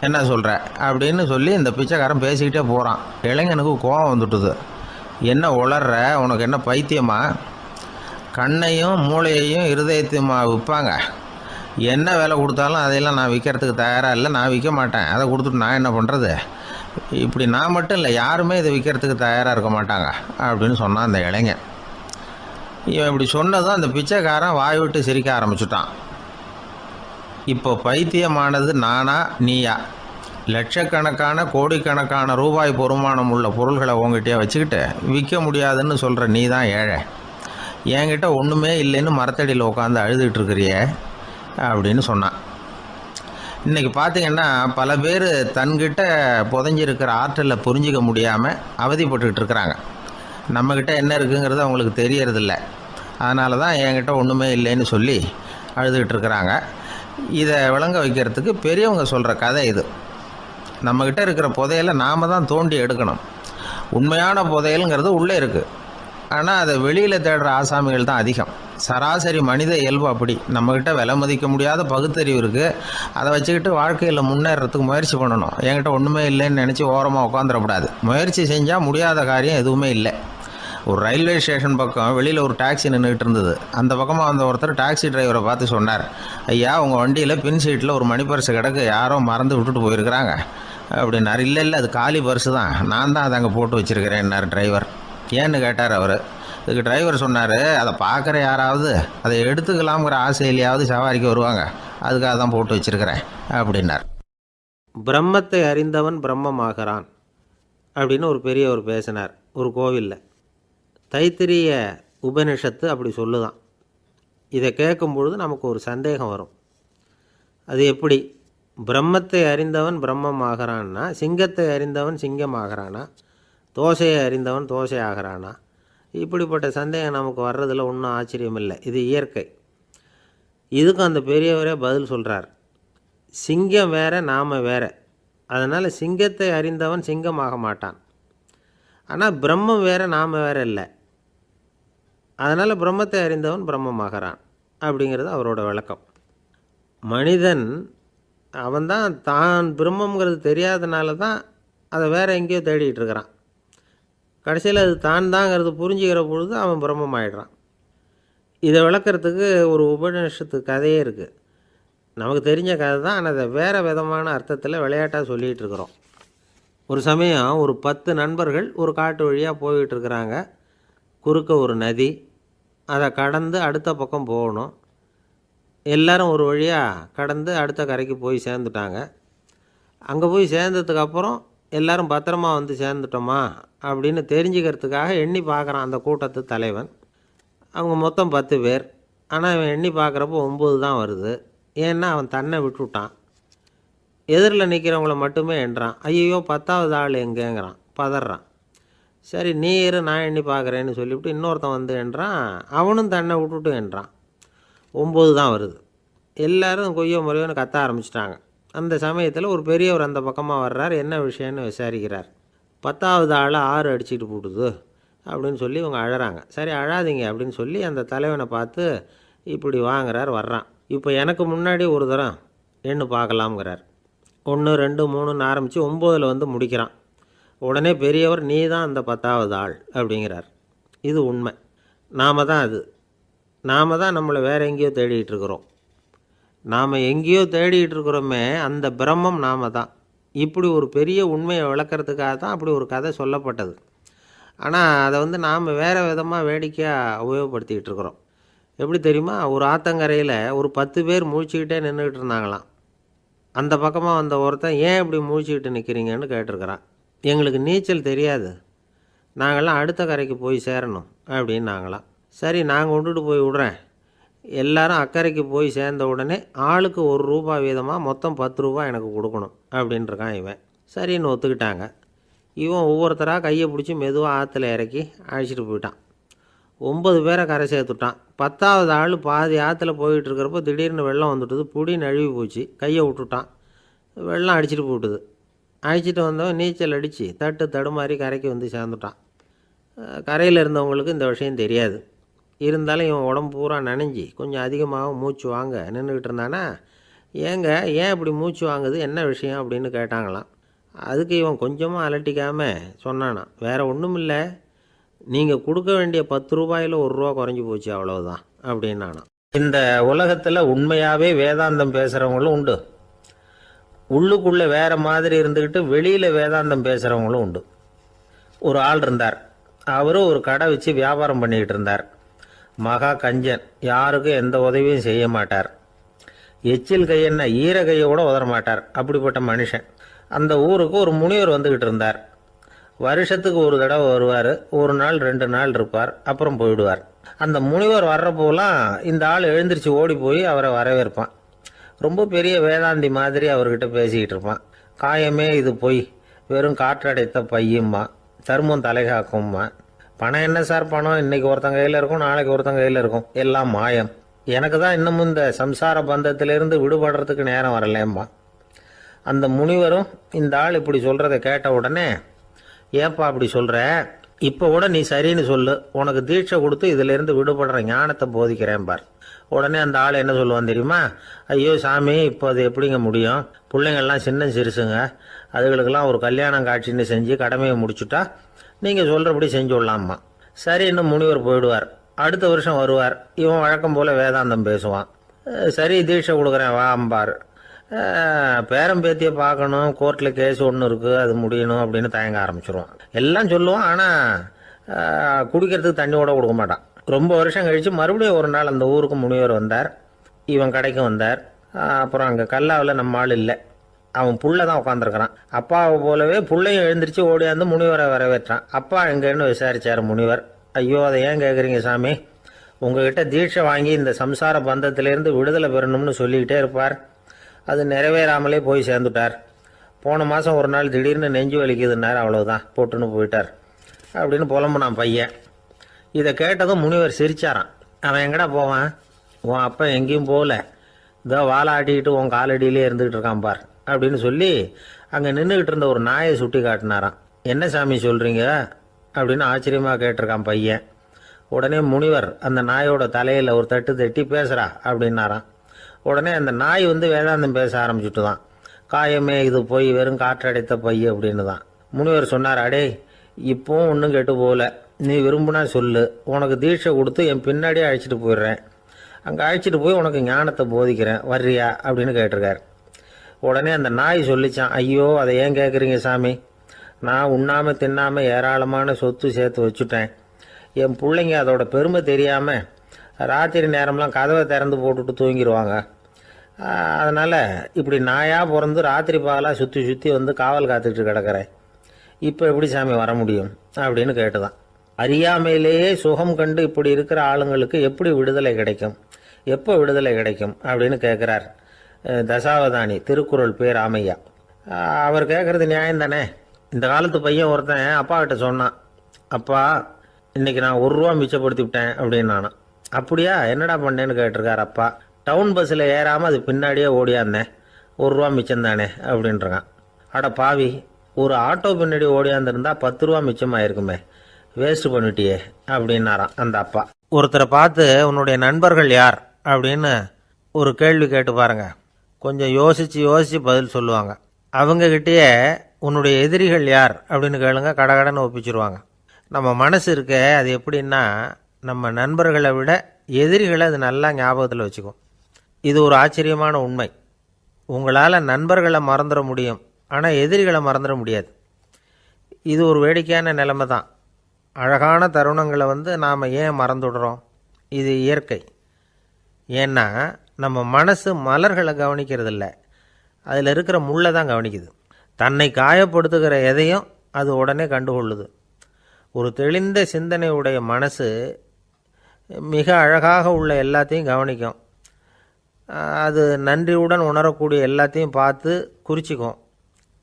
S2: என்ன சொல்கிற அப்படின்னு சொல்லி இந்த பிச்சைக்காரன் பேசிக்கிட்டே போகிறான். இளைஞனுக்கு கோபம் வந்துட்டுது. என்ன உளர்ற, உனக்கு என்ன பைத்தியமா, கண்ணையும் மூளையையும் இருதயத்தையுமா விற்பாங்க, என்ன விலை கொடுத்தாலும் அதையெல்லாம் நான் விற்கிறதுக்கு தயாராக இல்லை, நான் விற்க மாட்டேன், அதை கொடுத்துட்டு நான் என்ன பண்ணுறது, இப்படி நான் மட்டும் இல்லை யாருமே இதை விற்கிறதுக்கு தயாராக இருக்க மாட்டாங்க அப்படின்னு சொன்னான் அந்த இளைஞன். இவன் இப்படி சொன்னதும் அந்த பிச்சைக்காரன் வாய் விட்டு சிரிக்க ஆரம்பிச்சுட்டான். இப்போ பைத்தியமானது நானா நீயா, லட்சக்கணக்கான கோடிக்கணக்கான ரூபாய் பொறுமானம் உள்ள பொருள்களை உங்ககிட்டயே வச்சுக்கிட்டு விற்க முடியாதுன்னு சொல்கிற நீ தான் ஏழை, என்கிட்ட ஒன்றுமே இல்லைன்னு மரத்தடியில் உட்காந்து அழுதுகிட்டு இருக்கிறியே அப்படின்னு சொன்னான். இன்றைக்கி பார்த்திங்கன்னா பல பேர் தன்கிட்ட புதைஞ்சிருக்கிற ஆற்றலை புரிஞ்சிக்க முடியாமல் அவதிப்பட்டுக்கிட்டு இருக்கிறாங்க. நம்மக்கிட்ட என்ன இருக்குங்கிறது அவங்களுக்கு தெரியறதில்ல. அதனால தான் என்கிட்ட ஒன்றுமே இல்லைன்னு சொல்லி அழுதுகிட்டு இருக்கிறாங்க. இதை விளங்க வைக்கிறதுக்கு பெரியவங்க சொல்கிற கதை இது. நம்மக்கிட்ட இருக்கிற புதையலை நாம் தான் தோண்டி எடுக்கணும். உண்மையான புதையலுங்கிறது உள்ளே இருக்குது, ஆனால் அதை வெளியில் தேடுற ஆசாமிகள் தான் அதிகம். சராசரி மனித இயல்பு அப்படி. நம்மக்கிட்ட விலை மதிக்க முடியாத பகுத்தறிவு இருக்குது, அதை வச்சுக்கிட்டு வாழ்க்கையில் முன்னேறதுக்கு முயற்சி பண்ணணும். என்கிட்ட ஒன்றுமே இல்லைன்னு நினச்சி ஓரமாக உட்காந்துடக்கூடாது. முயற்சி செஞ்சால் முடியாத காரியம் எதுவுமே இல்லை. ஒரு ரயில்வே ஸ்டேஷன் பக்கம் வெளியில் ஒரு டாக்ஸி நின்றுக்கிட்டு இருந்தது. அந்த பக்கமாக வந்த ஒருத்தர் டாக்ஸி டிரைவரை பார்த்து சொன்னார், ஐயா, உங்கள் வண்டியில் பின் சீட்டில் ஒரு மணி பர்ஸு கிடக்கு, யாரோ மறந்து விட்டுட்டு போயிருக்கிறாங்க அப்படின்னார். இல்லை அது காலி பர்ஸு தான், நான் தான் அதை அங்கே போட்டு வச்சுருக்கிறேன்னார் டிரைவர். ஏன்னு கேட்டார் அவர். இதுக்கு டிரைவர் சொன்னார், அதை பார்க்குற யாராவது அதை எடுத்துக்கலாம்ங்கிற ஆசையிலையாவது சவாரிக்கு வருவாங்க, அதுக்காக தான் போட்டு வச்சுருக்கிறேன் அப்படின்னார்.
S1: பிரம்மத்தை அறிந்தவன் பிரம்மமாகிறான் அப்படின்னு ஒரு பெரியவர் பேசினார் ஒரு கோவிலில். தைத்திரிய உபனிஷத்து அப்படி சொல்லுதான். இதை கேட்கும் பொழுது நமக்கு ஒரு சந்தேகம் வரும். அது எப்படி, பிரம்மத்தை அறிந்தவன் பிரம்மம் ஆகிறான்னா, சிங்கத்தை அறிந்தவன் சிங்கம் ஆகிறானா, தோசையை அறிந்தவன் தோசை ஆகிறானா? இப்படிப்பட்ட சந்தேகம் நமக்கு வர்றதில் ஒன்றும் ஆச்சரியம் இல்லை, இது இயற்கை. இதுக்கும் அந்த பெரியவரே பதில் சொல்கிறார். சிங்கம் வேற, நாம் வேற. அதனால் சிங்கத்தை அறிந்தவன் சிங்கமாக மாட்டான். ஆனால் பிரம்மம் வேற, நாம் வேற இல்லை. அதனால் பிரம்மத்தை அறிந்தவன் பிரம்மமாகிறான் அப்படிங்கிறது அவரோட விளக்கம். மனிதன் அவன்தான் தான் பிரம்மங்கிறது தெரியாதனால தான் அதை வேற எங்கேயோ தேடிகிட்டு இருக்கிறான். கடைசியில் அது தான் தாங்கிறது புரிஞ்சுக்கிற பொழுது அவன் பிரம்மம் ஆகிடுறான். இதை விளக்கிறதுக்கு ஒரு உபநிஷத்து கதையே இருக்குது. நமக்கு தெரிஞ்ச கதை தான், ஆனால் அதை வேறு விதமான அர்த்தத்தில் விளையாட்டாக சொல்லிகிட்டு இருக்கிறோம். ஒரு சமயம் ஒரு 10 நண்பர்கள் ஒரு காட்டு வழியாக போய்கிட்டு இருக்கிறாங்க. குறுக்க ஒரு நதி, அதை கடந்து அடுத்த பக்கம் போகணும். எல்லாரும் ஒரு வழியாக கடந்து அடுத்த கரைக்கு போய் சேர்ந்துட்டாங்க. அங்கே போய் சேர்ந்ததுக்கப்புறம் எல்லாரும் பத்திரமா வந்து சேர்ந்துட்டோமா அப்படின்னு தெரிஞ்சுக்கிறதுக்காக எண்ணி பார்க்குறான் அந்த கூட்டத்து தலைவன். அவங்க மொத்தம் 10 பேர். ஆனால் இவன் எண்ணி பார்க்குறப்போ 9 தான் வருது. ஏன்னா அவன் தன்னை விட்டுவிட்டான். எதிரில் நிற்கிறவங்கள மட்டுமே எண்ணுறான். ஐயோ 10வது ஆள் எங்கேங்கிறான், பதறான். சரி நீ இரு, நான் எண்ணி பார்க்குறேன்னு சொல்லிவிட்டு இன்னொருத்தன் வந்து எண்ணுறான். அவனும் தன்னை விட்டுட்டு எண்ணுறான். 9 தான் வருது. எல்லோரும் கொய்யோ முறையோன்னு கத்த ஆரம்பிச்சிட்டாங்க. அந்த சமயத்தில் ஒரு பெரியவர் அந்த பக்கமாக வர்றார். என்ன விஷயம்னு விசாரிக்கிறார். 10வது ஆள் 6 அடிச்சுட்டு போட்டுது அப்படின்னு சொல்லி இவங்க அழறாங்க. சரி அழாதீங்க அப்படின்னு சொல்லி அந்த தலைவனை பார்த்து இப்படி வாங்குறார். வர்றான். இப்போ எனக்கு முன்னாடி ஒரு தரம் எண்ணு பார்க்கலாம்ங்கிறார். 1 2 3ன்னு ஆரம்பித்து 9ல் வந்து முடிக்கிறான். உடனே பெரியவர் நீ தான் அந்த 10வது ஆள் அப்படிங்கிறார். இது உண்மை. நாம் தான் நம்மளை வேறு எங்கேயோ தேடிகிட்டு இருக்கிறோம். நாம் எங்கேயோ தேடிகிட்டு இருக்கிறோமே, அந்த பிரம்மம் நாம் தான். இப்படி ஒரு பெரிய உண்மையை விளக்கிறதுக்காக தான் அப்படி ஒரு கதை சொல்லப்பட்டது. ஆனால் அதை வந்து நாம் வேறு விதமாக வேடிக்கையாக உபயோகப்படுத்திக்கிட்டு இருக்கிறோம். எப்படி தெரியுமா? ஒரு ஆத்தங்கரையில் ஒரு 10 பேர் முழிச்சுக்கிட்டே நின்றுக்கிட்டு இருந்தாங்களாம். அந்த பக்கமாக வந்த ஒருத்தன் ஏன் இப்படி முழிச்சுக்கிட்டு நிற்கிறீங்கன்னு கேட்டிருக்கிறான். எங்களுக்கு நீச்சல் தெரியாது, நாங்கள்லாம் அடுத்த கரைக்கு போய் சேரணும் அப்படின்னு நாங்களாம். சரி நான் கொண்டுட்டு போய் விடுறேன். எல்லாரும் அக்கறைக்கு போய் சேர்ந்த உடனே ஆளுக்கு ₹1 வீதமாக மொத்தம் ₹10 எனக்கு கொடுக்கணும் அப்படின்ட்டுருக்கான் இவன். சரின்னு ஒத்துக்கிட்டாங்க. இவன் ஒவ்வொருத்தராக கையை பிடிச்சி மெதுவாக ஆற்றுல இறக்கி அழைச்சிட்டு போயிட்டான். 9 பேரை கரை சேர்த்துட்டான். 10வது ஆள் பாதி ஆற்றுல போயிட்டு இருக்கிறப்போ திடீர்னு வெள்ளம் வந்துட்டுது. புடி நழுவி போச்சு. கையை விட்டுட்டான். வெள்ளம் அடிச்சிட்டு போட்டுது. அழைச்சிட்டு வந்தவன் நீச்சல் அடித்து தடுமாறி கரைக்கு வந்து சேர்ந்துட்டான். கரையில் இருந்தவங்களுக்கு இந்த விஷயம் தெரியாது. இருந்தாலும் இவன் உடம்பு பூரா நனைஞ்சி கொஞ்சம் அதிகமாக மூச்சு வாங்க நின்றுக்கிட்டு இருந்தானா, ஏன் இப்படி மூச்சு வாங்குது, என்ன விஷயம் அப்படின்னு கேட்டாங்களாம். அதுக்கு இவன் கொஞ்சமாக அலட்டிக்காமல் சொன்னானா, வேறு ஒன்றும் இல்லை, நீங்கள் கொடுக்க வேண்டிய ₹10ல் ₹1 குறைஞ்சி போச்சு அவ்வளவுதான் அப்படின்னானா. இந்த உலகத்தில் உண்மையாகவே வேதாந்தம் பேசுகிறவங்களும் உண்டு. உள்ளுக்குள்ளே வேறு மாதிரி இருந்துக்கிட்டு வெளியில் வேதாந்தம் பேசுகிறவங்களும் உண்டு. ஒரு ஆள் இருந்தார். அவரும் ஒரு கடை வச்சு வியாபாரம் பண்ணிக்கிட்டு இருந்தார். மகா கஞ்சன், யாருக்கும் எந்த உதவியும் செய்ய மாட்டார். எச்சில் கையென்ன ஈர கையை கூட உதற மாட்டார். அப்படிப்பட்ட மனுஷன். அந்த ஊருக்கு ஒரு முனிவர் வந்துக்கிட்டு இருந்தார். வருஷத்துக்கு ஒரு தடவை வருவார். 1 நாள் 2 நாள் இருப்பார், அப்புறம் போயிடுவார். அந்த முனிவர் வர்றப்போலாம் இந்த ஆள் எழுந்திரிச்சு ஓடி போய் அவரை வரவேற்பான். ரொம்ப பெரிய வேதாந்தி மாதிரி அவர்கிட்ட பேசிக்கிட்டு இருப்பான். காயமே இது பொய், வெறும் காற்றடைத்த பையும்மா, தர்மம் தலைகாக்கும்மா. பணம் என்ன சார் பணம், இன்னைக்கு ஒருத்தங்க கையில் இருக்கும், நாளைக்கு ஒருத்தங்க கையில் இருக்கும், எல்லாம் மாயம். எனக்கு தான் இன்னமும் இந்த சம்சார பந்தத்திலிருந்து விடுபடுறதுக்கு நேரம் வரலேம்மா. அந்த முனிவரும் இந்த ஆள் இப்படி சொல்கிறத கேட்ட உடனே, ஏன்பா அப்படி சொல்கிற, இப்போ கூட நீ சரின்னு சொல்லு, உனக்கு தீட்சை கொடுத்து இதிலிருந்து விடுபடுற ஞானத்தை போதிக்கிறேன் பார். உடனே அந்த ஆள் என்ன சொல்லுவான் தெரியுமா, ஐயோ சாமி, இப்போ அது எப்படிங்க முடியும், பிள்ளைங்கள்லாம் சின்ன சிறுசுங்க, அதுகளுக்கெல்லாம் ஒரு கல்யாணம் காட்சின்னு செஞ்சு கடமையை முடிச்சுட்டா நீங்கள் சொல்கிறபடி செஞ்சு விடலாமா. சரி, இன்னும் முனிவர் போயிடுவார். அடுத்த வருஷம் வருவார். இவன் வழக்கம் போல் வேதாந்தம் பேசுவான். சரி தீட்சை கொடுக்குறேன் வா அம்பார். பேரம்பேத்தியை பார்க்கணும், கோர்ட்டில் கேஸ் ஒன்று இருக்குது, அது முடியணும் அப்படின்னு தயங்க ஆரம்பிச்சிருவான். எல்லாம் சொல்லுவான், ஆனால் குடிக்கிறதுக்கு தண்ணி கூட கொடுக்க மாட்டான். ரொம்ப வருஷம் கழித்து மறுபடியும் ஒரு நாள் அந்த ஊருக்கு முனிவர் வந்தார். இவன் கடைக்கு வந்தார். அப்புறம் அங்கே கல்லாவில் நம்ம ஆள் இல்லை, அவன் புள்ள தான் உட்காந்துருக்கிறான். அப்பாவை போலவே புள்ளையும் எழுந்திரிச்சு ஓடியாந்து முனிவரை வரவேற்றான். அப்பா எங்கன்னு விசாரிச்சார் முனிவர். ஐயோ அதை ஏன் கேட்குறீங்க சாமி, உங்ககிட்ட தீட்சை வாங்கி இந்த சம்சார பந்தத்திலேருந்து விடுதலை பெறணும்னு சொல்லிக்கிட்டே இருப்பார், அது நிறைவேறாமலே போய் சேர்ந்துட்டார். போன மாதம் ஒரு நாள் திடீர்னு நெஞ்சு வலிக்குதுன்னார், அவ்வளோதான் போட்டுன்னு போயிட்டார் அப்படின்னு புலம்புனான் பையன். இதை கேட்டதும் முனிவர் சிரிச்சாரான். அவன் எங்கடா போவான், உன் அப்பா எங்கேயும் போகல, இதோ வாழை ஆட்டிக்கிட்டு உன் காலடியிலே இருந்துக்கிட்டு இருக்கான் பார் அப்படின்னு சொல்லி அங்கே நின்றுக்கிட்டு இருந்த ஒரு நாயை சுட்டி காட்டினாரான். என்ன சாமி சொல்கிறீங்க அப்படின்னு ஆச்சரியமாக கேட்டிருக்கான் பையன். உடனே முனிவர் அந்த நாயோட தலையில் ஒரு தட்டு தட்டி பேசுகிறா அப்படின்னாரான். உடனே அந்த நாய் வந்து வேதாந்தம் பேச ஆரம்பிச்சுட்டு தான், காயமே இது போய் வெறும் காற்றடைத்த பை அப்படின்னு தான். முனிவர் சொன்னார், அடே இப்போவும் ஒன்றும் கெட்டு போகல, நீ விரும்புனா சொல்லு, உனக்கு தீட்சை கொடுத்து என் பின்னாடியே அழைச்சிட்டு போயிடுறேன், அங்கே அழைச்சிட்டு போய் உனக்கு ஞானத்தை போதிக்கிறேன், வர்றியா அப்படின்னு கேட்டிருக்கார். உடனே அந்த நாய் சொல்லிச்சான், ஐயோ அதை ஏன் கேட்குறீங்க சாமி, நான் உண்ணாமல் தின்னாமல் ஏராளமான சொத்து சேர்த்து வச்சுட்டேன். என் பிள்ளைங்க அதோட பெருமை தெரியாமல் ராத்திரி நேரம்லாம் கதவை திறந்து போட்டுட்டு தூங்கிடுவாங்க. அதனால் இப்படி நாயாக பிறந்து ராத்திரி பகலாக சுற்றி சுற்றி வந்து காவல் காத்துக்கிட்டு கிடக்கிறேன். இப்போ எப்படி சாமி வர முடியும் அப்படின்னு கேட்டுதான். அறியாமையிலேயே சுகம் கண்டு இப்படி இருக்கிற ஆளுங்களுக்கு எப்படி விடுதலை கிடைக்கும், எப்போ விடுதலை கிடைக்கும் அப்படின்னு கேட்குறார் தசாவதானி திருக்குறள் பேர் ராமையா. அவர் கேட்குறது நியாயம் தானே. இந்த காலத்து பையன் ஒருத்தன் அப்பா கிட்ட சொன்னான், அப்பா இன்னைக்கு நான் ₹1 மிச்சப்படுத்தி விட்டேன் அப்படின்னு. நானும் அப்படியா என்னடா பண்ணேன்னு கேட்டிருக்கார் அப்பா. டவுன் பஸ்ஸில் ஏறாமல் அது பின்னாடியே ஓடியாந்தேன், ₹1 மிச்சம் தானே அப்படின்றான். அட பாவி, ஒரு ஆட்டோ பின்னாடி ஓடியாந்துருந்தா ₹10 மிச்சமாயிருக்குமே, வேஸ்ட் பண்ணிட்டியே அப்படின்னாராம் அந்த அப்பா. ஒருத்தரை பார்த்து உன்னுடைய நண்பர்கள் யார் அப்படின்னு ஒரு கேள்வி கேட்டு பாருங்க, கொஞ்சம் யோசித்து யோசித்து பதில் சொல்லுவாங்க. அவங்கக்கிட்டேயே உன்னுடைய எதிரிகள் யார் அப்படின்னு கேளுங்க, கடகடன்னு ஒப்பிச்சிருவாங்க. நம்ம மனசு இருக்க அது எப்படின்னா, நம்ம நண்பர்களை விட எதிரிகளை அது நல்லா ஞாபகத்தில் வச்சுக்கும். இது ஒரு ஆச்சரியமான உண்மை. உங்களால் நண்பர்களை மறந்துட முடியும், ஆனால் எதிரிகளை மறந்துட முடியாது. இது ஒரு வேடிக்கையான நிலைமை தான். அழகான தருணங்களை நாம் ஏன் மறந்துடுறோம்? இது இயற்கை. ஏன்னா நம்ம மனசு மலர்களை கவனிக்கிறதில்ல, அதில் இருக்கிற முள்ளை தான் கவனிக்குது. தன்னை காயப்படுத்துகிற எதையும் அது உடனே கண்டுகொள்ளுது. ஒரு தெளிந்த சிந்தனை உடைய மனசு மிக அழகாக உள்ள எல்லாத்தையும் கவனிக்கும். அது நன்றியுடன் உணரக்கூடிய எல்லாத்தையும் பார்த்து குறிச்சிக்கும்.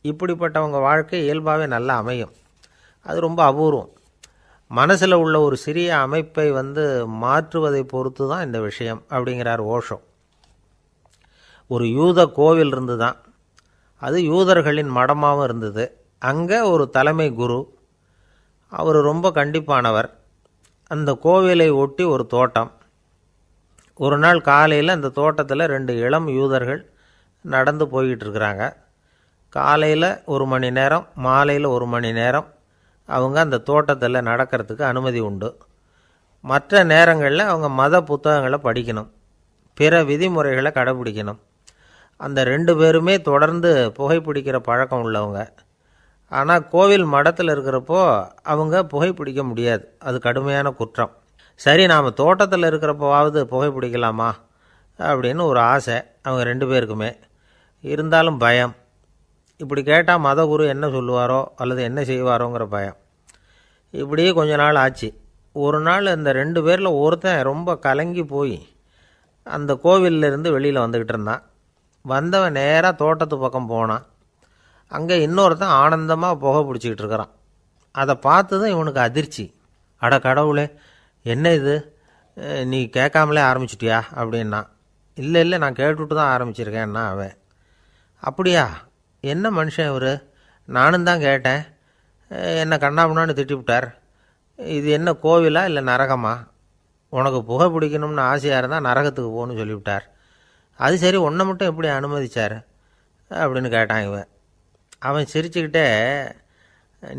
S1: இப்படிப்பட்டவங்க வாழ்க்கை இயல்பாகவே நல்லா அமையும். அது ரொம்ப அபூர்வம். மனசில் உள்ள ஒரு சிறிய அமைப்பை மாற்றுவதை பொறுத்து தான் இந்த விஷயம் அப்படிங்கிறார் ஓஷோ. ஒரு யூத கோவில் இருந்து தான், அது யூதர்களின் மடமாகவும் இருந்தது. அங்கே ஒரு தலைமை குரு, அவர் ரொம்ப கண்டிப்பானவர். அந்த கோவிலை ஒட்டி ஒரு தோட்டம். ஒரு நாள் காலையில் அந்த தோட்டத்தில் 2 இளம் யூதர்கள் நடந்து போய்கிட்டு இருக்கிறாங்க. காலையில் 1 மணி நேரம், மாலையில் 1 மணி நேரம் அவங்க அந்த தோட்டத்தில் நடக்கிறதுக்கு அனுமதி உண்டு. மற்ற நேரங்களில் அவங்க மத புத்தகங்களை படிக்கணும், பிற விதிமுறைகளை கடைபிடிக்கணும். அந்த 2 பேருமே தொடர்ந்து புகைப்பிடிக்கிற பழக்கம் உள்ளவங்க. ஆனால் கோவில் மடத்தில் இருக்கிறப்போ அவங்க புகைப்பிடிக்க முடியாது, அது கடுமையான குற்றம். சரி, நாம் தோட்டத்தில் இருக்கிறப்போவாவது புகைப்பிடிக்கலாமா அப்படின்னு ஒரு ஆசை அவங்க 2 பேருக்குமே. இருந்தாலும் பயம். இப்படி கேட்டால் மதகுரு என்ன சொல்லுவாரோ அல்லது என்ன செய்வாரோங்கிற பயம். இப்படியே கொஞ்ச நாள் ஆச்சு. ஒரு நாள் இந்த 2 பேரில் ஒருத்தன் ரொம்ப கலங்கி போய் அந்த கோவிலிருந்து வெளியில் வந்துக்கிட்டு இருந்தான். வந்தவன் நேராக தோட்டத்து பக்கம் போனான். அங்கே இன்னொருத்தன் ஆனந்தமாக புகை பிடிச்சிக்கிட்டு இருக்கிறான். அதை பார்த்து தான் இவனுக்கு அதிர்ச்சி. அட கடவுளே, என்ன இது, நீ கேட்காமலே ஆரம்பிச்சிட்டியா அப்படின்னா. இல்லை இல்லை, நான் கேட்டுவிட்டு தான் ஆரம்பிச்சிருக்கேன்னா அவன். அப்படியா, என்ன மனுஷன் இவர், நானும் தான் கேட்டேன், என்னை கண்ணாபுண்ணான்னு திட்டிவிட்டார். இது என்ன கோவிலா இல்லை நரகமா? உனக்கு புகை பிடிக்கணும்னு ஆசையாக இருந்தால் நரகத்துக்கு போகணும்னு சொல்லிவிட்டார். அது சரி, உன்னை மட்டும் எப்படி அனுமதிச்சார் அப்படின்னு கேட்டான் இவன். அவன் சிரிச்சுக்கிட்டே,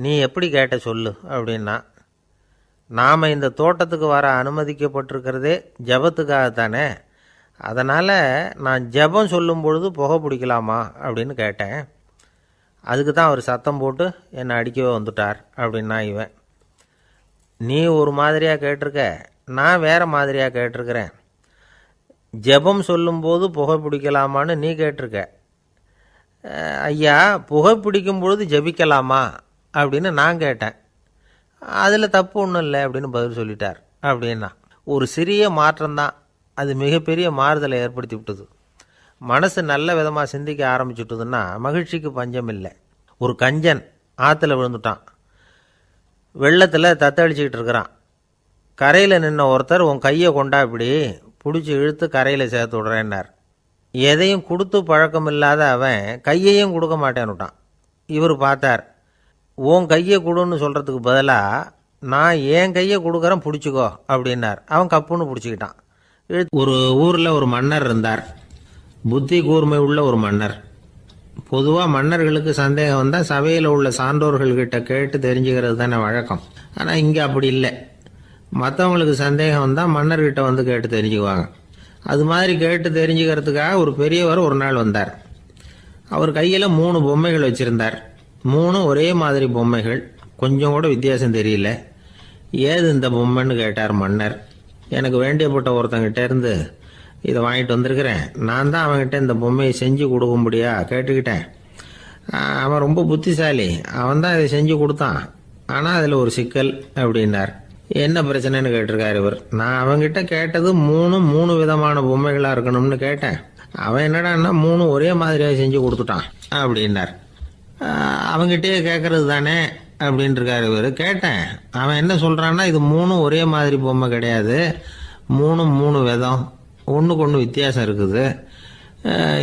S1: நீ எப்படி கேட்ட சொல்லு அப்படின்னா. நாம் இந்த தோட்டத்துக்கு வர அனுமதிக்கப்பட்டிருக்கிறதே ஜபத்துக்காகத்தானே, அதனால் நான் ஜபம் சொல்லும் பொழுது புகை பிடிக்கலாமா அப்படின்னு கேட்டேன். அதுக்கு தான் அவர் சத்தம் போட்டு என்னை அடிக்கவே வந்துட்டார் அப்படின்னா இவன். நீ ஒரு மாதிரியாக கேட்டிருக்க, நான் வேறு மாதிரியாக கேட்டிருக்கிறேன். ஜபம் சொல்லும்போது புகை பிடிக்கலாமான்னு நீ கேட்டிருக்க. ஐயா, புகை பிடிக்கும் பொழுது ஜபிக்கலாமா அப்படின்னு நான் கேட்டேன். அதில் தப்பு ஒன்றும் இல்லை அப்படின்னு பதில் சொல்லிட்டார் அப்படின்னா. ஒரு சிறிய மாற்றம்தான் அது மிகப்பெரிய மாறுதலை ஏற்படுத்தி விட்டது. மனசு நல்ல விதமாக சிந்திக்க ஆரம்பிச்சுட்டுதுன்னா மகிழ்ச்சிக்கு பஞ்சம் இல்லை. ஒரு கஞ்சன் ஆற்றுல விழுந்துட்டான், வெள்ளத்தில் தத்தளிச்சிக்கிட்டு இருக்கிறான். கரையில் நின்ன ஒருத்தர், உன் கையை கொண்டா இப்படி பிடிச்சி இழுத்து கரையில் சேர்த்து விடுறேன்னார். எதையும் கொடுத்து பழக்கம் இல்லாத அவன் கையையும் கொடுக்க மாட்டேன்னுட்டான். இவர் பார்த்தார், உன் கையை கொடுன்னு சொல்கிறதுக்கு பதிலாக நான் என் கையை கொடுக்குறேன் பிடிச்சிக்கோ அப்படின்னார். அவன் கப்புன்னு பிடிச்சிக்கிட்டான். ஒரு ஊரில் ஒரு மன்னர் இருந்தார், புத்தி கூர்மை உள்ள ஒரு மன்னர். பொதுவாக மன்னர்களுக்கு சந்தேகம் வந்தால் சபையில் உள்ள சான்றோர்கள்கிட்ட கேட்டு தெரிஞ்சுக்கிறது தானே வழக்கம். ஆனால் இங்கே அப்படி இல்லை. மற்றவங்களுக்கு சந்தேகம் வந்தால் மன்னர்கிட்ட கேட்டு தெரிஞ்சுக்குவாங்க. அது மாதிரி கேட்டு தெரிஞ்சுக்கிறதுக்காக ஒரு பெரியவர் ஒரு நாள் வந்தார். அவர் கையில் 3 பொம்மைகள் வச்சுருந்தார். மூணும் ஒரே மாதிரி பொம்மைகள், கொஞ்சம் கூட வித்தியாசம் தெரியல. ஏது இந்த பொம்மைன்னு கேட்டார் மன்னர். எனக்கு வேண்டியப்பட்ட ஒருத்தங்கிட்ட இருந்து இதை வாங்கிட்டு வந்திருக்கிறேன். நான் தான் அவன்கிட்ட இந்த பொம்மையை செஞ்சு கொடுக்கும்படியா கேட்டுக்கிட்டேன். அவன் ரொம்ப புத்திசாலி, அவன் தான் இதை செஞ்சு கொடுத்தான். ஆனால் அதில் ஒரு சிக்கல் அப்படின்னார். என்ன பிரச்சனைன்னு கேட்டிருக்காரு இவர். நான் அவன்கிட்ட கேட்டது மூணு விதமான பொம்மைகளாக இருக்கணும்னு கேட்டேன். அவன் என்னடான்னா மூணு ஒரே மாதிரியாக செஞ்சு கொடுத்துட்டான் அப்படின்னார். அவங்ககிட்டயே கேட்கறது தானே அப்படின்ட்டு இருக்காரு இவர். கேட்டேன், அவன் என்ன சொல்கிறான்னா இது மூணும் ஒரே மாதிரி பொம்மை கிடையாது, மூணு விதம், ஒன்றுக்கு ஒன்று வித்தியாசம் இருக்குது.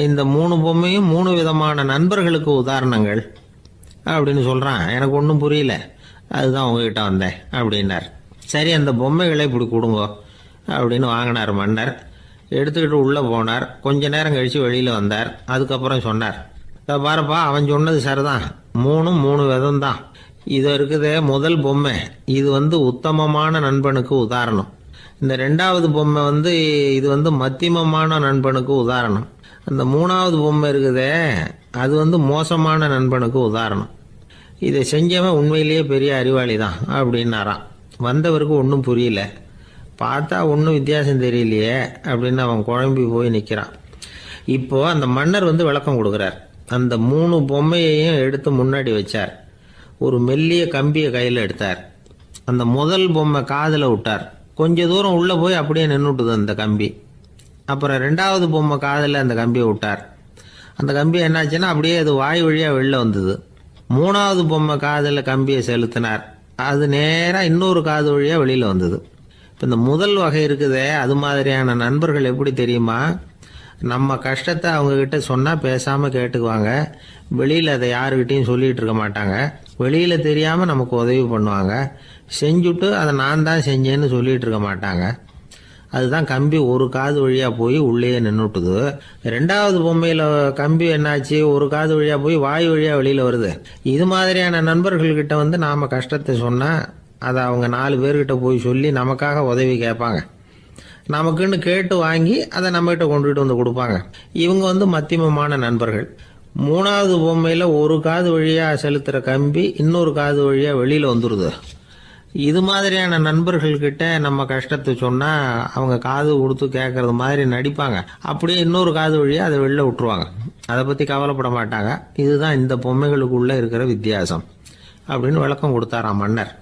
S1: இந்த மூணு பொம்மையும் மூணு விதமான நண்பர்களுக்கு உதாரணங்கள் அப்படின்னு சொல்கிறான். எனக்கு ஒன்றும் புரியல, அதுதான் உங்ககிட்ட வந்தேன் அப்படின்னார். சரி, அந்த பொம்மைகளை இப்படி கொடுங்க அப்படின்னு வாங்கினார் மன்னர். எடுத்துக்கிட்டு உள்ளே போனார். கொஞ்ச நேரம் கழித்து வெளியில் வந்தார். அதுக்கப்புறம் சொன்னார், பாருப்பா, அவன் சொன்னது சரிதான், மூணு விதம் தான். இது இருக்குதே முதல் பொம்மை, இது உத்தமமான நண்பனுக்கு உதாரணம். இந்த ரெண்டாவது பொம்மை இது மத்தியமமான நண்பனுக்கு உதாரணம். அந்த மூணாவது பொம்மை இருக்குதே அது மோசமான நண்பனுக்கு உதாரணம். இதை செஞ்சவன் உண்மையிலேயே பெரிய அறிவாளி தான் அப்படின்னாராம். வந்தவருக்கு ஒன்றும் புரியல. பார்த்தா ஒன்றும் வித்தியாசம் தெரியலையே அப்படின்னு அவன் குழம்பி போய் நிற்கிறான். இப்போ அந்த மன்னர் விளக்கம் கொடுக்குறார். அந்த மூணு பொம்மையையும் எடுத்து முன்னாடி வச்சார். ஒரு மெல்லிய கம்பியை கையில் எடுத்தார். அந்த முதல் பொம்மை காதில் விட்டார். கொஞ்ச தூரம் உள்ளே போய் அப்படியே நின்றுட்டுது அந்த கம்பி. அப்புறம் ரெண்டாவது பொம்மை காதில் அந்த கம்பியை விட்டார். அந்த கம்பி என்னாச்சுன்னா அப்படியே அது வாய் வழியாக வெளில வந்தது. மூணாவது பொம்மை காதில் கம்பியை செலுத்தினார். அது நேராக இன்னொரு காது வழியாக வெளியில் வந்தது. இப்போ இந்த முதல் வகை இருக்குதே, அது மாதிரியான நண்பர்கள் எப்படி தெரியுமா? நம்ம கஷ்டத்தை அவங்கக்கிட்ட சொன்னால் பேசாமல் கேட்டுக்குவாங்க. வெளியில் அதை யாருக்கிட்டையும் சொல்லிகிட்டு இருக்க மாட்டாங்க. வெளியில் தெரியாமல் நமக்கு உதவி பண்ணுவாங்க. செஞ்சுட்டு அதை நான் தான் செஞ்சேன்னு சொல்லிகிட்டு இருக்க மாட்டாங்க. அதுதான் கம்பி ஒரு காது வழியாக போய் உள்ளேயே நின்றுட்டுது. ரெண்டாவது பொம்மையில் கம்பி என்னாச்சு, ஒரு காது வழியாக போய் வாய் வழியாக வெளியில் வருது. இது மாதிரியான நண்பர்கள்கிட்ட நாம் கஷ்டத்தை சொன்னால் அதை அவங்க 4 பேர்கிட்ட போய் சொல்லி நமக்காக உதவி கேட்பாங்க. நமக்குன்னு கேட்டு வாங்கி அதை நம்மகிட்ட கொண்டுகிட்டு வந்து கொடுப்பாங்க. இவங்க மத்தியமமான நண்பர்கள். மூணாவது பொம்மையில் ஒரு காது வழியாக செலுத்துகிற கம்பி இன்னொரு காது வழியாக வெளியில் வந்துடுது. இது மாதிரியான நண்பர்கள்கிட்ட நம்ம கஷ்டத்தை சொன்னால் அவங்க காது கொடுத்து கேட்கறது மாதிரி நடிப்பாங்க. அப்படியே இன்னொரு காது வழியாக அதை வெளில விட்டுருவாங்க. அதை பற்றி கவலைப்பட மாட்டாங்க. இதுதான் இந்த பொம்மைகளுக்குள்ளே இருக்கிற வித்தியாசம் அப்படின்னு விளக்கம் கொடுத்தாராம் மன்னர்.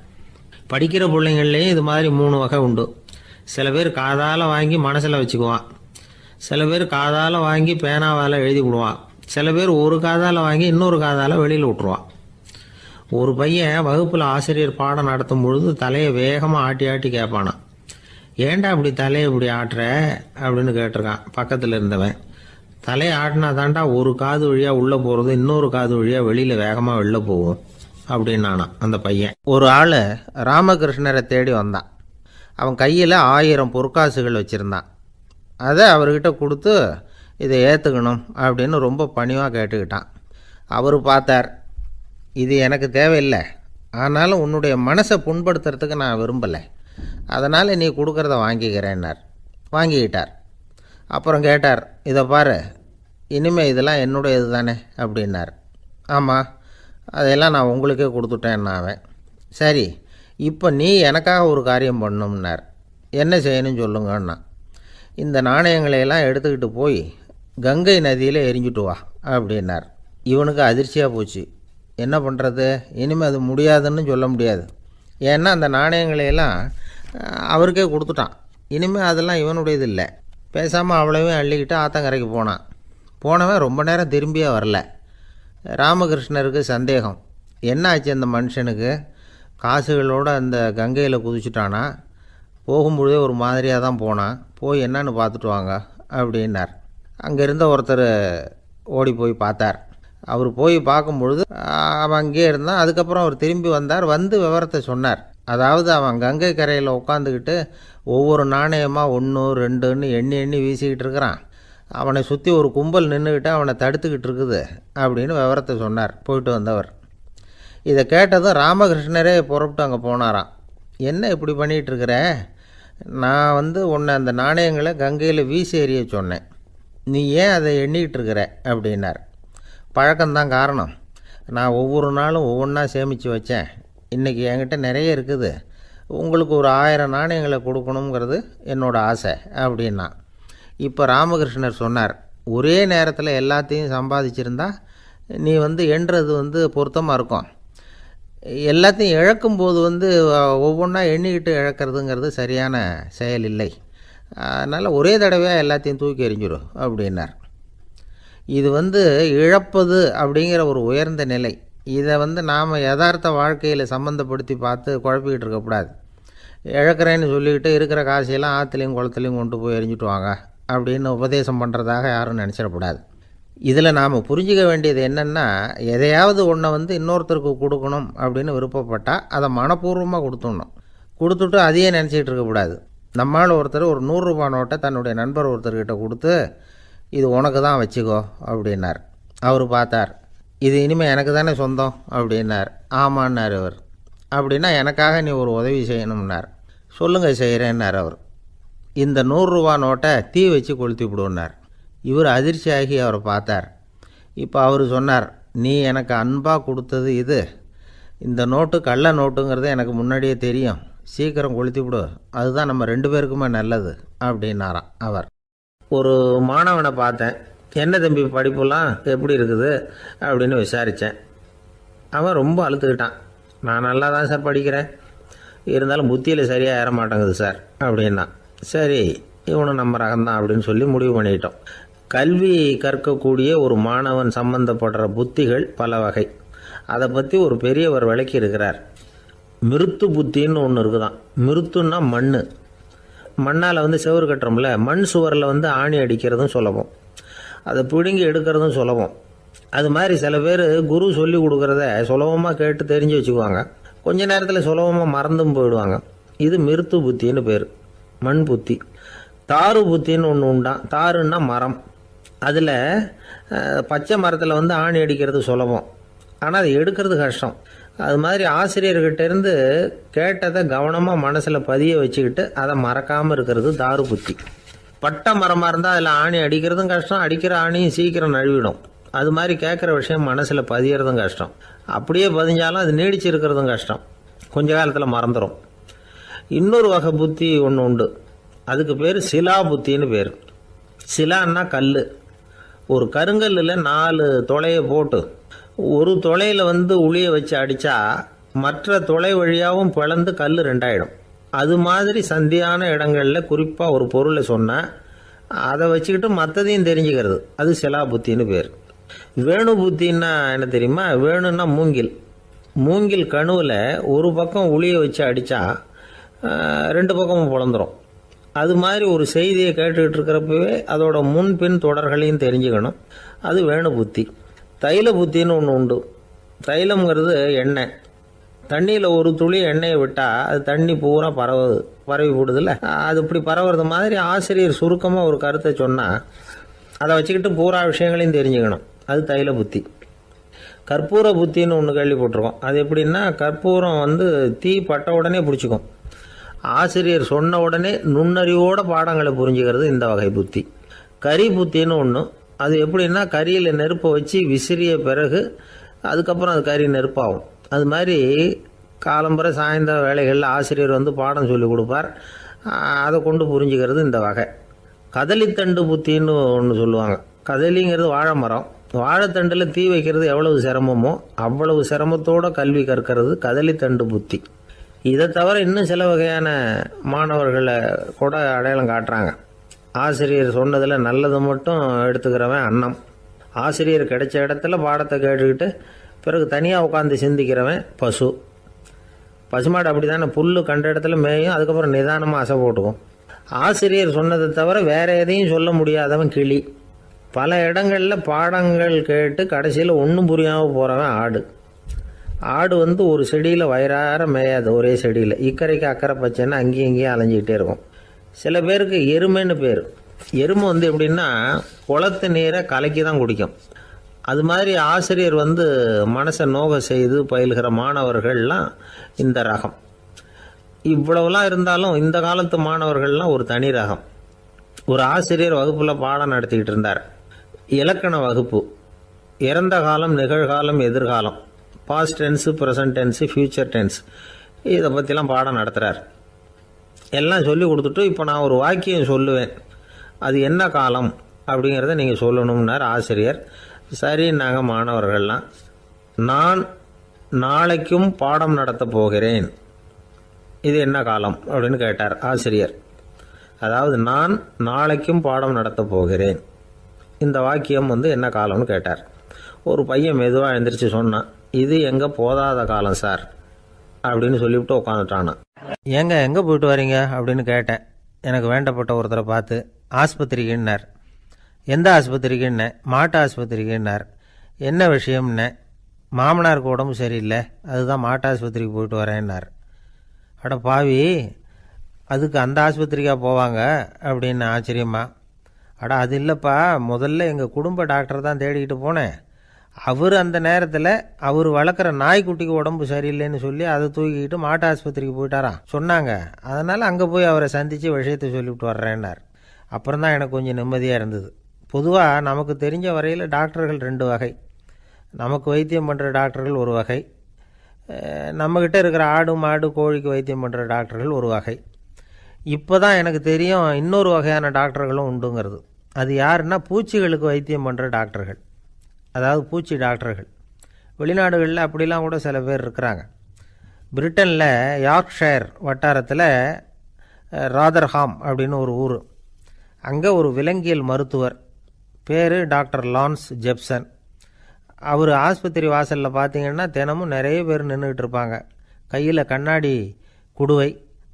S1: படிக்கிற பிள்ளைங்கள்லேயும் இது மாதிரி 3 வகை உண்டு. சில பேர் காதால் வாங்கி மனசில் வச்சுக்குவான். சில பேர் காதால் வாங்கி பேனாவால் எழுதி விடுவான். சில பேர் ஒரு காதால் வாங்கி இன்னொரு காதால் வெளியில் விட்டுருவான். ஒரு பையன் வகுப்பில் ஆசிரியர் பாடம் நடத்தும் பொழுது தலையை வேகமாக ஆட்டி ஆட்டி கேட்பானான். ஏன்டா இப்படி தலையை இப்படி ஆட்டுற அப்படின்னு கேட்டிருக்கான் பக்கத்தில் இருந்தவன். தலையை ஆட்டினா தாண்டா ஒரு காது வழியாக உள்ளே போகிறது, இன்னொரு காது வழியாக வெளியில் வேகமாக வெளில போகும் அப்படின்னானா அந்த பையன். ஒரு ஆள் ராமகிருஷ்ணரை தேடி வந்தான். அவன் கையில் 1000 பொற்காசுகள் வச்சுருந்தான். அதை அவர்கிட்ட கொடுத்து இதை ஏற்றுக்கணும் அப்படின்னு ரொம்ப பணிவாக கேட்டுக்கிட்டான். அவர் பார்த்தார், இது எனக்கு தேவையில்லை, ஆனாலும் உன்னுடைய மனசை புண்படுத்துறதுக்கு நான் விரும்பலை, அதனால் நீ கொடுக்குறத வாங்கிக்கிறேன்னார். வாங்கிக்கிட்டார். அப்புறம் கேட்டார், இதை பாரு, இனிமேல் இதெல்லாம் என்னுடையது தானே அப்படின்னார். ஆமாம், அதையெல்லாம் நான் உங்களுக்கே கொடுத்துட்டேன் அவன். சரி, இப்போ நீ எனக்காக ஒரு காரியம் பண்ணணும்னார். என்ன செய்யணும்னு சொல்லுங்கன்னா, இந்த நாணயங்களையெல்லாம் எடுத்துக்கிட்டு போய் கங்கை நதியில் எரிஞ்சுட்டு வா அப்படின்னார். இவனுக்கு அதிர்ச்சியாக போச்சு. என்ன பண்ணுறது? இனிமேல் அது முடியாதுன்னு சொல்ல முடியாது. ஏன்னா அந்த நாணயங்களையெல்லாம் அவருக்கே கொடுத்துட்டான். இனிமேல் அதெல்லாம் இவனுடையது இல்லை. பேசாமல் அவ்வளவையும் அள்ளிக்கிட்டு ஆத்தங்கரைக்கு போனான். போனவன் ரொம்ப நேரம் திரும்பியே வரல. ராமகிருஷ்ணருக்கு சந்தேகம். என்ன ஆச்சு அந்த மனுஷனுக்கு? காசுகளோடு அந்த கங்கையில் குதிச்சுட்டானா? போகும்பொழுதே ஒரு மாதிரியாக தான் போனான். போய் என்னன்னு பார்த்துட்டு வாங்க அப்படின்னார். அங்கே இருந்த ஒருத்தர் ஓடி போய் பார்த்தார். அவர் போய் பார்க்கும்பொழுது அவன் அங்கேயே இருந்தான். அதுக்கப்புறம் அவர் திரும்பி வந்தார். வந்து விவரத்தை சொன்னார். அதாவது அவன் கங்கை கரையில் உட்காந்துக்கிட்டு ஒவ்வொரு நாணயமாக 1 2ன்னு எண்ணி வீசிக்கிட்டு இருக்கிறான். அவனை சுற்றி ஒரு கும்பல் நின்றுக்கிட்டு அவனை தடுத்துக்கிட்டு இருக்குது அப்படின்னு விவரத்தை சொன்னார் போயிட்டு வந்தவர். இதை கேட்டதும் ராமகிருஷ்ணரே புறப்பட்டு அங்கே போனாராம். என்ன இப்படி பண்ணிகிட்ருக்கிற? நான் உன்னை அந்த நாணயங்களை கங்கையில் வீசி எறிய சொன்னேன், நீ ஏன் அதை எண்ணிக்கிட்டு இருக்கிற அப்படின்னார். பழக்கம்தான் காரணம். நான் ஒவ்வொரு நாளும் ஒவ்வொன்றா சேமித்து வச்சேன். இன்றைக்கி என்கிட்ட நிறைய இருக்குது. உங்களுக்கு ஒரு 1000 நாணயங்களை கொடுக்கணுங்கிறது என்னோட ஆசை அப்படின்னா. இப்போ ராமகிருஷ்ணர் சொன்னார், ஒரே நேரத்தில் எல்லாத்தையும் சம்பாதிச்சிருந்தா நீ எண்ணுறது பொருத்தமாக இருக்கும். எல்லாத்தையும் இழக்கும்போது ஒவ்வொன்றா எண்ணிக்கிட்டு இழக்கிறதுங்கிறது சரியான செயல் இல்லை. அதனால் ஒரே தடவையாக எல்லாத்தையும் தூக்கி எறிஞ்சிடும் அப்படின்னார். இது இழப்பது அப்படிங்கிற ஒரு உயர்ந்த நிலை. இதை நாம் யதார்த்த வாழ்க்கையில் சம்மந்தப்படுத்தி பார்த்து குழப்பிக்கிட்டு இருக்கக்கூடாது. இழக்கிறேன்னு சொல்லிக்கிட்டு இருக்கிற காசையெல்லாம் ஆற்றுலையும் குளத்துலையும் கொண்டு போய் எரிஞ்சிட்டு வாங்க அப்படின்னு உபதேசம் பண்ணுறதாக யாரும் நினச்சிடக்கூடாது. இதில் நாம் புரிஞ்சிக்க வேண்டியது என்னென்னா, எதையாவது ஒன்றை இன்னொருத்தருக்கு கொடுக்கணும் அப்படின்னு விருப்பப்பட்டால் அதை மனப்பூர்வமாக கொடுத்துடணும். கொடுத்துட்டு அதையே நினச்சிக்கிட்டு இருக்கக்கூடாது. நம்மால் ஒருத்தர் ஒரு 100 ரூபா நோட்டை தன்னுடைய நண்பர் ஒருத்தர்கிட்ட கொடுத்து, இது உனக்கு தான் வச்சுக்கோ அப்படின்னார். அவர் பார்த்தார், இது இனிமேல் எனக்கு தானே சொந்தம் அப்படின்னார். ஆமான்னார் அவர். அப்படின்னா எனக்காக நீ ஒரு உதவி செய்யணும்னார். சொல்லுங்கள் செய்கிறேன்னார் அவர். இந்த 100 ரூபா நோட்டை தீ வச்சு கொளுத்தி விடுன்னார். இவர் அதிர்ச்சியாகி அவரை பார்த்தார். இப்போ அவர் சொன்னார், நீ எனக்கு அன்பாக கொடுத்தது இது, இந்த நோட்டு கள்ள நோட்டுங்கிறது எனக்கு முன்னாடியே தெரியும், சீக்கிரம் கொளுத்தி விடு, அதுதான் நம்ம 2 பேருக்குமே நல்லது அப்படின்னாராம் அவர். ஒரு மாணவனை பார்த்தேன், என்ன தம்பி படிப்புலாம் எப்படி இருக்குது அப்படின்னு விசாரித்தேன். அவன் ரொம்ப அழுத்துக்கிட்டான். நான் நல்லா தான் சார் படிக்கிறேன், இருந்தாலும் புத்தியில் சரியாக ஏற மாட்டேங்குது சார் அப்படின்னா. சரி, இவனும் நம்ம ரகம்தான் அப்படின்னு சொல்லி முடிவு பண்ணிட்டோம். கல்வி கற்கக்கூடிய ஒரு மாணவன் சம்பந்தப்படுற புத்திகள் பல வகை. அதை பற்றி ஒரு பெரியவர் விளக்கி இருக்கிறார். மிருத்து புத்தின்னு ஒன்று இருக்குதான். மிருத்துன்னா மண். மண்ணால் செவுறு கட்டுறோம்ல, மண் சுவரில் ஆணி அடிக்கிறதும் சுலபம், அதை பிடுங்கி எடுக்கிறதும் சுலபம். அது மாதிரி சில பேர் குரு சொல்லி கொடுக்குறத சுலபமாக கேட்டு தெரிஞ்சு வச்சுக்குவாங்க, கொஞ்ச நேரத்தில் சுலபமாக மறந்தும் போயிடுவாங்க. இது மிருத்து புத்தின்னு பேர், மண் புத்தி. தாரு புத்தின்னு ஒன்று உண்டான். தாருன்னா மரம். அதில் பச்சை மரத்தில் ஆணி அடிக்கிறது சுலபம், ஆனால் அதை எடுக்கிறது கஷ்டம். அது மாதிரி ஆசிரியர்கிட்டேருந்து கேட்டதை கவனமாக மனசில் பதிய வச்சுக்கிட்டு அதை மறக்காமல் இருக்கிறது தாரு புத்தி. பட்டை மரமாக இருந்தால் அதில் ஆணி அடிக்கிறதும் கஷ்டம், அடிக்கிற ஆணியும் சீக்கிரம் நழுவிடும். அது மாதிரி கேட்குற விஷயம் மனசில் பதியறதும் கஷ்டம். அப்படியே பதிஞ்சாலும் அது நீடிச்சு இருக்கிறதும் கஷ்டம், கொஞ்ச காலத்தில் மறந்துடும். இன்னொரு வகை புத்தி ஒன்று உண்டு, அதுக்கு பேர் சிலா புத்தின்னு பேர். சிலான்னா கல். ஒரு கருங்கல்லில் 4 துளையை போட்டு ஒரு துளையில் உளியை வச்சு அடித்தா மற்ற துளை வழியாகவும் பிளந்து கல் 2 ஆகிடும். அது மாதிரி சந்தியான இடங்களில் குறிப்பாக ஒரு பொருளை சொன்னால் அதை வச்சுக்கிட்டு மற்றதையும் தெரிஞ்சுக்கிறது, அது சிலா புத்தின்னு பேர். வேணு புத்தின்னா என்ன தெரியுமா? வேணுன்னா மூங்கில். மூங்கில் கணுவில் ஒரு பக்கம் உளியை வச்சு அடித்தா 2 பக்கமும் பிளந்துடும். அது மாதிரி ஒரு செய்தியை கேட்டுக்கிட்டு இருக்கிறப்பவே அதோட முன்பின் தொடர்களையும் தெரிஞ்சுக்கணும், அது வேணு புத்தி. தைல புத்தின்னு ஒன்று உண்டு. தைலம்ங்கிறது எண்ணெய். தண்ணியில் ஒரு துளி எண்ணெயை விட்டால் அது தண்ணி பூரா பரவி போடுதில்ல, அது இப்படி பரவுறது மாதிரி ஆசிரியர் சுருக்கமாக ஒரு கருத்தை சொன்னால் அதை வச்சுக்கிட்டு பூரா விஷயங்களையும் தெரிஞ்சுக்கணும், அது தைல புத்தி. கற்பூர புத்தின்னு ஒன்று கேள்விப்பட்டிருக்கோம். அது எப்படின்னா, கற்பூரம் தீ பட்ட உடனே பிடிச்சிக்கும். ஆசிரியர் சொன்ன உடனே நுண்ணறிவோட பாடங்களை புரிஞ்சுக்கிறது இந்த வகை புத்தி. கரி புத்தின்னு ஒன்று. அது எப்படின்னா, கரியில் நெருப்பை வச்சு விசிறிய பிறகு அதுக்கப்புறம் அது கறி நெருப்பாகும். அது மாதிரி காலம்புற சாயந்தர வேலைகளில் ஆசிரியர் பாடம் சொல்லி கொடுப்பார், அதை கொண்டு புரிஞ்சுக்கிறது இந்த வகை. கதலித்தண்டு புத்தின்னு ஒன்று சொல்லுவாங்க. கதலிங்கிறது வாழை மரம். வாழைத்தண்டில் தீ வைக்கிறது எவ்வளவு சிரமமோ அவ்வளவு சிரமத்தோடு கல்வி கற்கிறது கதலித்தண்டு புத்தி. இதை தவிர இன்னும் சில வகையான மாணவர்களை கூட அடையாளம் காட்டுறாங்க. ஆசிரியர் சொன்னதில் நல்லது மட்டும் எடுத்துக்கிறவன் அன்னம். ஆசிரியர் கிடைச்ச இடத்துல பாடத்தை கேட்டுக்கிட்டு பிறகு தனியாக உட்காந்து சிந்திக்கிறவன் பசு. பசுமாடு அப்படி தானே, புல் கண்ட இடத்துல மேயும், அதுக்கப்புறம் நிதானமாக அசை போட்டுக்கும். ஆசிரியர் சொன்னதை தவிர வேறு எதையும் சொல்ல முடியாதவன் கிளி. பல இடங்களில் பாடங்கள் கேட்டு கடைசியில் ஒன்றும் புரியாமல் போகிறவன் ஆடு. ஆடு ஒரு செடியில் வயிறார மேயாது, ஒரே செடியில் இக்கரைக்கு அக்கறை பச்சைன்னா அங்கேயும் இங்கேயும் அலைஞ்சிக்கிட்டே இருக்கும். சில பேருக்கு எருமைன்னு பேர். எருமை எப்படின்னா குளத்து நீரை கலக்கி தான் குடிக்கும். அது மாதிரி ஆசிரியர் மனசை நோக செய்து பயில்கிற மாணவர்கள்லாம் இந்த ரகம். இவ்வளவுலாம் இருந்தாலும் இந்த காலத்து மாணவர்கள்லாம் ஒரு தனி ரகம். ஒரு ஆசிரியர் வகுப்பில் பாடம் நடத்திக்கிட்டு இருந்தார், இலக்கண வகுப்பு. இறந்த காலம், நிகழ்காலம், எதிர்காலம், past tense, present tense, future tense, இதை பற்றிலாம் பாடம் நடத்துகிறார். எல்லாம் சொல்லி கொடுத்துட்டு இப்போ நான் ஒரு வாக்கியம் சொல்லுவேன், அது என்ன காலம் அப்படிங்கிறத நீங்கள் சொல்லணும்னார் ஆசிரியர். சரின்னாங்க மாணவர்கள்லாம். நான் நாளைக்கும் பாடம் நடத்தப் போகிறேன், இது என்ன காலம் அப்படின்னு கேட்டார் ஆசிரியர். அதாவது நான் நாளைக்கும் பாடம் நடத்தப் போகிறேன், இந்த வாக்கியம் என்ன காலம்னு கேட்டார். ஒரு பையன் மெதுவாக எழுந்திரிச்சு சொன்னான், இது எங்கே போதாத காலம் சார் அப்படின்னு சொல்லிவிட்டு உட்காந்துட்டானா. ஏங்க எங்கே போயிட்டு வரீங்க அப்படின்னு கேட்டேன். எனக்கு வேண்டப்பட்ட ஒருத்தரை பார்த்து. ஆஸ்பத்திரிக்குன்னார். எந்த ஆஸ்பத்திரிக்குன்னே? மாட்டு ஆஸ்பத்திரிக்குன்னார். என்ன விஷயம்னே? மாமனாருக்கு உடம்பு சரியில்லை, அதுதான் மாட்டு ஆஸ்பத்திரிக்கு போயிட்டு வரேன்னார். அட பாவி, அதுக்கு அந்த ஆஸ்பத்திரிக்காக போவாங்க அப்படின்னு ஆச்சரியமா. அட அது இல்லைப்பா, முதல்ல எங்கள் குடும்ப டாக்டர் தான் தேடிக்கிட்டு போனேன். அவர் அந்த நேரத்தில் அவர் வளர்க்குற நாய்க்குட்டிக்கு உடம்பு சரியில்லைன்னு சொல்லி அதை தூக்கிக்கிட்டு மாட்டு ஆஸ்பத்திரிக்கு போயிட்டாராம் சொன்னாங்க. அதனால் அங்கே போய் அவரை சந்தித்து விஷயத்தை சொல்லிவிட்டு வர்றேன்னார். அப்புறம் தான் எனக்கு கொஞ்சம் நிம்மதியாக இருந்தது. பொதுவாக நமக்கு தெரிஞ்ச வரையில் டாக்டர்கள் 2 வகை. நமக்கு வைத்தியம் பண்ணுற டாக்டர்கள் ஒரு வகை, நம்மக்கிட்ட இருக்கிற ஆடு மாடு கோழிக்கு வைத்தியம் பண்ணுற டாக்டர்கள் ஒரு வகை. இப்போ தான் எனக்கு தெரியும் இன்னொரு வகையான டாக்டர்களும் உண்டுங்கிறது. அது யாருன்னா பூச்சிகளுக்கு வைத்தியம் பண்ணுற டாக்டர்கள், அதாவது பூச்சி டாக்டர்கள். வெளிநாடுகளில் அப்படிலாம் கூட சில பேர் இருக்கிறாங்க. பிரிட்டனில் யார்க்ஷயர் வட்டாரத்தில் ராதர்ஹாம் அப்படின்னு ஒரு ஊர். அங்கே ஒரு விலங்கியல் மருத்துவர், பேர் டாக்டர் லான்ஸ் ஜெப்சன். அவர் ஆஸ்பத்திரி வாசலில் பார்த்தீங்கன்னா தினமும் நிறைய பேர் நின்றுக்கிட்டு இருப்பாங்க. கையில் கண்ணாடி குடுவை,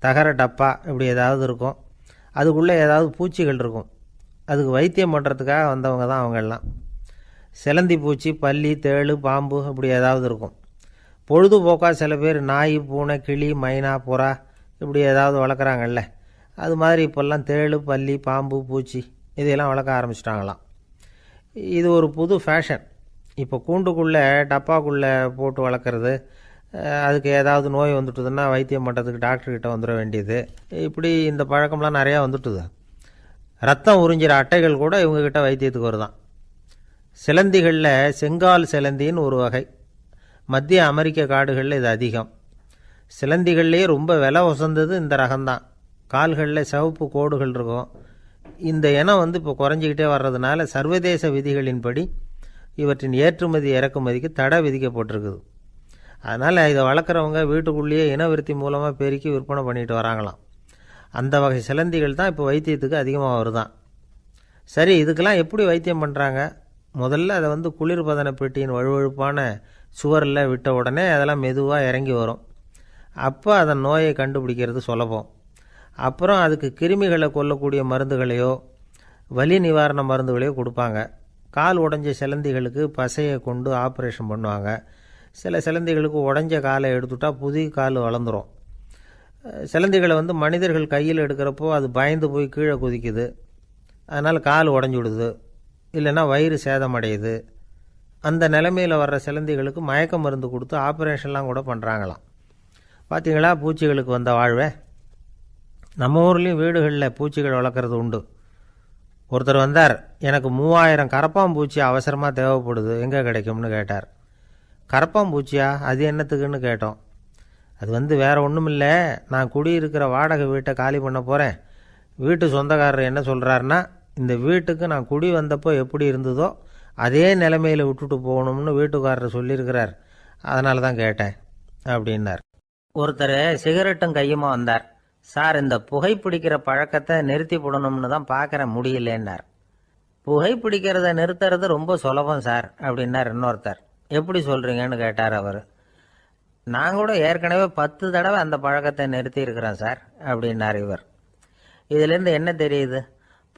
S1: தகர டப்பா இப்படி ஏதாவது இருக்கும். அதுக்குள்ளே ஏதாவது பூச்சிகள் இருக்கும். அதுக்கு வைத்தியம் பண்ணுறதுக்காக வந்தவங்க தான் அவங்கெல்லாம். சிலந்தி பூச்சி, பல்லி, தேளு, பாம்பு இப்படி ஏதாவது இருக்கும். பொழுதுபோக்காக சில பேர் நாய், பூனை, கிளி, மைனா, புறா இப்படி ஏதாவது வளர்க்குறாங்கல்ல, அது மாதிரி இப்போல்லாம் தேளு, பல்லி, பாம்பு, பூச்சி இதையெல்லாம் வளர்க்க ஆரம்பிச்சிட்டாங்களாம். இது ஒரு புது ஃபேஷன். இப்போ கூண்டுக்குள்ளே டப்பாக்குள்ளே போட்டு வளர்க்குறது, அதுக்கு ஏதாவது நோய் வந்துட்டுதுன்னா வைத்தியம் பண்ணுறதுக்கு டாக்டர்கிட்ட வந்துட வேண்டியது, இப்படி இந்த பழக்கம்லாம் நிறையா வந்துட்டுது. ரத்தம் உறிஞ்சிற அட்டைகள் கூட இவங்ககிட்ட வைத்தியத்துக்கு வருதான். சிலந்திகளில் செங்கால் சிலந்தின்னு ஒரு வகை. மத்திய அமெரிக்க காடுகளில் இது அதிகம். சிலந்திகள்லேயே ரொம்ப விலை உசந்தது இந்த ரகம்தான். கால்களில் சிவப்பு கோடுகள் இருக்கும். இந்த இனம் இப்போ குறைஞ்சிக்கிட்டே வர்றதுனால சர்வதேச விதிகளின்படி இவற்றின் ஏற்றுமதி இறக்குமதிக்கு தடை விதிக்கப்பட்டிருக்குது. அதனால் இதை வளர்க்குறவங்க வீட்டுக்குள்ளேயே இனவிருத்தி மூலமாக பெருக்கி விற்பனை பண்ணிட்டு வராங்களாம். அந்த வகை சிலந்திகள் தான் இப்போ வைத்தியத்துக்கு அதிகமாக வருதான். சரி, இதுக்கெல்லாம் எப்படி வைத்தியம் பண்ணுறாங்க? முதல்ல அதை குளிர்பதன பெட்டியின் வழுவழுப்பான சுவரில் விட்ட உடனே அதெல்லாம் மெதுவாக இறங்கி வரும். அப்போ அதன் நோயை கண்டுபிடிக்கிறது சுலபம். அப்புறம் அதுக்கு கிருமிகளை கொல்லக்கூடிய மருந்துகளையோ வலி நிவாரண மருந்துகளையோ கொடுப்பாங்க. கால் உடைஞ்ச சிலந்திகளுக்கு பசையை கொண்டு ஆப்ரேஷன் பண்ணுவாங்க. சில சிலந்திகளுக்கு உடைஞ்ச காலை எடுத்துட்டா புதிய கால் வளர்ந்துடும். சிலந்திகளை மனிதர்கள் கையில் எடுக்கிறப்போ அது பயந்து போய் கீழே குதிக்குது, அதனால் கால் உடஞ்சி விடுது, இல்லைன்னா வயிறு சேதமடையுது. அந்த நிலைமையில் வர்ற சிலந்திகளுக்கு மயக்க மருந்து கொடுத்து ஆப்ரேஷன்லாம் கூட பண்ணுறாங்களாம். பார்த்தீங்களா பூச்சிகளுக்கு வந்த வாழ்வே. நம்ம ஊர்லேயும் வீடுகளில் பூச்சிகள் வளர்க்குறது உண்டு. ஒருத்தர் வந்தார், எனக்கு 3000 கரப்பாம்பூச்சி அவசரமாக தேவைப்படுது, எங்கே கிடைக்கும்னு கேட்டார். கரப்பாம்பூச்சியா, அது என்னத்துக்குன்னு கேட்டோம். அது வேறு ஒன்றும் இல்லை, நான் குடியிருக்கிற வாடகை வீட்டை காலி பண்ண போகிறேன். வீட்டு சொந்தக்காரர் என்ன சொல்கிறாருன்னா, இந்த வீட்டுக்கு நான் குடி வந்தப்போ எப்படி இருந்ததோ அதே நிலைமையில் விட்டுட்டு போகணும்னு வீட்டுக்காரர் சொல்லியிருக்கிறார், அதனால தான் கேட்டேன் அப்படின்னார். ஒருத்தர் சிகரெட்டும் கையுமா வந்தார். சார், இந்த புகைப்பிடிக்கிற பழக்கத்தை நிறுத்தி போடணும்னு தான் பார்க்குறேன், முடியலன்னார். புகைப்பிடிக்கிறத நிறுத்துறது ரொம்ப சுலபம் சார் அப்படின்னார் இன்னொருத்தர். எப்படி சொல்கிறீங்கன்னு கேட்டார் அவர். நான் கூட ஏற்கனவே 10 தடவை அந்த பழக்கத்தை நிறுத்தி இருக்கிறேன் சார் அப்படின்னார் இவர். இதிலேருந்து என்ன தெரியுது?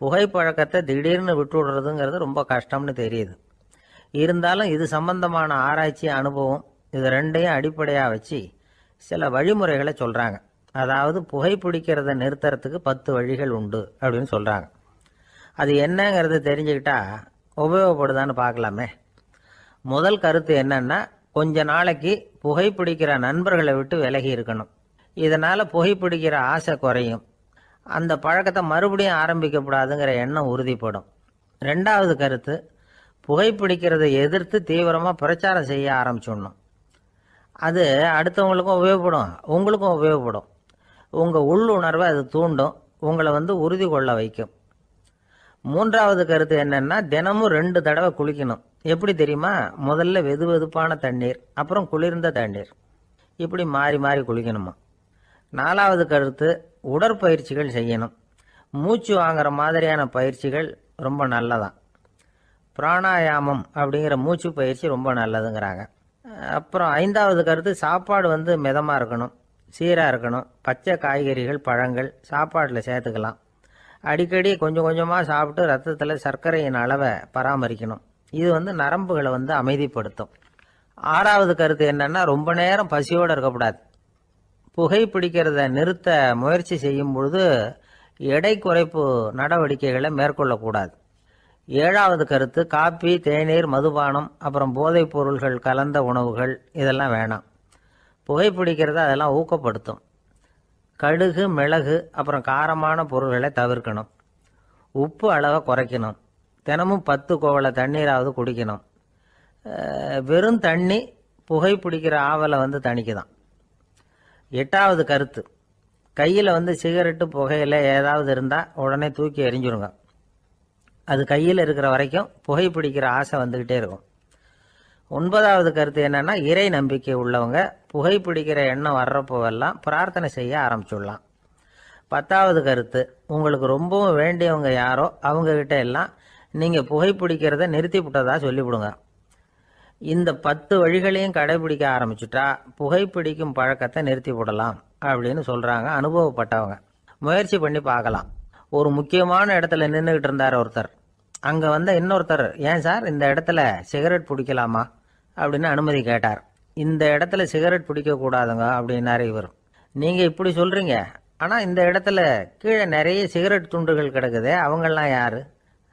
S1: புகைப்பழக்கத்தை திடீர்னு விட்டு விடுறதுங்கிறது ரொம்ப கஷ்டம்னு தெரியுது. இருந்தாலும் இது சம்பந்தமான ஆராய்ச்சி, அனுபவம், இது ரெண்டையும் அடிப்படையாக வச்சு சில வழிமுறைகளை சொல்கிறாங்க. அதாவது புகைப்பிடிக்கிறத நிறுத்துறதுக்கு 10 வழிகள் உண்டு அப்படின்னு சொல்கிறாங்க. அது என்னங்கிறத தெரிஞ்சுக்கிட்டா உபயோகப்படுதான்னு பார்க்கலாமே. முதல் கருத்து என்னன்னா, கொஞ்ச நாளைக்கு புகைப்பிடிக்கிற நண்பர்களை விட்டு விலகி இருக்கணும். இதனால் புகைப்பிடிக்கிற ஆசை குறையும். அந்த பழக்கத்தை மறுபடியும் ஆரம்பிக்கப்படாதுங்கிற எண்ணம் உறுதிப்படும். 2வது கருத்து,
S2: புகைப்பிடிக்கிறதை எதிர்த்து தீவிரமாக பிரச்சாரம் செய்ய ஆரம்பிச்சிடணும். அது அடுத்தவங்களுக்கும் உபயோகப்படும், உங்களுக்கும் உபயோகப்படும். உங்கள் உள்ளுணர்வை அது தூண்டும், உங்களை உறுதி கொள்ள வைக்கும். மூன்றாவது கருத்து என்னன்னா, தினமும் 2 தடவை குளிக்கணும். எப்படி தெரியுமா? முதல்ல வெது வெதுப்பான தண்ணீர், அப்புறம் குளிர்ந்த தண்ணீர், இப்படி மாறி மாறி குளிக்கணுமா. 4வது கருத்து, உடற்பயிற்சிகள் செய்யணும். மூச்சு வாங்குற மாதிரியான பயிற்சிகள் ரொம்ப நல்லதான். பிராணாயாமம் அப்படிங்கிற மூச்சு பயிற்சி ரொம்ப நல்லதுங்கிறாங்க. அப்புறம் 5வது கருத்து, சாப்பாடு மிதமாக இருக்கணும், சீராக இருக்கணும். பச்சை காய்கறிகள், பழங்கள் சாப்பாட்டில் சேர்த்துக்கலாம். அடிக்கடி கொஞ்சம் கொஞ்சமாக சாப்பிட்டு ரத்தத்தில் சர்க்கரையின் அளவை பராமரிக்கணும். இது நரம்புகளை அமைதிப்படுத்தும். 6வது கருத்து என்னன்னா, ரொம்ப நேரம் பசியோடு இருக்கக்கூடாது. புகைப்பிடிக்கிறத நிறுத்த முயற்சி செய்யும் பொழுது எடை குறைப்பு நடவடிக்கைகளை மேற்கொள்ளக்கூடாது. 7வது கருத்து, காப்பி, தேநீர், மதுபானம், அப்புறம் போதைப் பொருள்கள் கலந்த உணவுகள் இதெல்லாம் வேணாம். புகைப்பிடிக்கிறத அதெல்லாம் ஊக்கப்படுத்தும். கடுகு, மிளகு, அப்புறம் காரமான பொருள்களை தவிர்க்கணும். உப்பு அளவை குறைக்கணும். தினமும் 10 கோவள தண்ணீராவது குடிக்கணும். வெறும் தண்ணி புகைப்பிடிக்கிற ஆவலை தணிக்குதான். 8வது கருத்து, கையில் சிகரெட்டு, புகையில ஏதாவது இருந்தால் உடனே தூக்கி எறிஞ்சிருங்க. அது கையில் இருக்கிற வரைக்கும் புகைப்பிடிக்கிற ஆசை வந்துக்கிட்டே இருக்கும். 9வது கருத்து என்னன்னா, இறை நம்பிக்கை உள்ளவங்க புகைப்பிடிக்கிற எண்ணம் வர்றப்போவெல்லாம் பிரார்த்தனை செய்ய ஆரம்பிச்சுடலாம். 10வது கருத்து, உங்களுக்கு ரொம்பவும் வேண்டியவங்க யாரோ அவங்கக்கிட்ட எல்லாம் நீங்கள் புகைப்பிடிக்கிறத நிறுத்தி விட்டதா சொல்லிவிடுங்க. இந்த 10 வழிகளையும் கடைபிடிக்க ஆரம்பிச்சுட்டா புகைப்பிடிக்கும் பழக்கத்தை நிறுத்தி விடலாம் அப்படின்னு சொல்கிறாங்க அனுபவப்பட்டவங்க. முயற்சி பண்ணி பார்க்கலாம். ஒரு முக்கியமான இடத்துல நின்றுக்கிட்டு இருந்தார் ஒருத்தர். அங்கே இன்னொருத்தர், ஏன் சார் இந்த இடத்துல சிகரெட் பிடிக்கலாமா அப்படின்னு அனுமதி கேட்டார். இந்த இடத்துல சிகரெட் பிடிக்கக்கூடாதுங்க அப்படின்னாரு இவர். நீங்கள் இப்படி சொல்கிறீங்க, ஆனால் இந்த இடத்துல கீழே நிறைய சிகரெட் துண்டுகள் கிடக்குதே, அவங்கெல்லாம் யார்?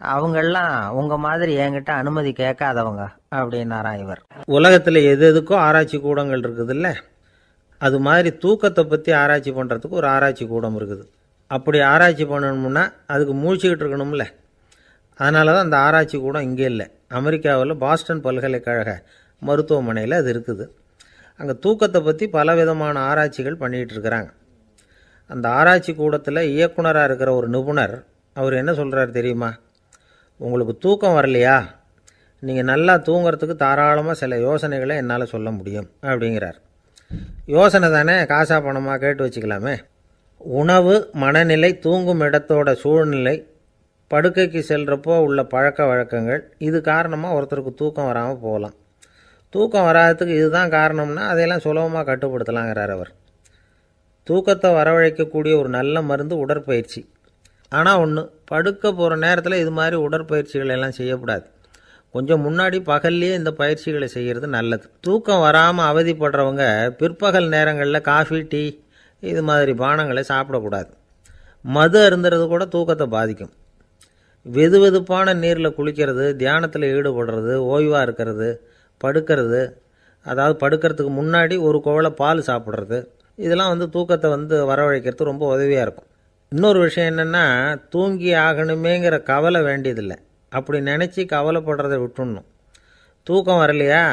S2: அவங்கெல்லாம் உங்கள் மாதிரி என்கிட்ட அனுமதி கேட்காதவங்க அப்படின்னாரா இவர்.
S1: உலகத்தில் எது எதுக்கோ ஆராய்ச்சி கூடங்கள் இருக்குதுல்ல, அது மாதிரி தூக்கத்தை பற்றி ஆராய்ச்சி பண்ணுறதுக்கு ஒரு ஆராய்ச்சி கூடம் இருக்குது. அப்படி ஆராய்ச்சி பண்ணணும்னா அதுக்கு மூழ்கிக்கிட்டு இருக்கணும்ல. அதனால தான் அந்த ஆராய்ச்சி கூடம் இங்கே இல்லை. அமெரிக்காவில் பாஸ்டன் பல்கலைக்கழக மருத்துவமனையில் அது இருக்குது. அங்கே தூக்கத்தை பற்றி பலவிதமான ஆராய்ச்சிகள் பண்ணிகிட்டு இருக்கிறாங்க. அந்த ஆராய்ச்சி கூடத்தில் இயக்குனராக இருக்கிற ஒரு நிபுணர், அவர் என்ன சொல்கிறார் தெரியுமா? உங்களுக்கு தூக்கம் வரலையா, நீங்கள் நல்லா தூங்கிறதுக்கு தாராளமாக சில யோசனைகளை என்னால் சொல்ல முடியும் அப்படிங்கிறார். யோசனை தானே, காசா பணமாக கேட்டு வச்சுக்கலாமே. உணவு, மனநிலை, தூங்கும் இடத்தோட சூழ்நிலை, படுக்கைக்கு செல்கிறப்போ உள்ள பழக்க வழக்கங்கள், இது காரணமாக ஒருத்தருக்கு தூக்கம் வராமல் போகலாம். தூக்கம் வராததுக்கு இதுதான் காரணம்னா அதையெல்லாம் சுலபமாக கட்டுப்படுத்தலாங்கிறார் அவர். தூக்கத்தை வரவழைக்கக்கூடிய ஒரு நல்ல மருந்து உடற்பயிற்சி. ஆனால் ஒன்று, படுக்க போகிற நேரத்தில் இது மாதிரி உடற்பயிற்சிகள் எல்லாம் செய்யக்கூடாது. கொஞ்சம் முன்னாடி பகல்லையே இந்த பயிற்சிகளை செய்கிறது நல்லது. தூக்கம் வராமல் அவதிப்படுறவங்க பிற்பகல் நேரங்களில் காஃபி, டீ இது மாதிரி பானங்களை சாப்பிடக்கூடாது. மது அருந்துறது கூட தூக்கத்தை பாதிக்கும். வெது வெதுப்பான நீரில் குளிக்கிறது, தியானத்தில் ஈடுபடுறது, ஓய்வாக இருக்கிறது, படுக்கிறது, அதாவது படுக்கிறதுக்கு முன்னாடி ஒரு குவளை பால் சாப்பிட்றது, இதெல்லாம் தூக்கத்தை வரவழைக்கிறது ரொம்ப உதவியாக இருக்கும். இன்னொரு விஷயம் என்னென்னா, தூங்கி ஆகணுமேங்கிற கவலை வேண்டியதில்லை. அப்படி நினச்சி கவலைப்படுறதை விட்டுடணும். தூக்கம் வரலையா,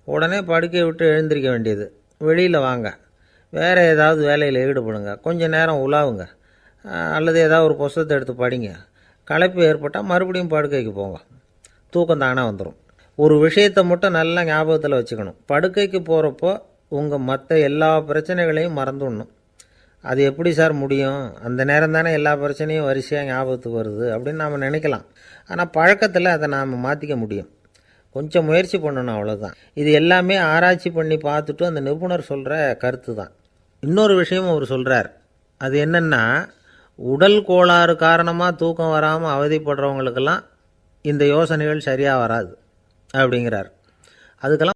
S1: உடனே படுக்கையை விட்டு எழுந்திரிக்க வேண்டியது. வெளியில் வாங்க, வேறு ஏதாவது வேலையில் ஈடுபடுங்க, கொஞ்சம் நேரம் உலாவுங்க, அல்லது ஏதாவது ஒரு புத்தகத்தை எடுத்து படிங்க. களைப்பு ஏற்பட்டால் மறுபடியும் படுக்கைக்கு போங்க. தூக்கம் தானே வந்துடும். ஒரு விஷயத்தை மட்டும் நல்லா ஞாபகத்தில் வச்சுக்கணும். படுக்கைக்கு போகிறப்போ உங்கள் மற்ற எல்லா பிரச்சனைகளையும் மறந்துடணும். அது எப்படி சார் முடியும்? அந்த நேரம் தானே எல்லா பிரச்சனையும் வரிசையாக ஞாபகத்துக்கு வருது அப்படின்னு நாம் நினைக்கலாம். ஆனால் பழக்கத்தில் அதை நாம் மாற்றிக்க முடியும். கொஞ்சம் முயற்சி பண்ணணும், அவ்வளோதான். இது எல்லாமே ஆராய்ச்சி பண்ணி பார்த்துட்டு அந்த நிபுணர் சொல்கிற கருத்து தான். இன்னொரு விஷயமும் அவர் சொல்கிறார். அது என்னென்னா, உடல் கோளாறு காரணமாக தூக்கம் வராமல் அவதிப்படுறவங்களுக்கெல்லாம் இந்த யோசனைகள் சரியாக வராது அப்படிங்கிறார். அதுக்கெல்லாம்